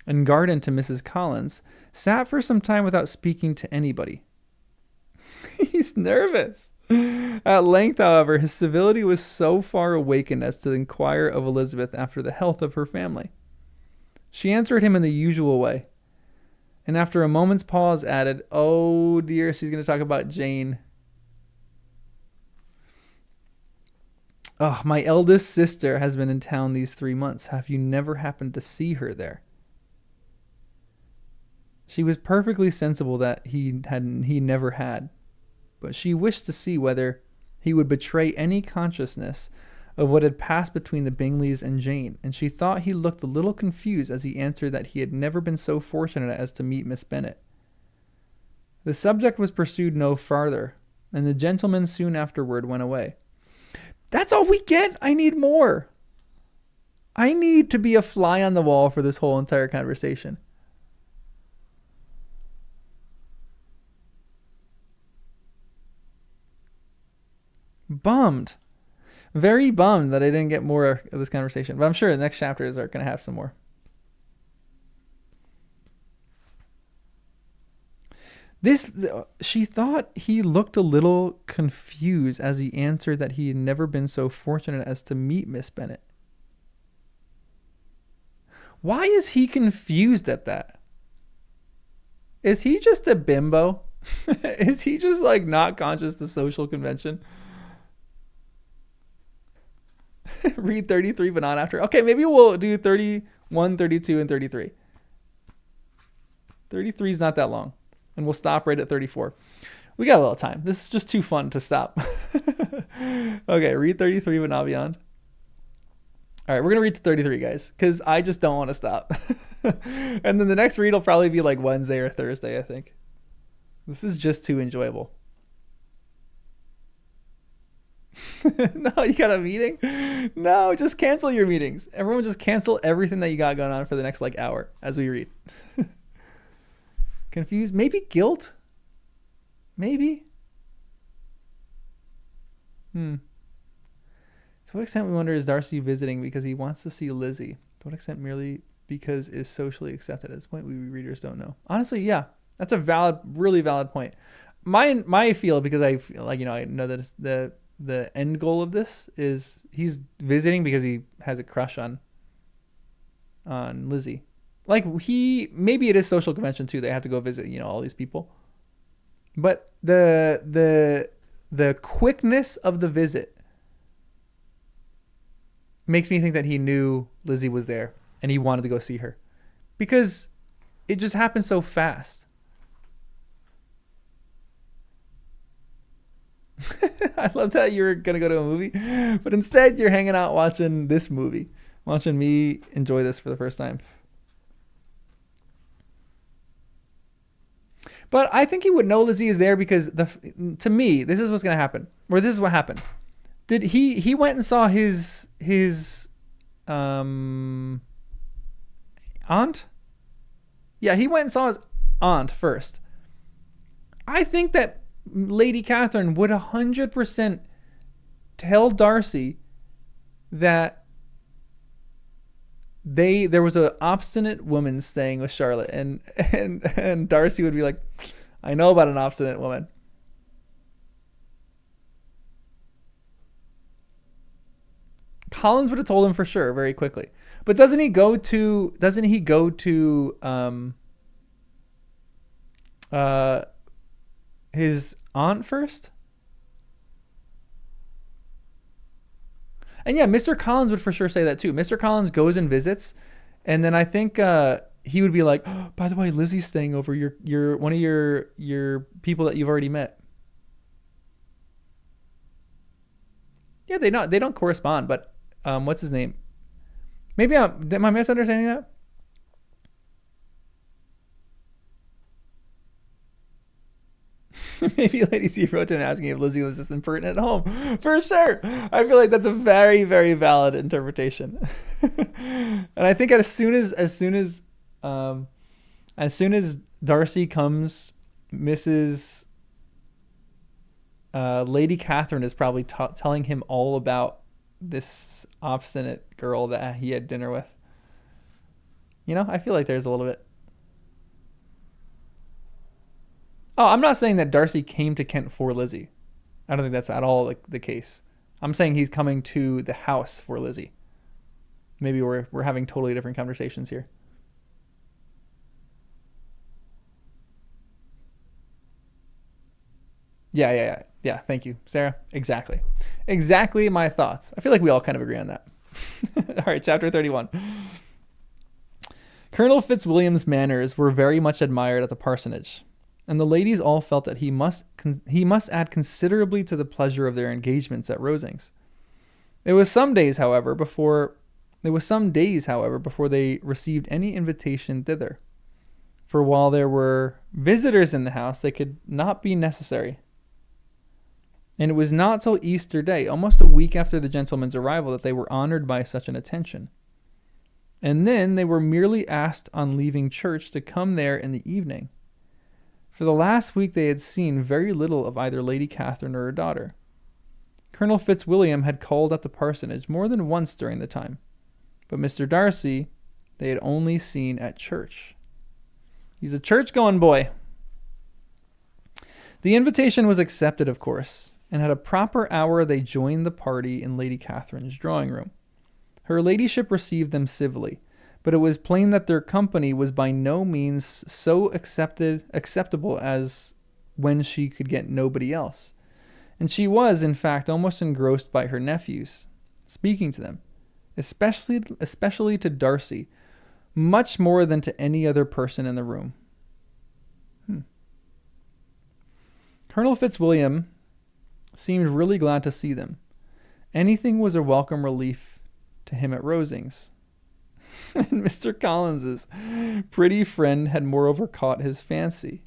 and garden to Mrs. Collins, sat for some time without speaking to anybody. He's nervous. At length, however, his civility was so far awakened as to inquire of Elizabeth after the health of her family. She answered him in the usual way, and after a moment's pause added, "Oh dear, she's going to talk about Jane. Oh, my eldest sister has been in town these 3 months. Have you never happened to see her there?" She was perfectly sensible that he never had, but she wished to see whether he would betray any consciousness of what had passed between the Bingleys and Jane, and she thought he looked a little confused as he answered that he had never been so fortunate as to meet Miss Bennet. The subject was pursued no farther, and the gentleman soon afterward went away. That's all we get. I need more. I need to be a fly on the wall for this whole entire conversation. Bummed. Very bummed that I didn't get more of this conversation. But I'm sure the next chapters are going to have some more. She thought he looked a little confused as he answered that he had never been so fortunate as to meet Miss Bennet. Why is he confused at that? Is he just a bimbo? Is he just like not conscious to social convention? Read 33 but not after. Okay, maybe we'll do 31, 32, and 33. 33 is not that long. And we'll stop right at 34. We got a little time. This is just too fun to stop. Okay, read 33 but not beyond. All right, we're going to read to 33, guys, because I just don't want to stop. And then the next read will probably be like Wednesday or Thursday, I think. This is just too enjoyable. No, you got a meeting? No, just cancel your meetings. Everyone just cancel everything that you got going on for the next like hour as we read. Confused? Maybe guilt? Maybe? To what extent, we wonder, is Darcy visiting because he wants to see Lizzie? To what extent merely because is socially accepted? At this point, we readers don't know. Honestly, yeah. That's a really valid point. My feel, because I feel like, I know that the end goal of this is he's visiting because he has a crush on Lizzie. Like maybe it is social convention too. They have to go visit, all these people. But the quickness of the visit makes me think that he knew Lizzie was there and he wanted to go see her, because it just happened so fast. I love that you're going to go to a movie, but instead you're hanging out watching this movie, watching me enjoy this for the first time. But I think he would know Lizzie is there because to me, this is what's going to happen. Or this is what happened. Did he went and saw his aunt? Yeah, he went and saw his aunt first. I think that Lady Catherine would 100% tell Darcy that there was an obstinate woman staying with Charlotte, and Darcy would be like, I know about an obstinate woman. Collins would have told him for sure very quickly. But doesn't he go to his aunt first? And yeah, Mr. Collins would for sure say that too. Mr. Collins goes and visits, and then I think he would be like, oh, by the way, Lizzie's staying over. Your one of your people that you've already met. Yeah, they don't correspond, but what's his name? Maybe am I misunderstanding that? Maybe Lady C wrote to him asking if Lizzie was just impertinent at home. For sure. I feel like that's a very, very valid interpretation. And I think as soon as Darcy comes, Mrs. Lady Catherine is probably telling him all about this obstinate girl that he had dinner with. You know, I feel like there's a little bit. Oh, I'm not saying that Darcy came to Kent for Lizzie. I don't think that's at all like the case. I'm saying he's coming to the house for Lizzie. Maybe we're having totally different conversations here. Yeah. Thank you, Sarah. Exactly my thoughts. I feel like we all kind of agree on that. All right, chapter 31. Colonel Fitzwilliam's manners were very much admired at the parsonage, and the ladies all felt that he must add considerably to the pleasure of their engagements at Rosings. It was some days, however, before they received any invitation thither, for while there were visitors in the house, they could not be necessary. And it was not till Easter Day, almost a week after the gentleman's arrival, that they were honored by such an attention. And then they were merely asked on leaving church to come there in the evening. For the last week they had seen very little of either Lady Catherine or her daughter. Colonel Fitzwilliam had called at the parsonage more than once during the time, but Mr. Darcy they had only seen at church. He's a church-going boy. The invitation was accepted, of course, and at a proper hour they joined the party in Lady Catherine's drawing room. Her ladyship received them civilly, but it was plain that their company was by no means so acceptable as when she could get nobody else. And she was, in fact, almost engrossed by her nephews, speaking to them, especially to Darcy, much more than to any other person in the room. Colonel Fitzwilliam seemed really glad to see them. Anything was a welcome relief to him at Rosings. And Mr. Collins's pretty friend had moreover caught his fancy.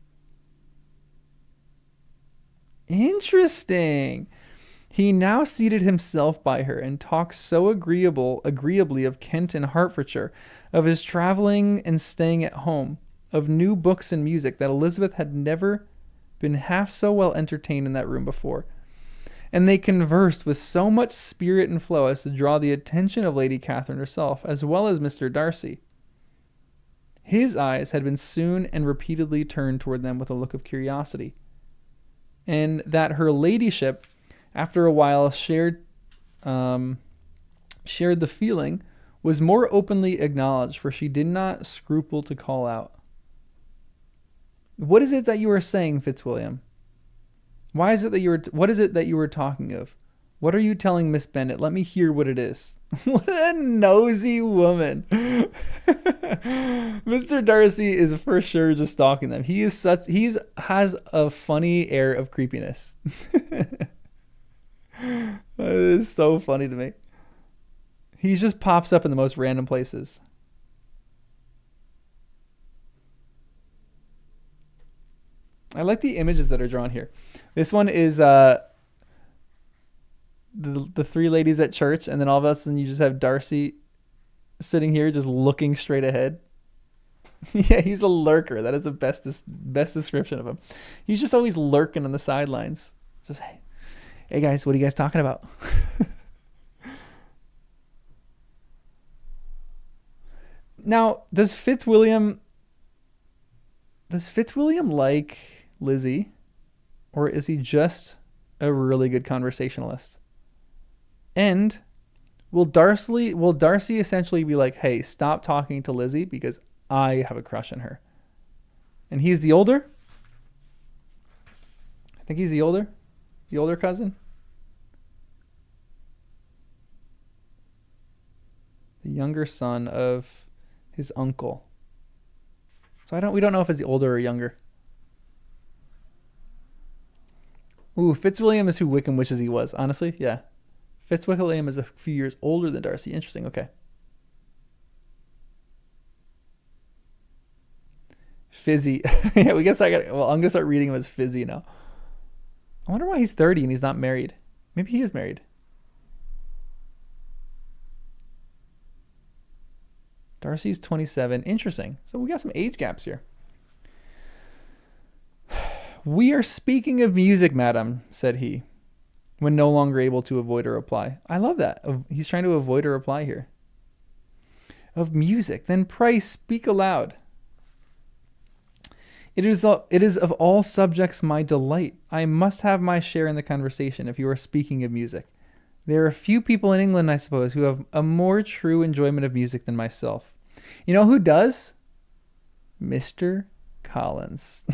Interesting. He now seated himself by her and talked so agreeably of Kent and Hertfordshire, of his travelling and staying at home, of new books and music, that Elizabeth had never been half so well entertained in that room before. And they conversed with so much spirit and flow as to draw the attention of Lady Catherine herself, as well as Mr. Darcy. His eyes had been soon and repeatedly turned toward them with a look of curiosity, and that her ladyship, after a while, shared the feeling, was more openly acknowledged, for she did not scruple to call out, "What is it that you are saying, Fitzwilliam? What is it that you were talking of? What are you telling Miss Bennet? Let me hear what it is." What a nosy woman. Mr. Darcy is for sure just stalking them. He has a funny air of creepiness. It is so funny to me. He just pops up in the most random places. I like the images that are drawn here. This one is the three ladies at church, and then all of a sudden you just have Darcy sitting here just looking straight ahead. Yeah, he's a lurker. That is the best description of him. He's just always lurking on the sidelines. Just, hey guys, what are you guys talking about? Now, does Fitzwilliam like Lizzie, or is he just a really good conversationalist? And will Darcy essentially be like, "Hey, stop talking to Lizzie because I have a crush on her." And he's the older? I think he's the older cousin. The younger son of his uncle. So we don't know if it's older or younger. Ooh, Fitzwilliam is who Wickham wishes he was. Honestly, yeah. Fitzwilliam is a few years older than Darcy. Interesting. Okay. Fizzy. Yeah, I'm gonna start reading him as Fizzy now. I wonder why he's 30 and he's not married. Maybe he is married. Darcy's 27. Interesting. So we got some age gaps here. "We are speaking of music, madam," said he, when no longer able to avoid a reply. I love that. He's trying to avoid a reply here. "Of music, then pray speak aloud. It is of all subjects my delight. I must have my share in the conversation if you are speaking of music. There are few people in England, I suppose, who have a more true enjoyment of music than myself. You know who does? Mr. Collins."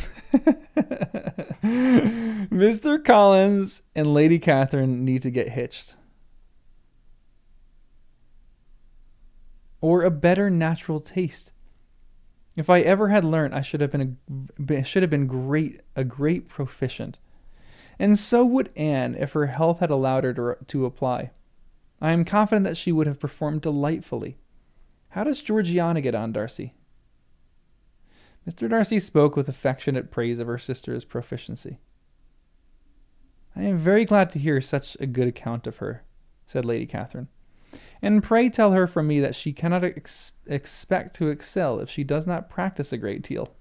Mr. Collins and Lady Catherine need to get hitched. Or a better natural taste. If I ever had learnt, I should have been a great proficient. And so would Anne if her health had allowed her to apply. I am confident that she would have performed delightfully. How does Georgiana get on, Darcy?" Mr. Darcy spoke with affectionate praise of her sister's proficiency. "I am very glad to hear such a good account of her," said Lady Catherine. "And pray tell her from me that she cannot expect to excel if she does not practice a great deal."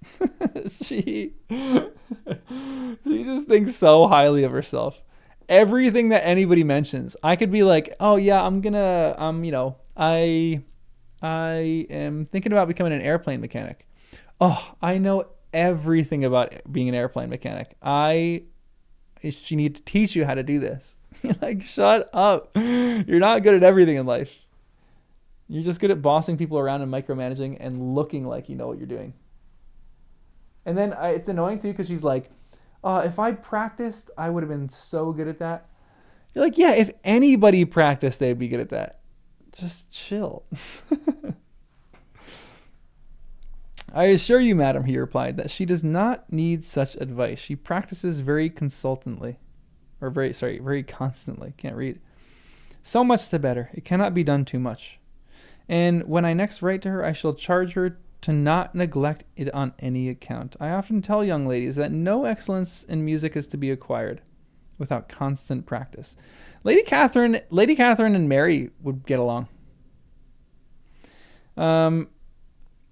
She just thinks so highly of herself. Everything that anybody mentions, I could be like, "Oh yeah, I am thinking about becoming an airplane mechanic. Oh, I know everything about being an airplane mechanic. She need to teach you how to do this." You're like, shut up. You're not good at everything in life. You're just good at bossing people around and micromanaging and looking like you know what you're doing. And then it's annoying too because she's like, "Oh, if I practiced, I would have been so good at that." You're like, yeah, if anybody practiced, they'd be good at that. Just chill. "I assure you, madam," he replied, "that she does not need such advice. She practices very constantly. Can't read. So much the better. It cannot be done too much. And when I next write to her, I shall charge her to not neglect it on any account. I often tell young ladies that no excellence in music is to be acquired without constant practice." Lady Catherine and Mary would get along. "I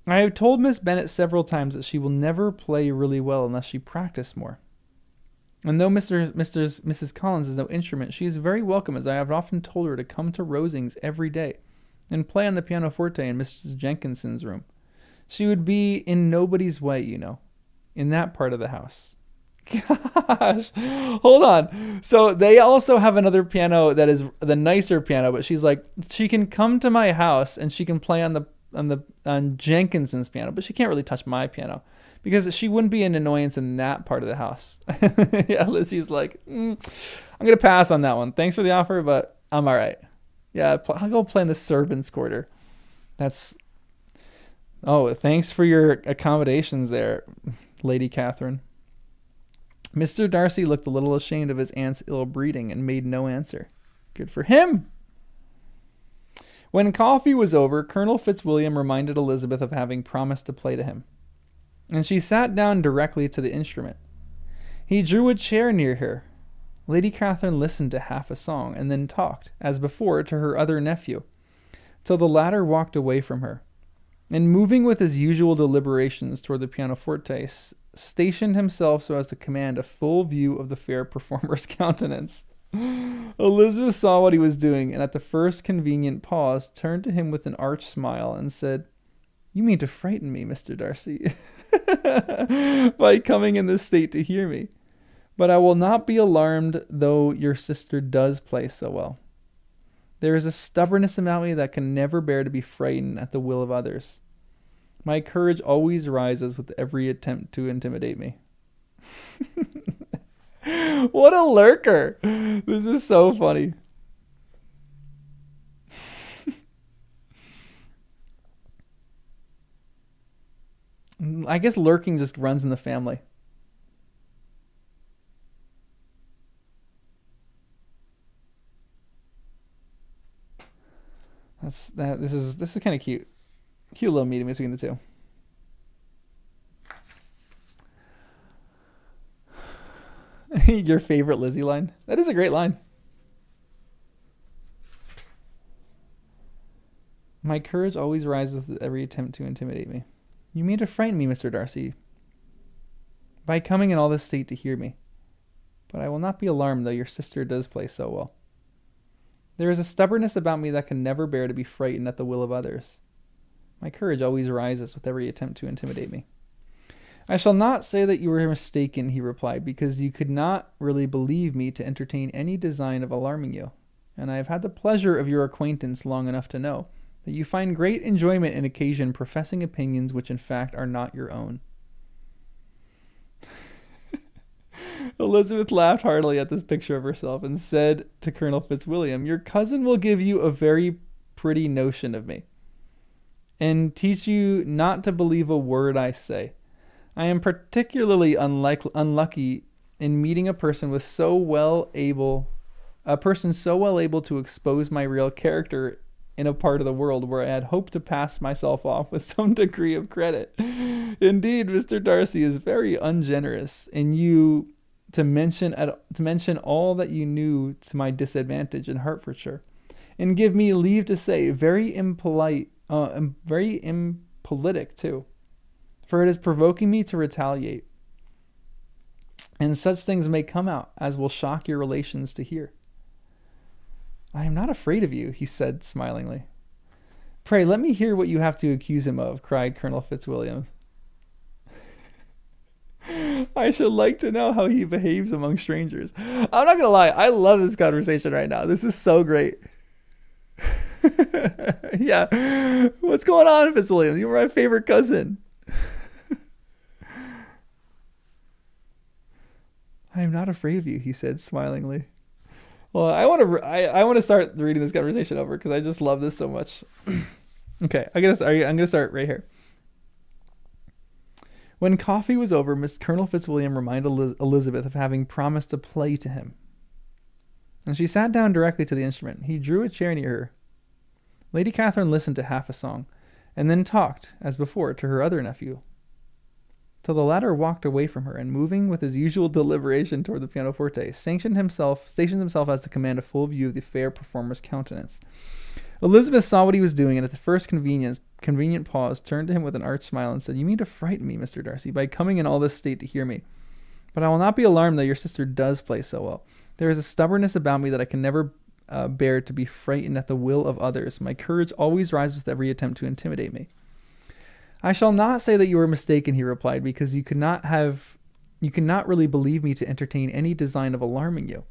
have told Miss Bennet several times that she will never play really well unless she practice more. And though Mrs. Collins is no instrument, she is very welcome, as I have often told her to come to Rosings every day and play on the pianoforte in Mrs. Jenkinson's room. She would be in nobody's way, you know, in that part of the house." Gosh, hold on. So they also have another piano that is the nicer piano, but she's like, she can come to my house and she can play on Jenkinson's piano, but she can't really touch my piano because she wouldn't be an annoyance in that part of the house. Yeah, Lizzie's like, I'm gonna pass on that one. Thanks for the offer, but I'm all right. Yeah, I'll go play in the servants' quarter. Thanks for your accommodations there, Lady Catherine. Mr. Darcy looked a little ashamed of his aunt's ill breeding and made no answer. Good for him. When coffee was over, Colonel Fitzwilliam reminded Elizabeth of having promised to play to him, and she sat down directly to the instrument. He drew a chair near her. Lady Catherine listened to half a song and then talked, as before, to her other nephew, till the latter walked away from her, and moving with his usual deliberations toward the pianoforte, stationed himself so as to command a full view of the fair performer's countenance. Elizabeth saw what he was doing, and at the first convenient pause turned to him with an arch smile and said, You mean to frighten me, Mr. Darcy, by coming in this state to hear me. But I will not be alarmed, though your sister does play so well. There is a stubbornness about me that can never bear to be frightened at the will of others. My courage always rises with every attempt to intimidate me. What a lurker! This is so funny. I guess lurking just runs in the family. This is kind of cute. Cute little meeting between the two. Your favorite Lizzie line? That is a great line. My courage always rises with every attempt to intimidate me. You mean to frighten me, Mr. Darcy, by coming in all this state to hear me. But I will not be alarmed, though your sister does play so well. There is a stubbornness about me that can never bear to be frightened at the will of others. My courage always rises with every attempt to intimidate me. I shall not say that you were mistaken, he replied, because you could not really believe me to entertain any design of alarming you, and I have had the pleasure of your acquaintance long enough to know that you find great enjoyment in occasion professing opinions which in fact are not your own. Elizabeth laughed heartily at this picture of herself and said to Colonel Fitzwilliam, your cousin will give you a very pretty notion of me, and teach you not to believe a word I say. I am particularly unlucky in meeting a person so well able to expose my real character in a part of the world where I had hoped to pass myself off with some degree of credit. Indeed, Mr. Darcy is very ungenerous in you to mention all that you knew to my disadvantage in Hertfordshire, and give me leave to say very impolitic too, for it is provoking me to retaliate, and such things may come out as will shock your relations to hear. I am not afraid of you, he said smilingly. Pray let me hear what you have to accuse him of, cried Colonel Fitzwilliam. I should like to know how he behaves among strangers. I'm not gonna lie, I love this conversation right now. This is so great. Yeah. What's going on, Fitzwilliam? You're my favorite cousin. I am not afraid of you, he said smilingly. Well, I want to start reading this conversation over because I just love this so much. Okay, I'm gonna start right here. When coffee was over, Colonel Fitzwilliam reminded Elizabeth of having promised to play to him, and she sat down directly to the instrument. He drew a chair near her. Lady Catherine listened to half a song, and then talked, as before, to her other nephew, till the latter walked away from her, and moving with his usual deliberation toward the pianoforte, stationed himself as to command a full view of the fair performer's countenance. Elizabeth saw what he was doing, and at the first convenient pause, turned to him with an arch smile and said, you mean to frighten me, Mr. Darcy, by coming in all this state to hear me. But I will not be alarmed, though your sister does play so well. There is a stubbornness about me that I can never bear to be frightened at the will of others. My courage always rises with every attempt to intimidate me. I shall not say that you were mistaken, he replied, because you could not really believe me to entertain any design of alarming you.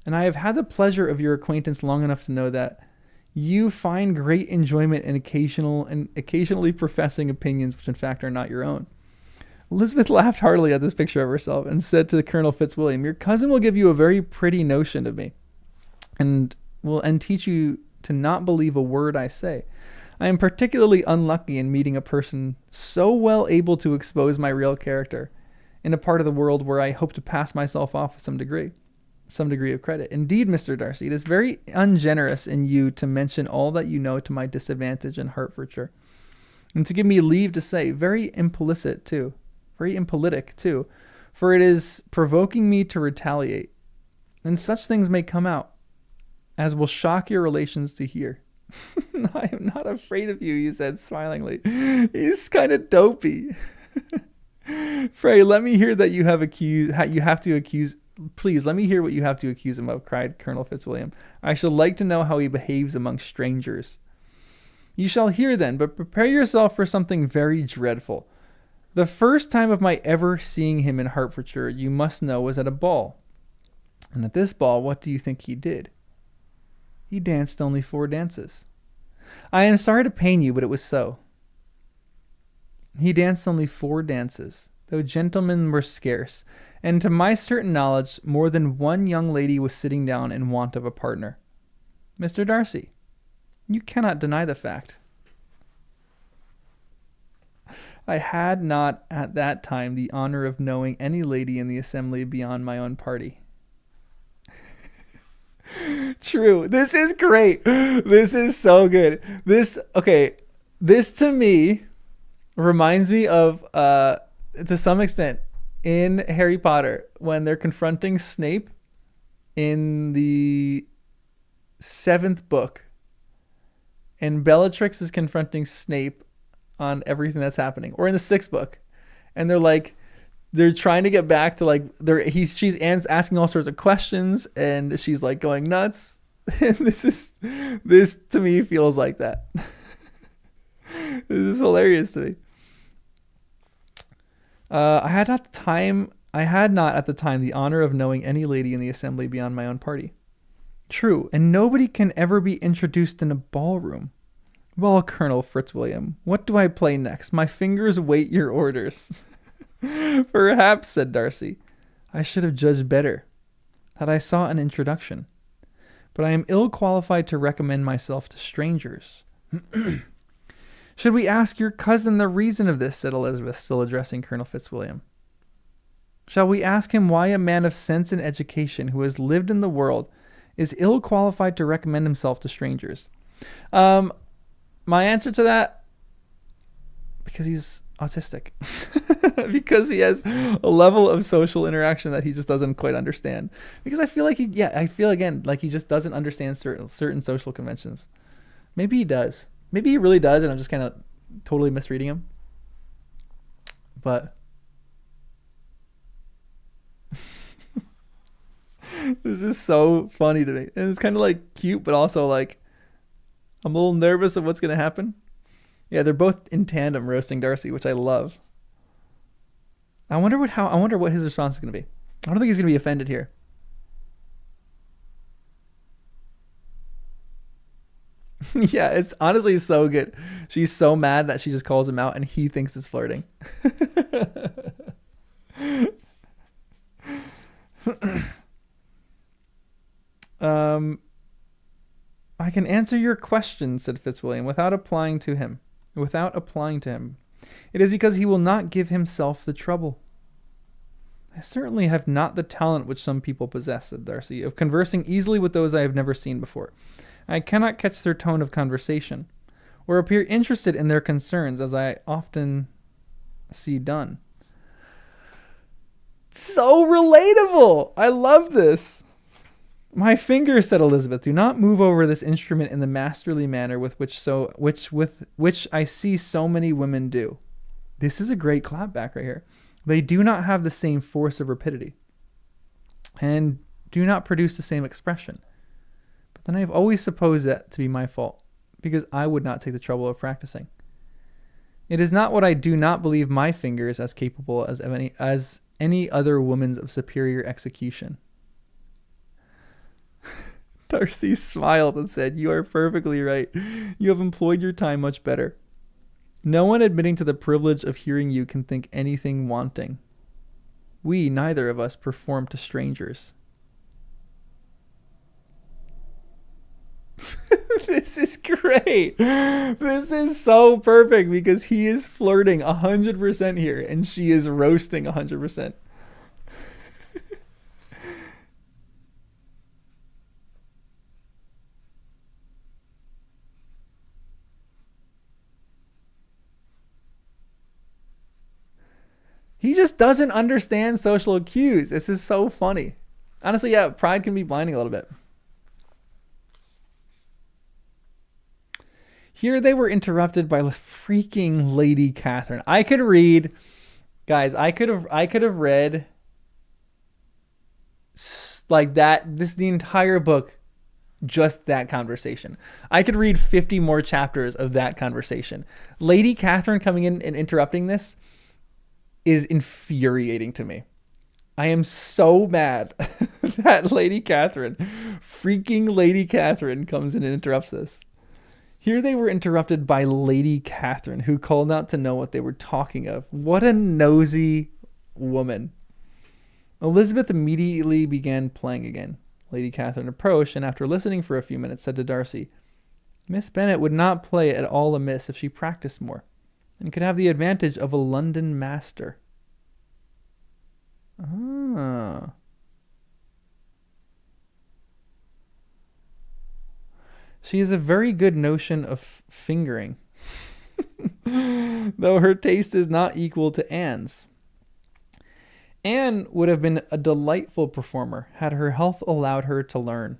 And I have had the pleasure of your acquaintance long enough to know that you find great enjoyment in occasionally professing opinions which in fact are not your own. Elizabeth laughed heartily at this picture of herself and said to Colonel Fitzwilliam, your cousin will give you a very pretty notion of me, and teach you to not believe a word I say. I am particularly unlucky in meeting a person so well able to expose my real character in a part of the world where I hope to pass myself off with some degree of credit. Indeed, Mr. Darcy, it is very ungenerous in you to mention all that you know to my disadvantage in Hertfordshire, and to give me leave to say very impolitic too, for it is provoking me to retaliate, and such things may come out as will shock your relations to hear. I am not afraid of you, he said smilingly. He's kind of dopey. Pray let me hear that you have to accuse. Please let me hear what you have to accuse him of, cried Colonel Fitzwilliam. I should like to know how he behaves among strangers. You shall hear then, but prepare yourself for something very dreadful. The first time of my ever seeing him in Hertfordshire, you must know, was at a ball. And at this ball, what do you think he did? He danced only 4 dances. I am sorry to pain you, but it was so. He danced only 4 dances, though gentlemen were scarce, and to my certain knowledge, more than one young lady was sitting down in want of a partner. Mr. Darcy, you cannot deny the fact. I had not at that time the honor of knowing any lady in the assembly beyond my own party. True. This is great. This is so good. This to me reminds me of, to some extent, in Harry Potter, when they're confronting Snape in the 7th book, and Bellatrix is confronting Snape on everything that's happening, or in the 6th book, and they're trying to get back to she's asking all sorts of questions, and she's like going nuts. And this to me feels like that. This is hilarious to me. I had not at the time the honor of knowing any lady in the assembly beyond my own party. True, and nobody can ever be introduced in a ballroom. Well, Colonel Fitzwilliam, what do I play next? My fingers wait your orders. Perhaps, said Darcy, I should have judged better had I sought an introduction. But I am ill qualified to recommend myself to strangers. Should we ask your cousin the reason of this, said Elizabeth, still addressing Colonel Fitzwilliam. Shall we ask him why a man of sense and education who has lived in the world is ill qualified to recommend himself to strangers? My answer to that, because he's autistic. Because he has a level of social interaction that he just doesn't quite understand. Because I feel like he just doesn't understand certain social conventions. Maybe he does. Maybe he really does, and I'm just kind of totally misreading him. But this is so funny to me. And it's kind of like cute, but also like I'm a little nervous of what's going to happen. Yeah, they're both in tandem roasting Darcy, which I love. I wonder what his response is going to be. I don't think he's going to be offended here. Yeah, it's honestly so good. She's so mad that she just calls him out and he thinks it's flirting. I can answer your question, said Fitzwilliam, without applying to him. It is because he will not give himself the trouble. I certainly have not the talent which some people possess, said Darcy, of conversing easily with those I have never seen before. I cannot catch their tone of conversation, or appear interested in their concerns, as I often see done. So relatable! I love this. My fingers, said Elizabeth, do not move over this instrument in the masterly manner with which I see so many women do. This is a great clapback right here. They do not have the same force of rapidity, and do not produce the same expression. But then I have always supposed that to be my fault, because I would not take the trouble of practicing. It is not what I do not believe my fingers as capable as any other woman's of superior execution. Darcy smiled and said, "You are perfectly right. You have employed your time much better. No one admitting to the privilege of hearing you can think anything wanting. We, neither of us, perform to strangers." This is great. This is so perfect because he is flirting 100% here and she is roasting 100%. He just doesn't understand social cues. This is so funny. Honestly, yeah, pride can be blinding a little bit. Here they were interrupted by freaking Lady Catherine. I could read, guys, I could have read like that, the entire book just that conversation. I could read 50 more chapters of that conversation. Lady Catherine coming in and interrupting this is infuriating to me. I am so mad that freaking Lady Catherine comes in and interrupts this. Here they were interrupted by Lady Catherine, who called out to know what they were talking of. What a nosy woman. Elizabeth immediately began playing again. Lady Catherine approached, and after listening for a few minutes, said to Darcy, Miss Bennet would not play at all amiss if she practiced more, and could have the advantage of a London master. Ah. She has a very good notion of fingering, though her taste is not equal to Anne's. Anne would have been a delightful performer had her health allowed her to learn.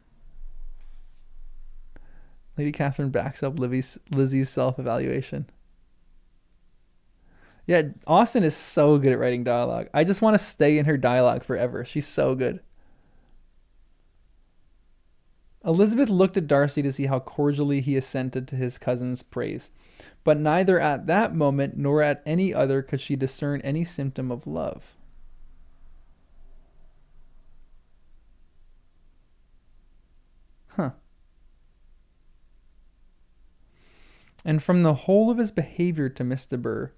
Lady Catherine backs up Lizzie's self-evaluation. Yeah, Austen is so good at writing dialogue. I just want to stay in her dialogue forever. She's so good. Elizabeth looked at Darcy to see how cordially he assented to his cousin's praise, but neither at that moment nor at any other could she discern any symptom of love. Huh. And from the whole of his behavior to Miss de Bourgh,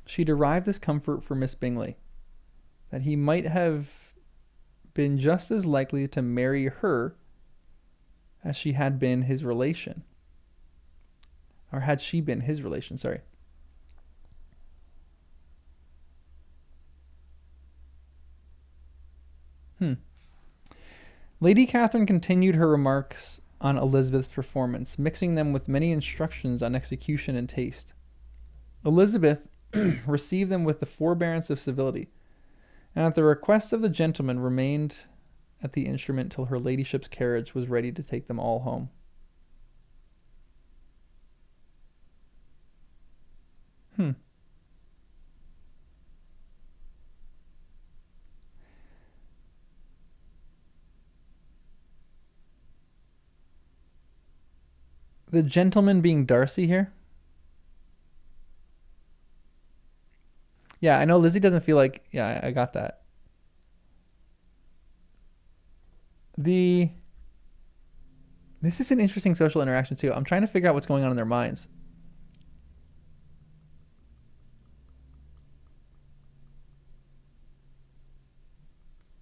she derived this comfort for Miss Bingley, that he might have been just as likely to marry her as she had been his relation. Or had she been his relation, sorry. Lady Catherine continued her remarks on Elizabeth's performance, mixing them with many instructions on execution and taste. Elizabeth received them with the forbearance of civility, and at the request of the gentleman remained at the instrument till her ladyship's carriage was ready to take them all home. The gentleman being Darcy here? Yeah, I know Lizzie doesn't feel like... Yeah, I got that. This is an interesting social interaction too. I'm trying to figure out what's going on in their minds.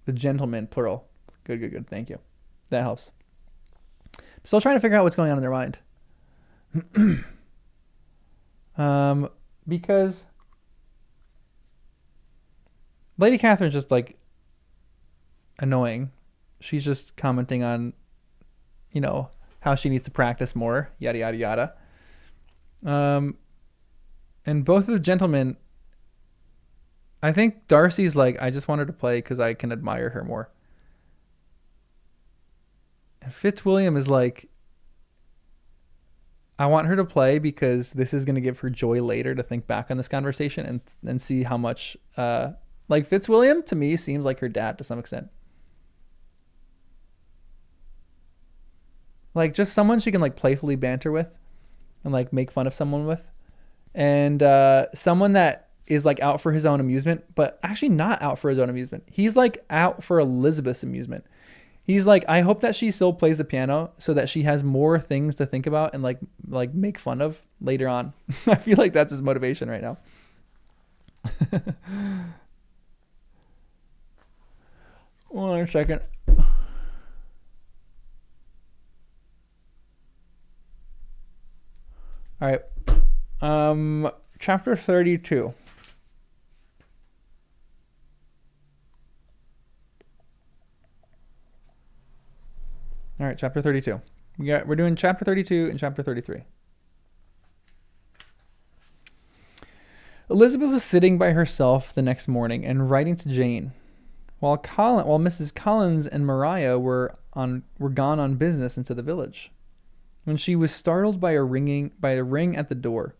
The gentleman, plural. Good. Thank you. That helps. Still trying to figure out what's going on in their mind. Because Lady Catherine's just like annoying. She's just commenting on, how she needs to practice more, yada yada yada. And both of the gentlemen, I think Darcy's like, I just want her to play because I can admire her more. And Fitzwilliam is like, I want her to play because this is going to give her joy later to think back on this conversation and see how much, like Fitzwilliam to me seems like her dad to some extent. Like just someone she can like playfully banter with and like make fun of someone with. And someone that is like out for his own amusement, but actually not out for his own amusement. He's like out for Elizabeth's amusement. He's like, I hope that she still plays the piano so that she has more things to think about and like make fun of later on. I feel like that's his motivation right now. One second. All right. Chapter 32. All right, chapter 32. We're doing chapter 32 and chapter 33. Elizabeth was sitting by herself the next morning and writing to Jane, while Mrs. Collins and Maria were gone on business into the village, when she was startled by a ring at the door,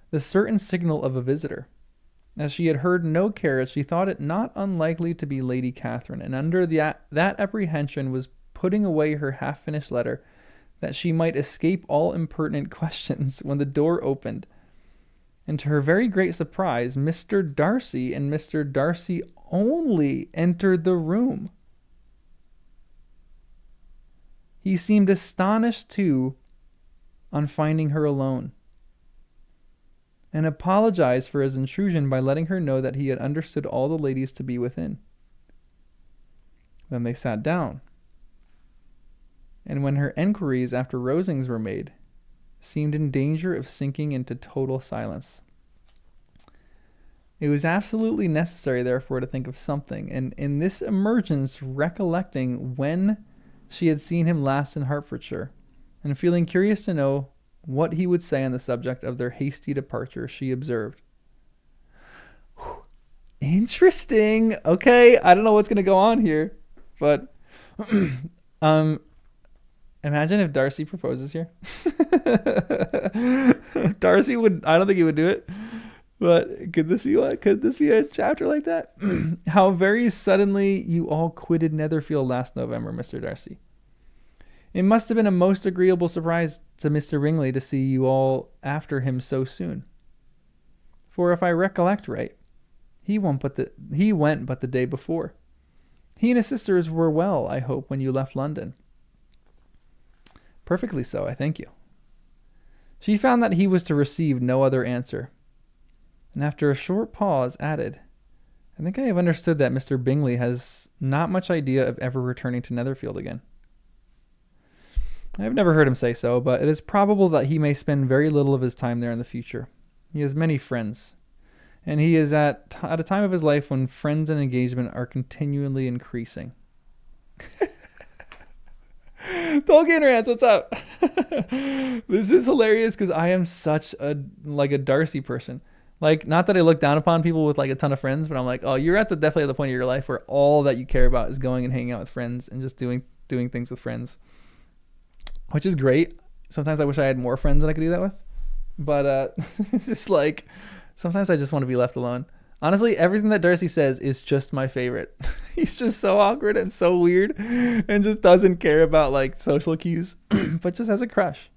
the certain signal of a visitor. As she had heard no carriage, she thought it not unlikely to be Lady Catherine, and under that apprehension was putting away her half-finished letter that she might escape all impertinent questions when the door opened. And to her very great surprise, Mr. Darcy and Mr. Darcy only entered the room. He seemed astonished, too, on finding her alone, and apologized for his intrusion by letting her know that he had understood all the ladies to be within. Then they sat down, and when her enquiries after Rosings were made, seemed in danger of sinking into total silence. It was absolutely necessary, therefore, to think of something, and in this emergence, recollecting when she had seen him last in Hertfordshire, and feeling curious to know what he would say on the subject of their hasty departure, she observed, "Interesting. Okay, I don't know what's going to go on here, but imagine if Darcy proposes here." Darcy would, I don't think he would do it, but could this be what? Could this be a chapter like that? "How very suddenly you all quitted Netherfield last November, Mr. Darcy. It must have been a most agreeable surprise to Mr. Bingley to see you all after him so soon. For if I recollect right, he went but the day before. He and his sisters were well, I hope, when you left London." "Perfectly so, I thank you." She found that he was to receive no other answer, and after a short pause added, "I think I have understood that Mr. Bingley has not much idea of ever returning to Netherfield again." "I have never heard him say so, but it is probable that he may spend very little of his time there in the future. He has many friends, and he is at a time of his life when friends and engagement are continually increasing." Tolkien rants, what's up? This is hilarious because I am such a Darcy person. Like, not that I look down upon people with like a ton of friends, but I'm like, oh, you're definitely at the point of your life where all that you care about is going and hanging out with friends and just doing things with friends, which is great. Sometimes I wish I had more friends that I could do that with, but it's just like sometimes I just want to be left alone. Honestly, everything that Darcy says is just my favorite. He's just so awkward and so weird and just doesn't care about like social cues, but just has a crush.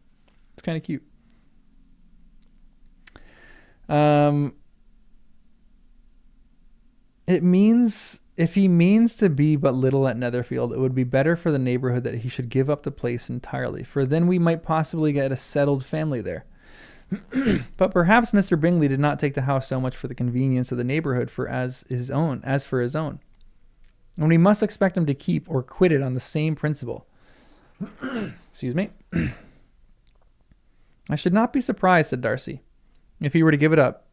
It's kind of cute. It means if he means to be but little at Netherfield, it would be better for the neighborhood that he should give up the place entirely, for then we might possibly get a settled family there. But perhaps Mr. Bingley did not take the house so much for the convenience of the neighborhood as for his own. And we must expect him to keep or quit it on the same principle. Excuse me. "I should not be surprised," said Darcy, "if he were to give it up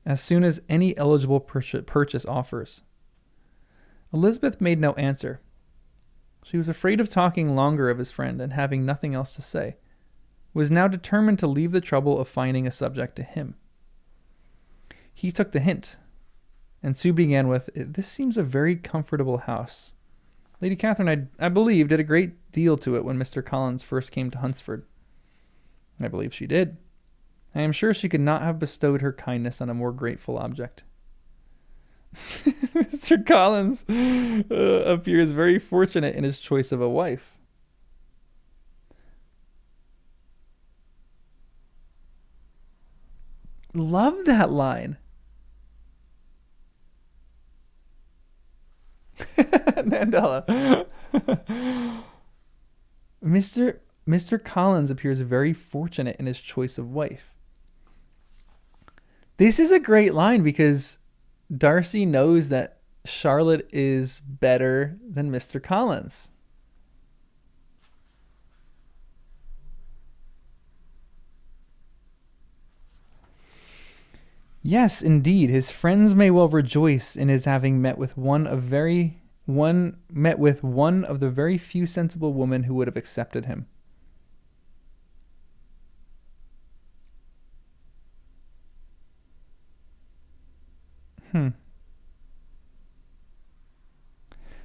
as soon as any eligible purchase offers." Elizabeth made no answer. She was afraid of talking longer of his friend, and having nothing else to say, was now determined to leave the trouble of finding a subject to him. He took the hint, and Sue began with, "This seems a very comfortable house. Lady Catherine, I believe, did a great deal to it when Mr. Collins first came to Hunsford." "I believe she did. I am sure she could not have bestowed her kindness on a more grateful object." Mr. Collins appears very fortunate in his choice of a wife. Love that line. Mandela. Mr. Collins appears very fortunate in his choice of wife. This is a great line because Darcy knows that Charlotte is better than Mr. Collins. Yes, indeed, his friends may well rejoice in his having met with one of the very few sensible women who would have accepted him.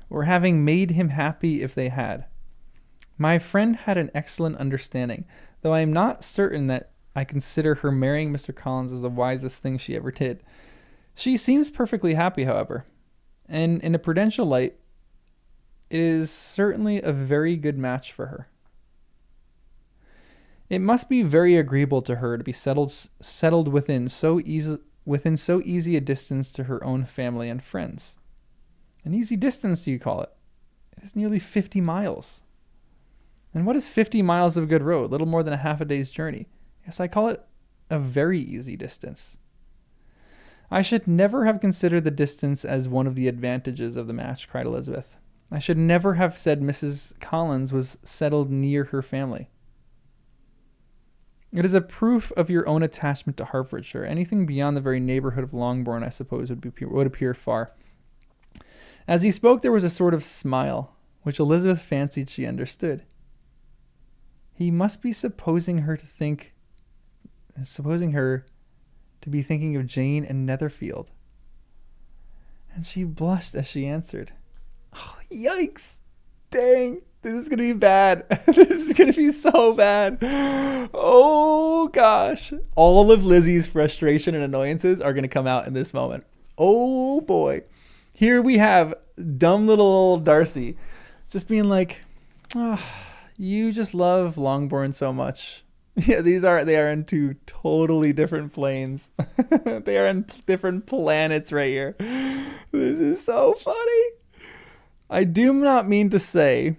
Or having made him happy if they had. My friend had an excellent understanding, though I am not certain that I consider her marrying Mr. Collins as the wisest thing she ever did. She seems perfectly happy, however, and in a prudential light, it is certainly a very good match for her. It must be very agreeable to her to be settled within so easy a distance to her own family and friends. An easy distance, you call it? It is nearly 50 miles. And what is 50 miles of good road? Little more than a half a day's journey. Yes, I call it a very easy distance. I should never have considered the distance as one of the advantages of the match, cried Elizabeth. I should never have said Mrs. Collins was settled near her family. It is a proof of your own attachment to Hertfordshire. Anything beyond the very neighborhood of Longbourn, I suppose, would appear far. As he spoke, there was a sort of smile, which Elizabeth fancied she understood. He must be supposing her to be thinking of Jane and Netherfield. And she blushed as she answered. Oh, yikes! Dang! This is going to be bad. This is going to be so bad. Oh, gosh. All of Lizzie's frustration and annoyances are going to come out in this moment. Oh, boy. Here we have dumb little old Darcy just being like, oh, you just love Longbourn so much. Yeah, they are in two totally different planes. They are in different planets right here. This is so funny. I do not mean to say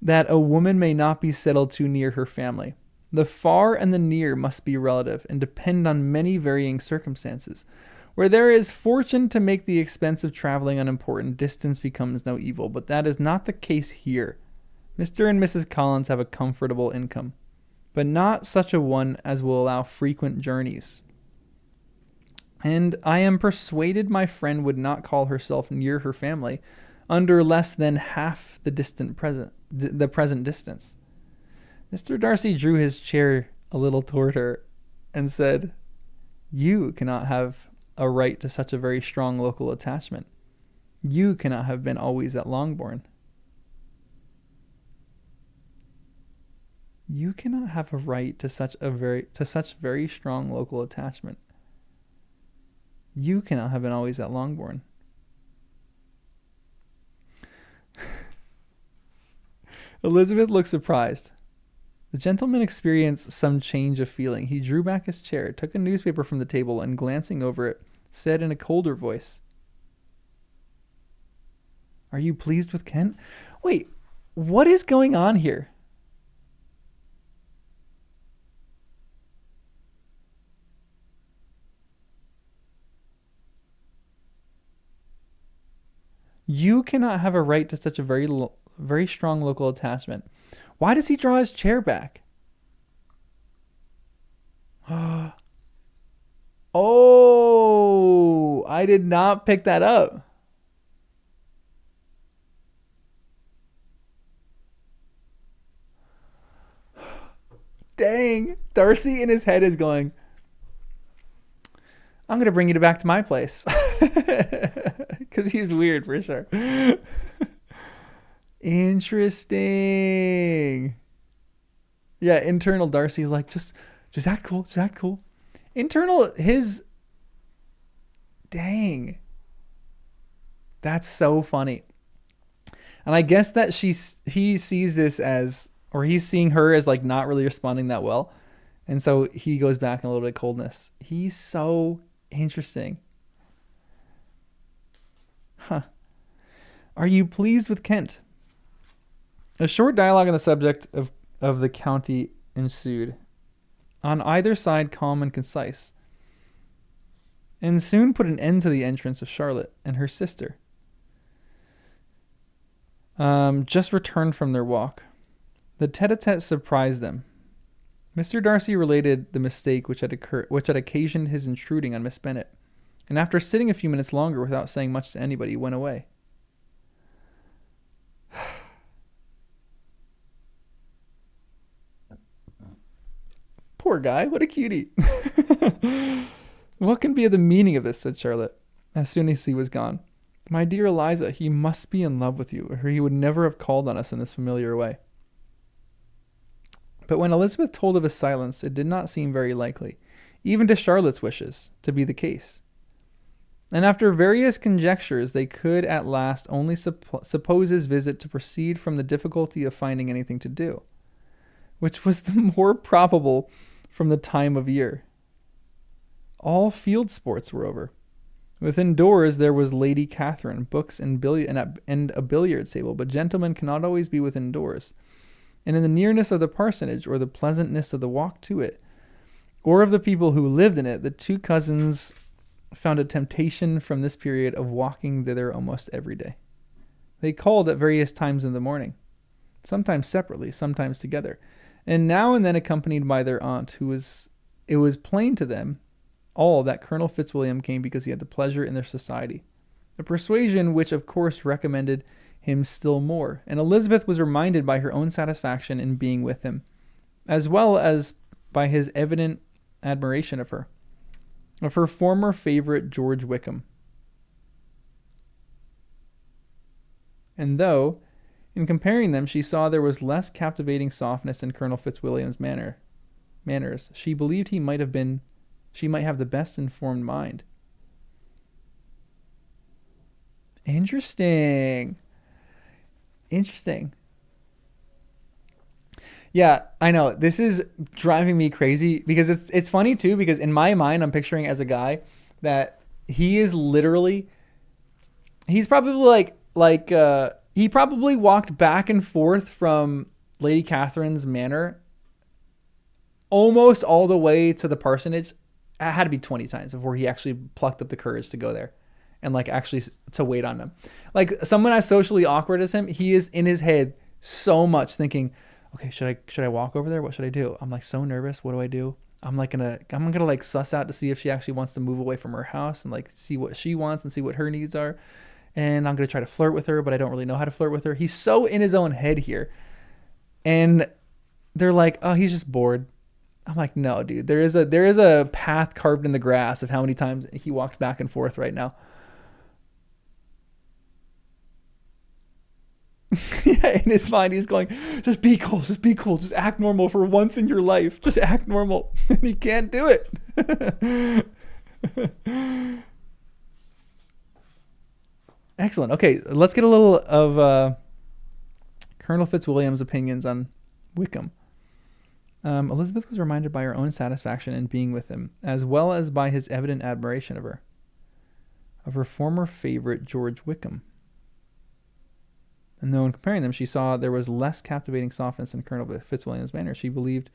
that a woman may not be settled too near her family. The far and the near must be relative and depend on many varying circumstances. Where there is fortune to make the expense of traveling unimportant, distance becomes no evil, but that is not the case here. Mr. and Mrs. Collins have a comfortable income, but not such a one as will allow frequent journeys. And I am persuaded my friend would not call herself near her family under less than half the present distance. Mr. Darcy drew his chair a little toward her and said, You cannot have a right to such a very strong local attachment. You cannot have been always at Longbourn. You cannot have a right to such very strong local attachment. You cannot have been always at Longbourn. Elizabeth looked surprised. The gentleman experienced some change of feeling. He drew back his chair, took a newspaper from the table, and glancing over it, said in a colder voice, Are you pleased with Kent? Wait, what is going on here? You cannot have a right to such a very strong local attachment. Why does he draw his chair back? Oh, I did not pick that up. Dang, Darcy in his head is going, I'm going to bring you back to my place. Because he's weird for sure. Interesting. Yeah, internal Darcy is like, just act cool, just act cool. Internal, dang. That's so funny. And I guess that he sees this as, or he's seeing her as like not really responding that well. And so he goes back in a little bit of coldness. He's so interesting. Huh. Are you pleased with Kent? A short dialogue on the subject of the county ensued, on either side calm and concise, and soon put an end to the entrance of Charlotte and her sister, just returned from their walk. The tete-a-tete surprised them. Mr. Darcy related the mistake which had occasioned his intruding on Miss Bennet, and after sitting a few minutes longer without saying much to anybody, went away. Poor guy, what a cutie. What can be the meaning of this, said Charlotte, as soon as he was gone. My dear Eliza, he must be in love with you, or he would never have called on us in this familiar way. But when Elizabeth told of his silence, it did not seem very likely, even to Charlotte's wishes, to be the case. And after various conjectures, they could at last only suppose his visit to proceed from the difficulty of finding anything to do. which was the more probable from the time of year. All field sports were over. Within doors there was Lady Catherine, books and a billiard table, but gentlemen cannot always be within doors. And in the nearness of the parsonage, or the pleasantness of the walk to it, or of the people who lived in it, the two cousins found a temptation from this period of walking thither almost every day. They called at various times in the morning, sometimes separately, sometimes together, and now and then accompanied by their aunt, it was plain to them all that Colonel Fitzwilliam came because he had the pleasure in their society, a persuasion which of course recommended him still more, and Elizabeth was reminded by her own satisfaction in being with him, as well as by his evident admiration of her former favorite George Wickham. And though, in comparing them, she saw there was less captivating softness in Colonel Fitzwilliam's manners, she believed she might have the best informed mind. Interesting. Yeah, I know. This is driving me crazy because it's funny too, because in my mind I'm picturing as a guy that he's probably he probably walked back and forth from Lady Catherine's manor almost all the way to the parsonage. It had to be 20 times before he actually plucked up the courage to go there and actually to wait on them. Like someone as socially awkward as him, he is in his head so much thinking, okay, should I walk over there? What should I do? I'm so nervous. What do I do? I'm gonna suss out to see if she actually wants to move away from her house and see what she wants and see what her needs are. And I'm gonna try to flirt with her, but I don't really know how to flirt with her. He's so in his own head here. And they're like, oh, he's just bored. I'm like, no, dude, there is a path carved in the grass of how many times he walked back and forth right now. Yeah, in his mind, he's going, just be cool, just act normal for once in your life. Just act normal. And he can't do it. Excellent. Okay, let's get a little of Colonel Fitzwilliam's opinions on Wickham. Elizabeth was reminded by her own satisfaction in being with him, as well as by his evident admiration of her former favorite George Wickham. And though in comparing them, she saw there was less captivating softness in Colonel Fitzwilliam's manner, she believed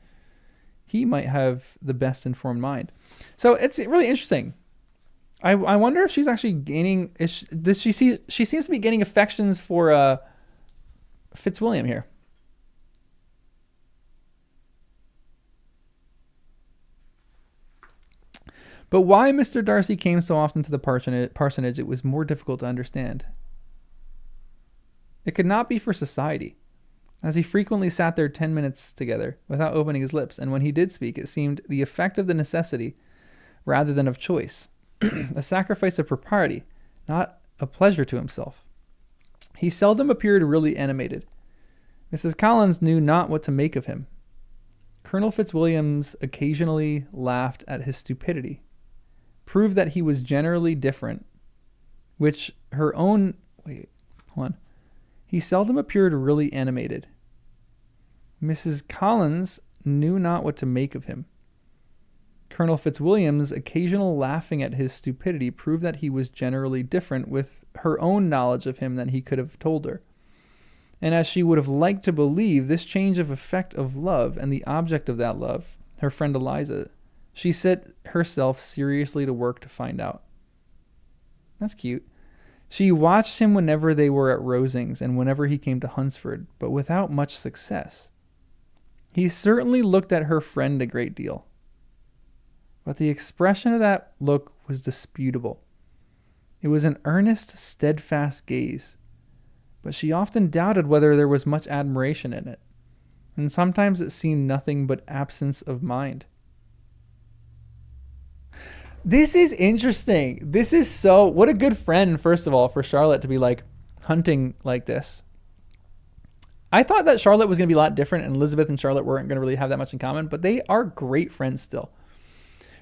he might have the best informed mind. So it's really interesting. I wonder if she's actually gaining. She seems to be gaining affections for Fitzwilliam here. But why Mr. Darcy came so often to the parsonage, it was more difficult to understand. It could not be for society, as he frequently sat there 10 minutes together without opening his lips, and when he did speak, it seemed the effect of the necessity rather than of choice, a sacrifice of propriety, not a pleasure to himself. He seldom appeared really animated. Mrs. Collins knew not what to make of him. Colonel Fitzwilliams occasionally laughed at his stupidity, proved that he was generally different, which her own... Wait, hold on. He seldom appeared really animated. Mrs. Collins knew not what to make of him. Colonel Fitzwilliam's occasional laughing at his stupidity proved that he was generally different, with her own knowledge of him than he could have told her. And as she would have liked to believe this change of effect of love and the object of that love, her friend Eliza, she set herself seriously to work to find out. That's cute. She watched him whenever they were at Rosings and whenever he came to Hunsford, but without much success. He certainly looked at her friend a great deal, but the expression of that look was disputable. It was an earnest, steadfast gaze, but she often doubted whether there was much admiration in it, and sometimes it seemed nothing but absence of mind. This is interesting. This is so... What a good friend, first of all, for Charlotte to be hunting like this. I thought that Charlotte was going to be a lot different and Elizabeth and Charlotte weren't going to really have that much in common, but they are great friends still.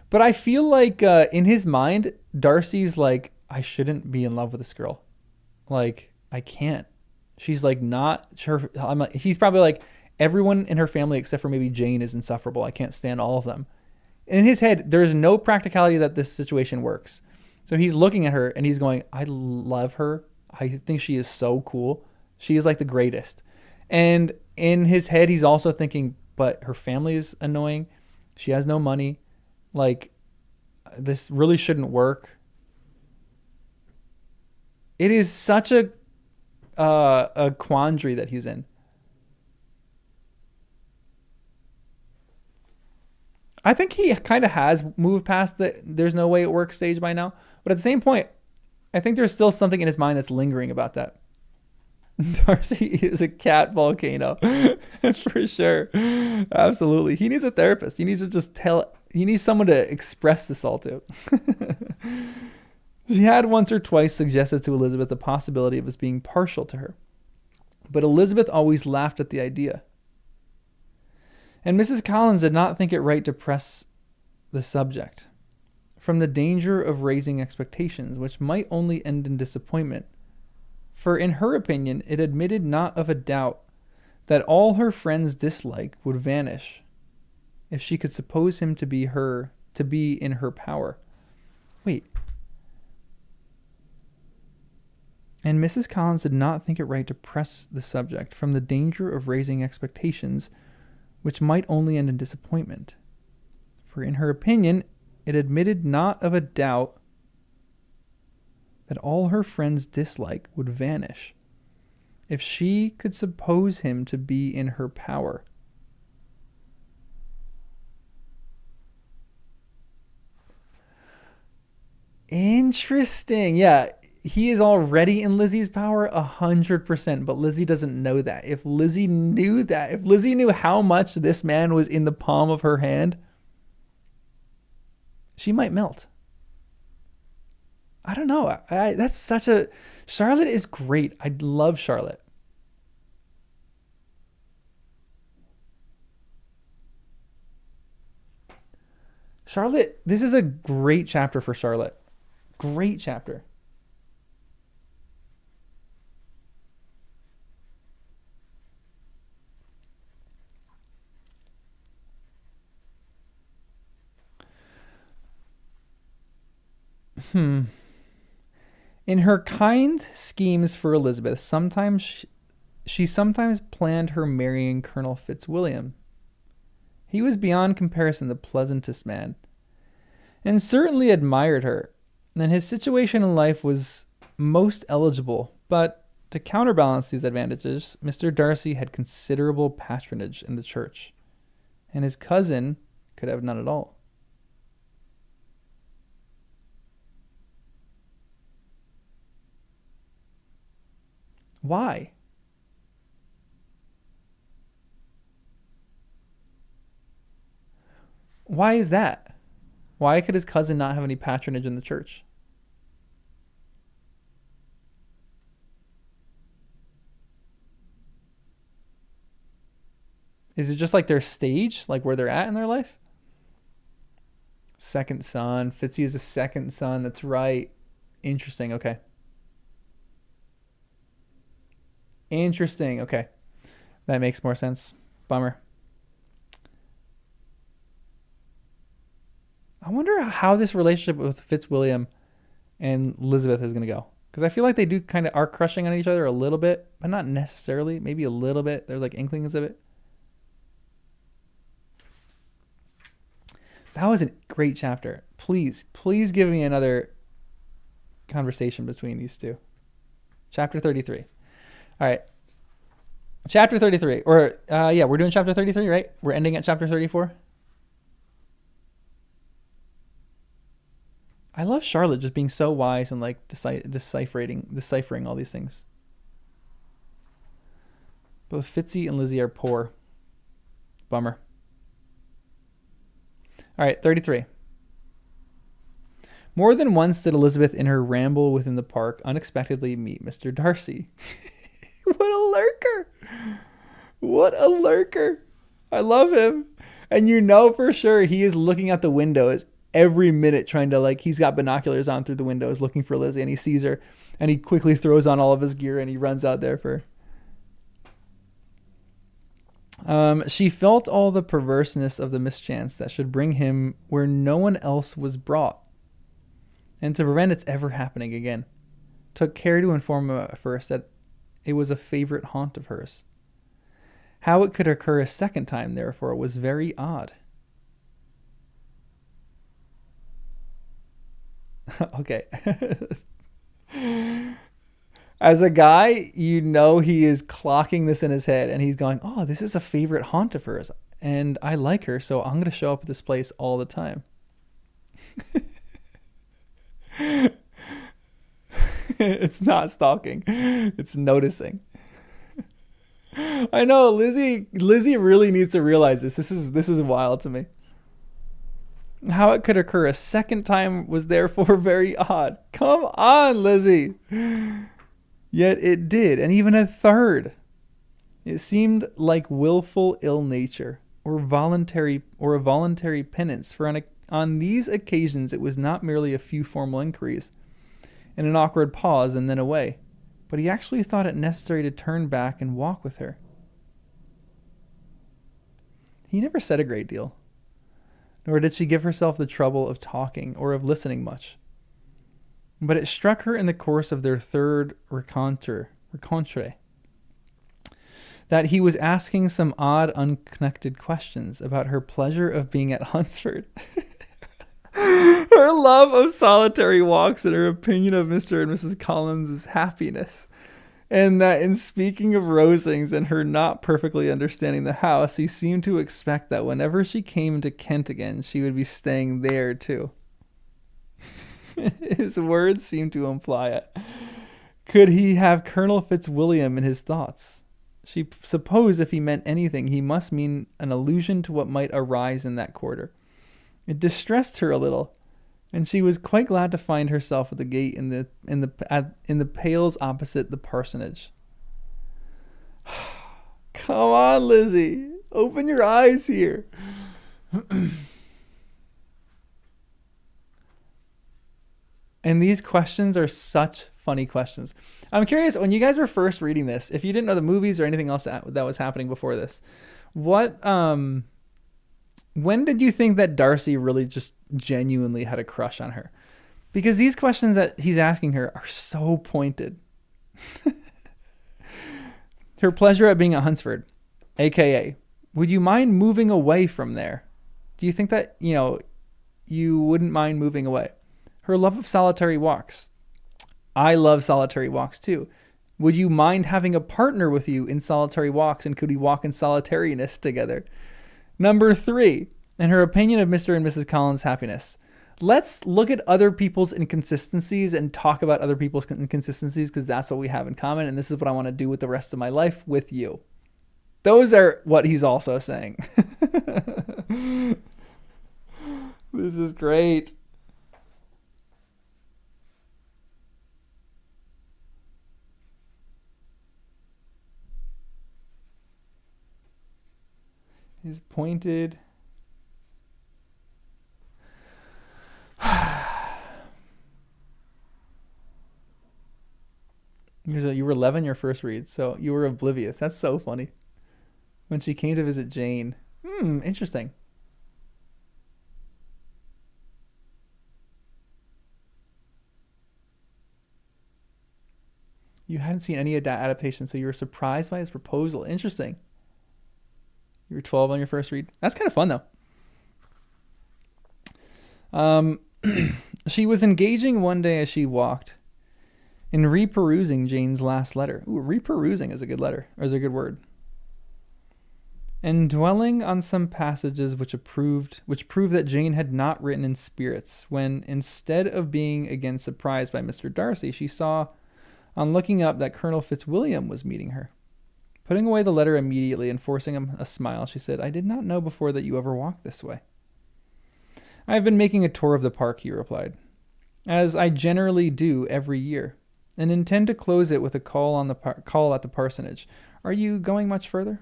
But I feel like in his mind, Darcy's I shouldn't be in love with this girl. I can't. She's not sure. He's probably everyone in her family except for maybe Jane is insufferable. I can't stand all of them. In his head, there's no practicality that this situation works. So he's looking at her and he's going, I love her. I think she is so cool. She is like the greatest. And in his head, he's also thinking, but her family is annoying. She has no money. Like, this really shouldn't work. It is such a quandary that he's in. I think he kind of has moved past the there's no way it works stage by now. But at the same point, I think there's still something in his mind that's lingering about that. Darcy is a cat volcano. For sure. Absolutely. He needs a therapist. He needs to just he needs someone to express this all to. She had once or twice suggested to Elizabeth the possibility of us being partial to her. But Elizabeth always laughed at the idea. And Mrs. Collins did not think it right to press the subject, from the danger of raising expectations, which might only end in disappointment. For in her opinion, it admitted not of a doubt that all her friend's dislike would vanish if she could suppose him to be in her power. Wait. And Mrs. Collins did not think it right to press the subject, from the danger of raising expectations, which might only end in disappointment. For in her opinion, it admitted not of a doubt that all her friend's dislike would vanish if she could suppose him to be in her power. Interesting. Yeah, he is already in Lizzie's power 100%, but Lizzie doesn't know that. If Lizzie knew that, if Lizzie knew how much this man was in the palm of her hand, she might melt. I don't know. That's such a... Charlotte is great. I love Charlotte. Charlotte, this is a great chapter for Charlotte. Great chapter. In her kind schemes for Elizabeth, she sometimes planned her marrying Colonel Fitzwilliam. He was beyond comparison the pleasantest man, and certainly admired her, and his situation in life was most eligible. But to counterbalance these advantages, Mr. Darcy had considerable patronage in the church, and his cousin could have none at all. Why? Why is that? Why could his cousin not have any patronage in the church? Is it just like their stage, like where they're at in their life? Second son. Fitzy is a second son. That's right. Interesting. Okay. Interesting. Okay. That makes more sense. Bummer. I wonder how this relationship with Fitzwilliam and Elizabeth is going to go. Because I feel like they do kind of are crushing on each other a little bit, but not necessarily. Maybe a little bit. There's like inklings of it. That was a great chapter. Please give me another conversation between these two. Chapter 33. All right. Chapter 33. Or, yeah, we're doing chapter 33, right? We're ending at chapter 34. I love Charlotte just being so wise and like deciphering all these things. Both Fitzy and Lizzie are poor. Bummer. All right, 33. More than once did Elizabeth in her ramble within the park unexpectedly meet Mr. Darcy. What a lurker. What a lurker. I love him. And you know for sure he is looking at the windows every minute trying to like, he's got binoculars on through the windows looking for Lizzie and he sees her and he quickly throws on all of his gear and he runs out there for her. She felt all the perverseness of the mischance that should bring him where no one else was brought, and to prevent its ever happening again, took care to inform him at first that it was a favorite haunt of hers. How it could occur a second time, therefore, was very odd. Okay. As a guy, you know he is clocking this in his head, and he's going, oh, this is a favorite haunt of hers, and I like her, so I'm going to show up at this place all the time. It's not stalking. It's noticing. I know Lizzie really needs to realize this. This is wild to me. How it could occur a second time was therefore very odd. Come on, Lizzie. Yet it did, and even a third. It seemed like willful ill nature or a voluntary penance, for on these occasions it was not merely a few formal inquiries and an awkward pause and then away, but he actually thought it necessary to turn back and walk with her. He never said a great deal, nor did she give herself the trouble of talking or of listening much. But it struck her in the course of their third rencontre that he was asking some odd, unconnected questions about her pleasure of being at Hunsford, her love of solitary walks, and her opinion of Mr. and Mrs. Collins's happiness, and that in speaking of Rosings and her not perfectly understanding the house, he seemed to expect that whenever she came to Kent again, she would be staying there too. His words seemed to imply it. Could he have Colonel Fitzwilliam in his thoughts? She supposed if he meant anything, he must mean an allusion to what might arise in that quarter. It distressed her a little, and she was quite glad to find herself at the gate in the pales opposite the parsonage. Come on, Lizzie, open your eyes here. And these questions are such funny questions. I'm curious, when you guys were first reading this, if you didn't know the movies or anything else that was happening before this, when did you think that Darcy really just genuinely had a crush on her? Because these questions that he's asking her are so pointed. Her pleasure at being at Hunsford, aka, would you mind moving away from there? Do you think that, you wouldn't mind moving away? Her love of solitary walks. I love solitary walks too. Would you mind having a partner with you in solitary walks, and could we walk in solitariness together? Number 3, and her opinion of Mr. and Mrs. Collins' happiness. Let's look at other people's inconsistencies and talk about other people's inconsistencies, because that's what we have in common, and this is what I want to do with the rest of my life with you. Those are what he's also saying. This is great. Is pointed. You were 11 your first read, so you were oblivious. That's so funny. When she came to visit Jane. Interesting. You hadn't seen any adaptation, so you were surprised by his proposal. Interesting. You were 12 on your first read. That's kind of fun, though. She was engaging one day as she walked in reperusing Jane's last letter. Ooh, reperusing is a good letter, or is a good word. And dwelling on some passages which proved that Jane had not written in spirits, when instead of being again surprised by Mr. Darcy, she saw, on looking up, that Colonel Fitzwilliam was meeting her. Putting away the letter immediately and forcing him a smile, she said, I did not know before that you ever walked this way. I have been making a tour of the park, he replied, as I generally do every year, and intend to close it with a call at the parsonage. Are you going much further?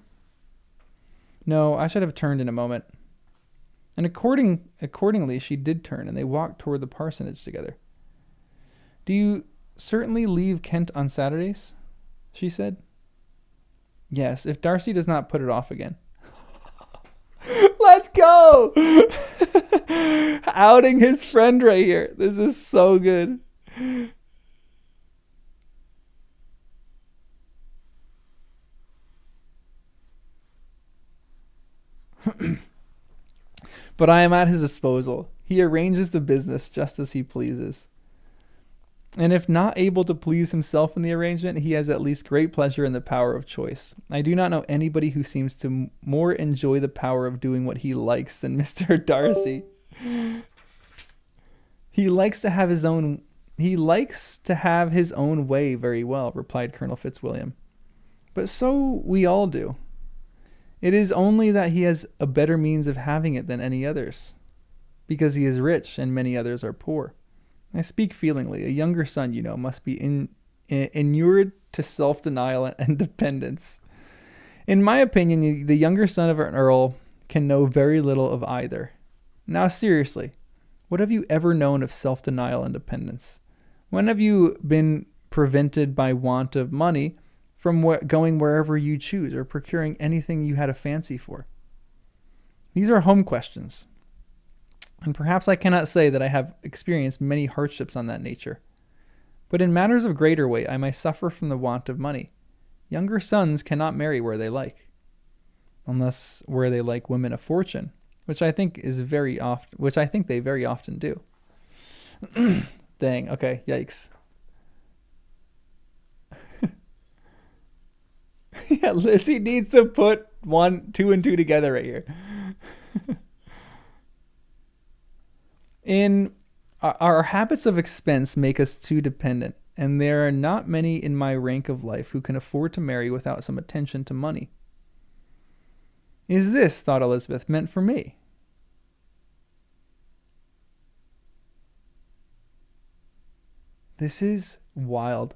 No, I should have turned in a moment. And accordingly, she did turn, and they walked toward the parsonage together. Do you certainly leave Kent on Saturdays? She said. Yes, if Darcy does not put it off again. Let's go! Outing his friend right here. This is so good. But I am at his disposal. He arranges the business just as he pleases. And if not able to please himself in the arrangement, he has at least great pleasure in the power of choice. I do not know anybody who seems to more enjoy the power of doing what he likes than Mr. Darcy. He likes to have his own way very well, replied Colonel Fitzwilliam. But so we all do. It is only that he has a better means of having it than any others, because he is rich and many others are poor. I speak feelingly. A younger son, must be inured to self-denial and dependence. In my opinion, the younger son of an earl can know very little of either. Now, seriously, what have you ever known of self-denial and dependence? When have you been prevented by want of money from going wherever you choose or procuring anything you had a fancy for? These are home questions. And perhaps I cannot say that I have experienced many hardships on that nature. But in matters of greater weight, I may suffer from the want of money. Younger sons cannot marry where they like, unless where they like women of fortune, which I think they very often do. Dang. Okay. Yikes. Yeah, Lizzie needs to put 2 and 2 together right here. In our habits of expense make us too dependent, and there are not many in my rank of life who can afford to marry without some attention to money. Is this, thought Elizabeth, meant for me? This is wild.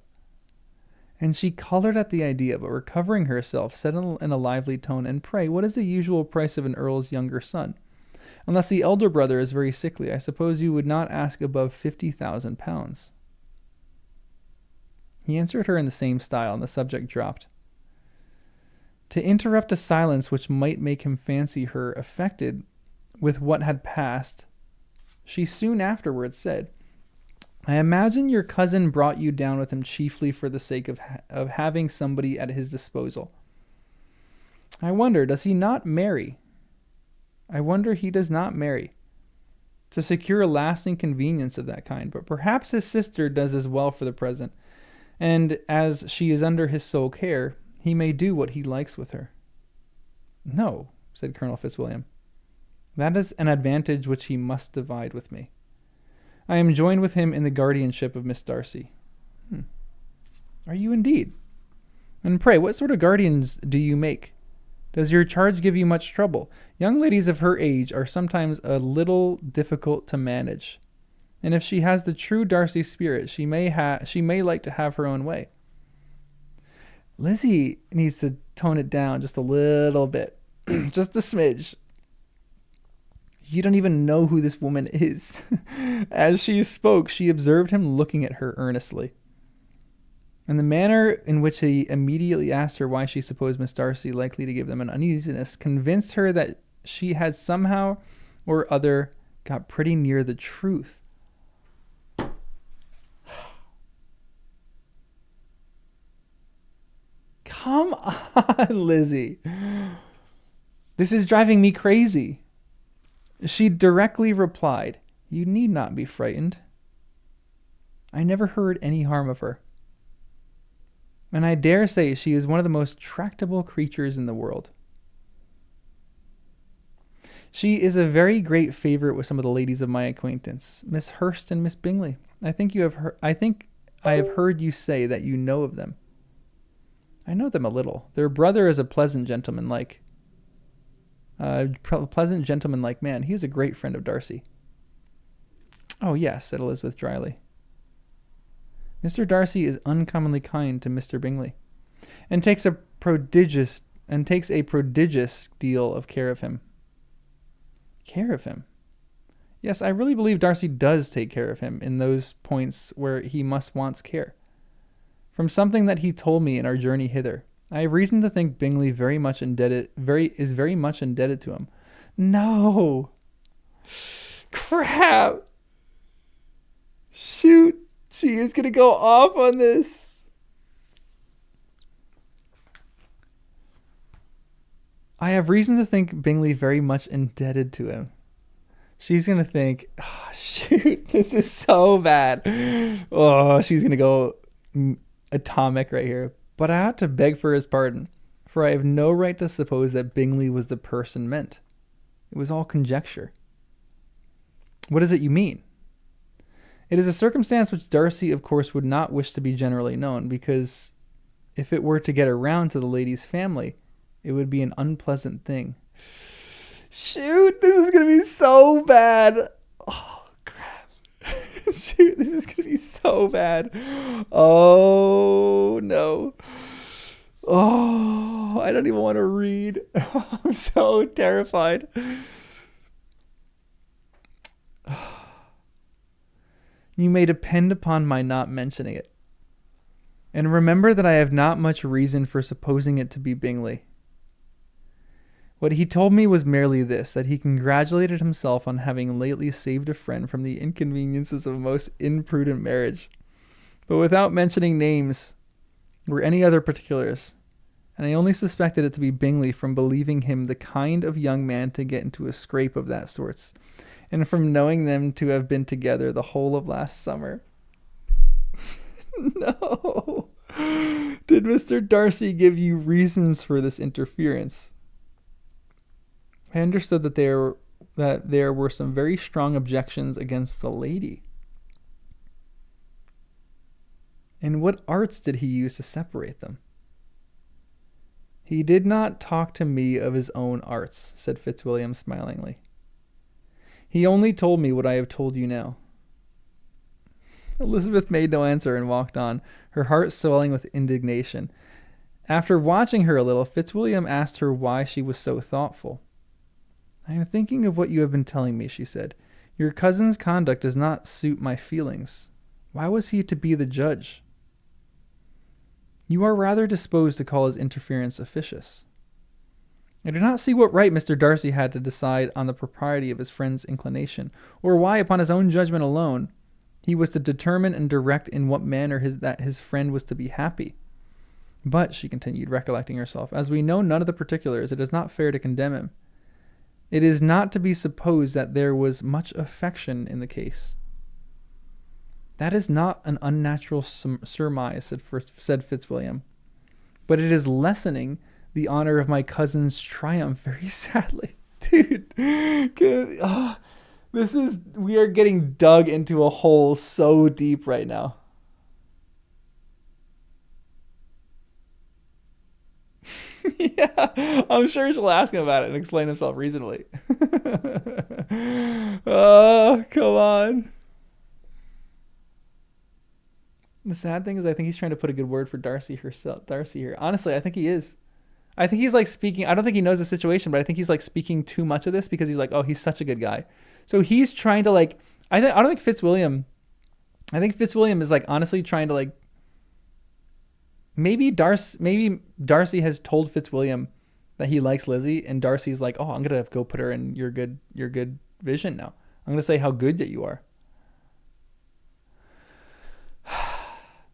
And she colored at the idea, but recovering herself, said in a lively tone, "And pray, what is the usual price of an earl's younger son? Unless the elder brother is very sickly, I suppose you would not ask above 50,000 pounds. He answered her in the same style, and the subject dropped. To interrupt a silence which might make him fancy her affected with what had passed, she soon afterwards said, "I imagine your cousin brought you down with him chiefly for the sake of having somebody at his disposal. I wonder, does he not marry? I wonder he does not marry to secure a lasting convenience of that kind, but perhaps his sister does as well for the present, and as she is under his sole care, he may do what he likes with her." "No," said Colonel Fitzwilliam. "That is an advantage which he must divide with me. I am joined with him in the guardianship of Miss Darcy." "Are you indeed? And pray, what sort of guardians do you make? Does your charge give you much trouble? Young ladies of her age are sometimes a little difficult to manage, and if she has the true Darcy spirit, she may like to have her own way." Lizzie needs to tone it down just a little bit, just a smidge. You don't even know who this woman is. As she spoke, she observed him looking at her earnestly. And the manner in which he immediately asked her why she supposed Miss Darcy likely to give them an uneasiness convinced her that she had somehow or other got pretty near the truth. Come on, Lizzie. This is driving me crazy. She directly replied, "You need not be frightened. I never heard any harm of her. And I dare say she is one of the most tractable creatures in the world. She is a very great favorite with some of the ladies of my acquaintance, Miss Hurst and Miss Bingley. I think I have heard you say that you know of them." "I know them a little. Their brother is a pleasant gentlemanlike man. He is a great friend of Darcy." "Oh, yes," said Elizabeth dryly. "Mr. Darcy is uncommonly kind to Mr. Bingley, and takes a prodigious deal of care of him." "Care of him?" "Yes, I really believe Darcy does take care of him in those points where he wants care. From something that he told me in our journey hither, I have reason to think Bingley is very much indebted to him. No. Crap. Shoot. She is going to go off on this. I have reason to think Bingley very much indebted to him. She's going to think, oh, shoot, this is so bad. Oh, she's going to go atomic right here. But I ought to beg for his pardon, for I have no right to suppose that Bingley was the person meant. It was all conjecture. What is it you mean? It is a circumstance which Darcy, of course, would not wish to be generally known, because if it were to get around to the lady's family, it would be an unpleasant thing. Shoot, this is going to be so bad. Oh, crap. Shoot, this is going to be so bad. Oh, no. Oh, I don't even want to read. I'm so terrified. You may depend upon my not mentioning it. And remember that I have not much reason for supposing it to be Bingley. What he told me was merely this, that he congratulated himself on having lately saved a friend from the inconveniences of a most imprudent marriage, but without mentioning names or any other particulars, and I only suspected it to be Bingley from believing him the kind of young man to get into a scrape of that sort, and from knowing them to have been together the whole of last summer. No. Did Mr. Darcy give you reasons for this interference? I understood that there were some very strong objections against the lady. And what arts did he use to separate them? He did not talk to me of his own arts, said Fitzwilliam smilingly. He only told me what I have told you now. Elizabeth made no answer and walked on, her heart swelling with indignation. After watching her a little, Fitzwilliam asked her why she was so thoughtful. I am thinking of what you have been telling me, she said. Your cousin's conduct does not suit my feelings. Why was he to be the judge? You are rather disposed to call his interference officious. I do not see what right Mr. Darcy had to decide on the propriety of his friend's inclination, or why, upon his own judgment alone, he was to determine and direct in what manner that his friend was to be happy. But, she continued, recollecting herself, as we know none of the particulars, it is not fair to condemn him. It is not to be supposed that there was much affection in the case. That is not an unnatural surmise, said Fitzwilliam, but it is lessening the honor of my cousin's triumph very sadly. Dude, we are getting dug into a hole so deep right now. Yeah, I'm sure she'll ask him about it and explain himself reasonably. Oh, come on. The sad thing is I think he's trying to put a good word for Darcy here. Honestly, I think he is. I think he's like speaking, I don't think he knows the situation, but I think he's like speaking too much of this because he's like, oh, he's such a good guy. So he's trying to like, I think Fitzwilliam is like honestly trying to like, maybe Darcy has told Fitzwilliam that he likes Lizzie, and Darcy's like, oh, I'm going to go put her in your good vision now. I'm going to say how good that you are.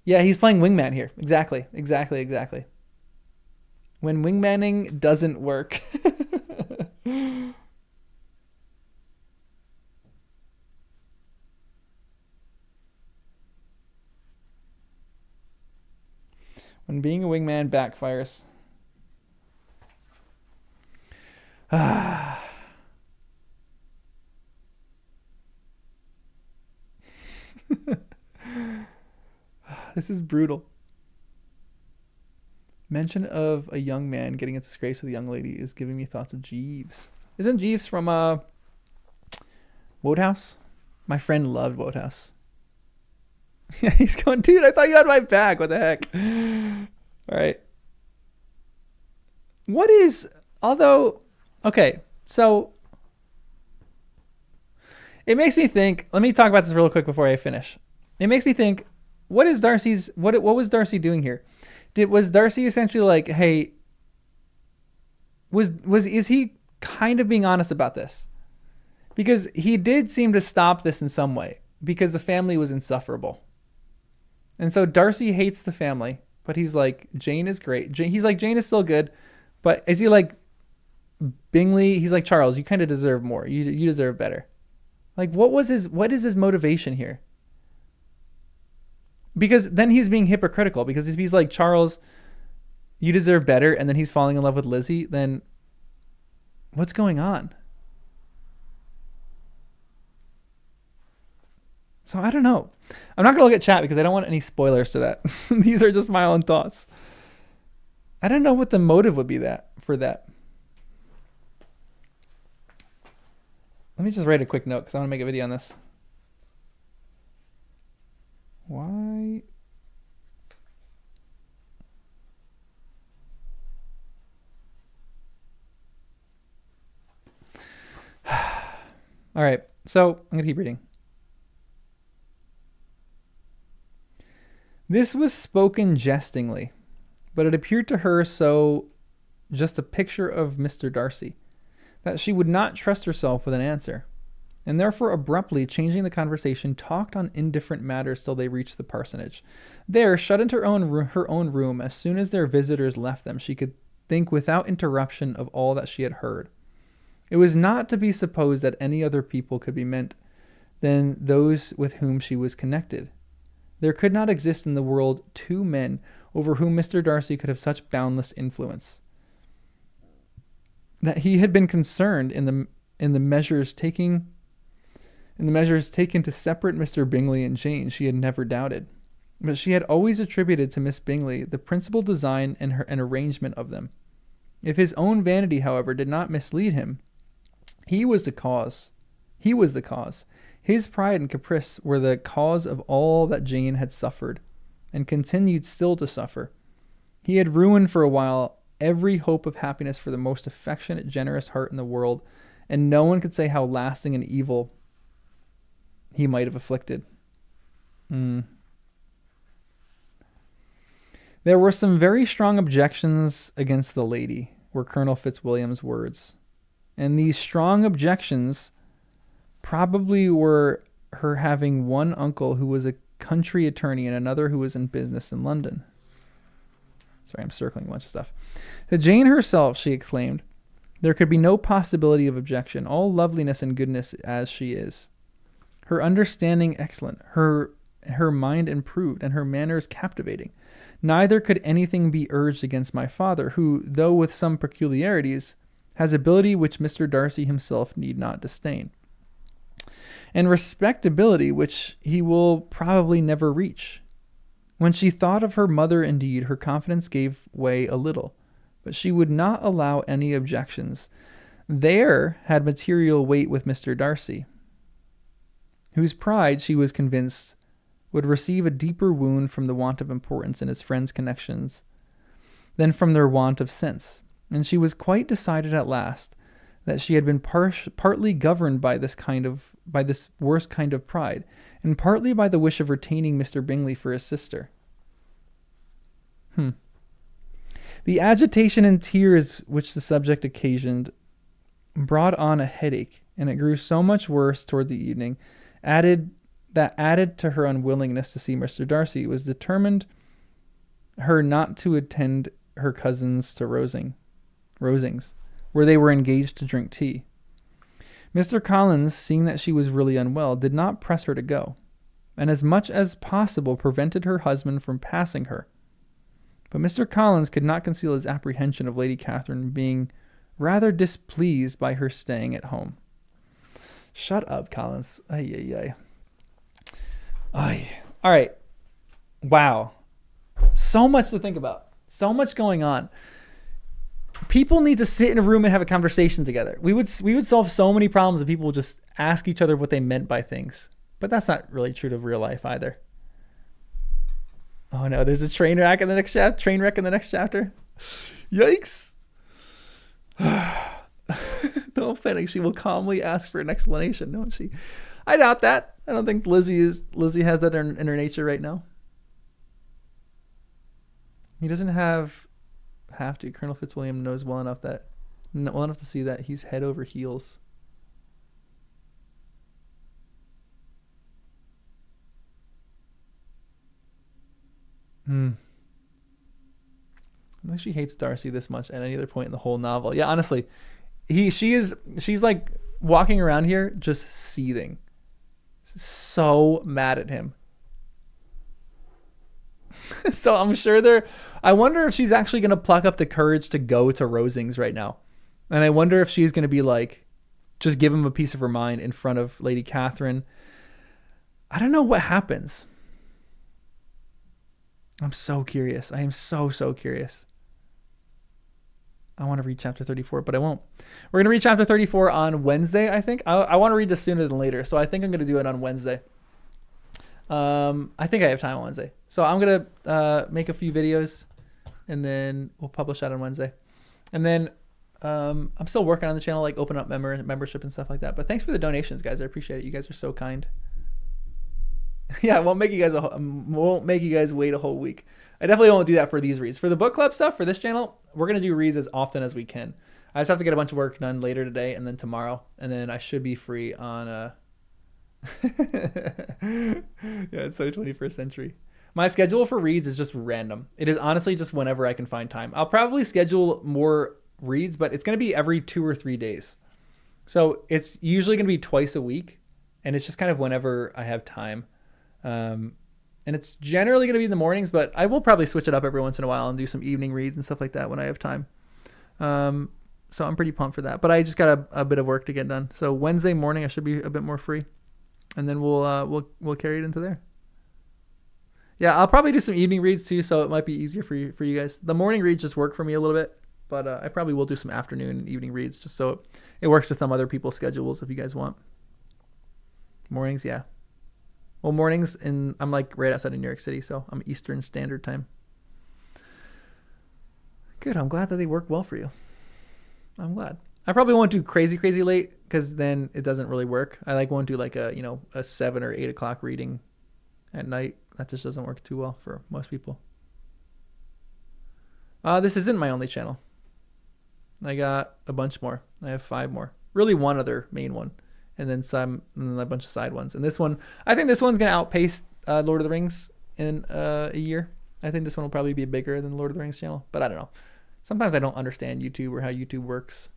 Yeah, he's playing wingman here. Exactly. When wingmanning doesn't work. When being a wingman backfires. This is brutal. Mention of a young man getting into scrapes with a young lady is giving me thoughts of Jeeves. Isn't Jeeves from Wodehouse? My friend loved Wodehouse. Yeah, he's going, dude, I thought you had my back. What the heck? All right. Okay, so it makes me think, let me talk about this real quick before I finish. It makes me think, what was Darcy doing here? Was Darcy essentially like, hey, is he kind of being honest about this? Because he did seem to stop this in some way, because the family was insufferable. And so Darcy hates the family, but he's like, Jane is great. He's like, Jane is still good, but is he like Bingley? He's like, Charles, you kind of deserve more. You deserve better. Like, what is his motivation here? Because then he's being hypocritical, because if he's like, Charles, you deserve better, and then he's falling in love with Lizzie, then what's going on? So I don't know. I'm not going to look at chat because I don't want any spoilers to that. These are just my own thoughts. I don't know what the motive would be for that. Let me just write a quick note because I want to make a video on this. Why? All right. So I'm going to keep reading. This was spoken jestingly, but it appeared to her so just a picture of Mr. Darcy, that she would not trust herself with an answer, and therefore abruptly changing the conversation, talked on indifferent matters till they reached the parsonage. There, shut into her own room, as soon as their visitors left them, she could think without interruption of all that she had heard. It was not to be supposed that any other people could be meant than those with whom she was connected. There could not exist in the world two men over whom Mr. Darcy could have such boundless influence. That he had been concerned in the measures taken to separate Mr. Bingley and Jane, she had never doubted. But she had always attributed to Miss Bingley the principal design and arrangement of them. If his own vanity, however, did not mislead him, he was the cause. His pride and caprice were the cause of all that Jane had suffered, and continued still to suffer. He had ruined for a while every hope of happiness for the most affectionate, generous heart in the world, and no one could say how lasting an evil he might have afflicted. There were some very strong objections against the lady, were Colonel Fitzwilliam's words, and these strong objections probably were her having one uncle who was a country attorney and another who was in business in London. Sorry, I'm circling a bunch of stuff. To Jane herself, she exclaimed, there could be no possibility of objection, all loveliness and goodness as she is. Her understanding excellent, her mind improved, and her manners captivating. Neither could anything be urged against my father, who, though with some peculiarities, has ability which Mr. Darcy himself need not disdain, and respectability which he will probably never reach. When she thought of her mother, indeed, her confidence gave way a little, but she would not allow any objections. There had material weight with Mr. Darcy, whose pride, she was convinced, would receive a deeper wound from the want of importance in his friends' connections than from their want of sense, and she was quite decided at last that she had been partly governed by this worst kind of pride, and partly by the wish of retaining Mr. Bingley for his sister. The agitation and tears which the subject occasioned brought on a headache, and it grew so much worse toward the evening, added to her unwillingness to see Mr. Darcy, was determined her not to attend her cousins to Rosings, where they were engaged to drink tea. Mr. Collins, seeing that she was really unwell, did not press her to go, and as much as possible prevented her husband from passing her. But Mr. Collins could not conceal his apprehension of Lady Catherine being rather displeased by her staying at home. Shut up, Collins. Ay. All right. Wow. So much to think about. So much going on. People need to sit in a room and have a conversation together. We would solve so many problems if people would just ask each other what they meant by things. But that's not really true to real life either. Oh no, there's a train wreck in the next chapter. Yikes. Don't panic. She will calmly ask for an explanation, won't she? I doubt that. I don't think Lizzie has that in her nature right now. He doesn't have to. Colonel Fitzwilliam knows well enough to see that he's head over heels. I think she hates Darcy this much at any other point in the whole novel. Yeah, honestly, she's like walking around here just seething, so mad at him. So I'm sure I wonder if she's actually going to pluck up the courage to go to Rosings right now. And I wonder if she's going to be like, just give him a piece of her mind in front of Lady Catherine. I don't know what happens. I'm so curious. I am so curious. I want to read chapter 34, but I won't. We're going to read chapter 34 on Wednesday, I think. I want to read this sooner than later, so I think I'm going to do it on Wednesday. I think I have time on Wednesday. So I'm going to make a few videos, and then we'll publish that on Wednesday. And then I'm still working on the channel, like open up membership and stuff like that. But thanks for the donations, guys. I appreciate it. You guys are so kind. Yeah, I won't make you guys wait a whole week. I definitely won't do that for these reads. For the book club stuff, for this channel, we're going to do reads as often as we can. I just have to get a bunch of work done later today and then tomorrow. And then I should be free on... Yeah, it's so 21st century. My schedule for reads is just random. It is honestly just whenever I can find time. I'll probably schedule more reads, but it's going to be every 2 or 3 days. So it's usually going to be twice a week. And it's just kind of whenever I have time. And it's generally going to be in the mornings, but I will probably switch it up every once in a while and do some evening reads and stuff like that when I have time. So I'm pretty pumped for that, but I just got a bit of work to get done. So Wednesday morning, I should be a bit more free, and then we'll carry it into there. Yeah, I'll probably do some evening reads too, so it might be easier for you guys. The morning reads just work for me a little bit, but I probably will do some afternoon and evening reads just so it works with some other people's schedules if you guys want. Mornings, yeah. Well, mornings, I'm like right outside of New York City, so I'm Eastern Standard Time. Good. I'm glad that they work well for you. I'm glad. I probably won't do crazy late because then it doesnn't really work. I won't do like a 7 or 8 o'clock reading at night. That just doesn't work too well for most people. This isn't my only channel. I got a bunch more. I have 5 more. Really one other main one. And then a bunch of side ones. And this one, I think this one's going to outpace Lord of the Rings in a year. I think this one will probably be bigger than Lord of the Rings channel, but I don't know. Sometimes I don't understand YouTube or how YouTube works,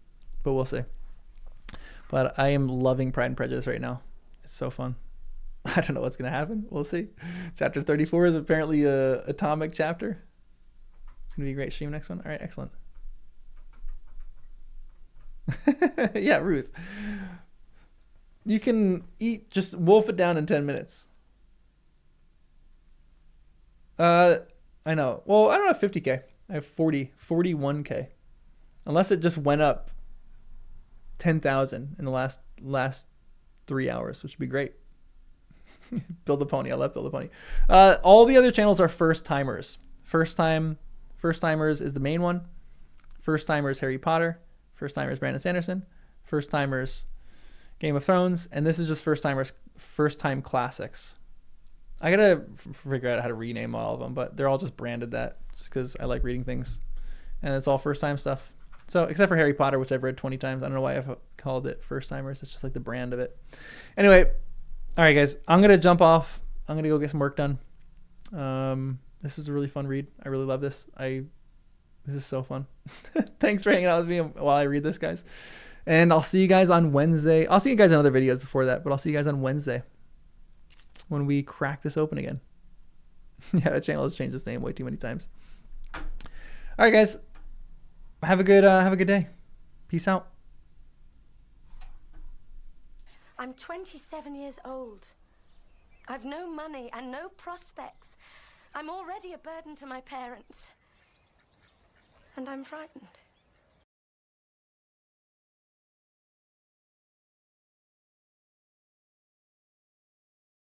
but we'll see. But I am loving Pride and Prejudice right now. It's so fun. I don't know what's going to happen. We'll see. Chapter 34 is apparently a atomic chapter. It's going to be a great stream next one. All right, excellent. Yeah, Ruth. You can just wolf it down in 10 minutes. I know. Well, I don't have 50K. I have 41K. Unless it just went up 10,000 in the last 3 hours, which would be great. Build a pony. I love Build a Pony. All the other channels are first timers. First timers is the main one. First timers Harry Potter. First timers Brandon Sanderson. First timers Game of Thrones, and this is just first time classics. I gotta figure out how to rename all of them, but they're all just branded that just because I like reading things, and it's all first time stuff. So except for Harry Potter, which I've read 20 times. I don't know why I've called it first timers. It's just like the brand of it. Anyway, all right, guys, I'm gonna jump off. I'm gonna go get some work done. This is a really fun read. I really love this. This is so fun. Thanks for hanging out with me while I read this, guys. And I'll see you guys on Wednesday. I'll see you guys in other videos before that, but I'll see you guys on Wednesday when we crack this open again. Yeah, the channel has changed its name way too many times. All right, guys. Have a good day. Peace out. I'm 27 years old. I've no money and no prospects. I'm already a burden to my parents. And I'm frightened.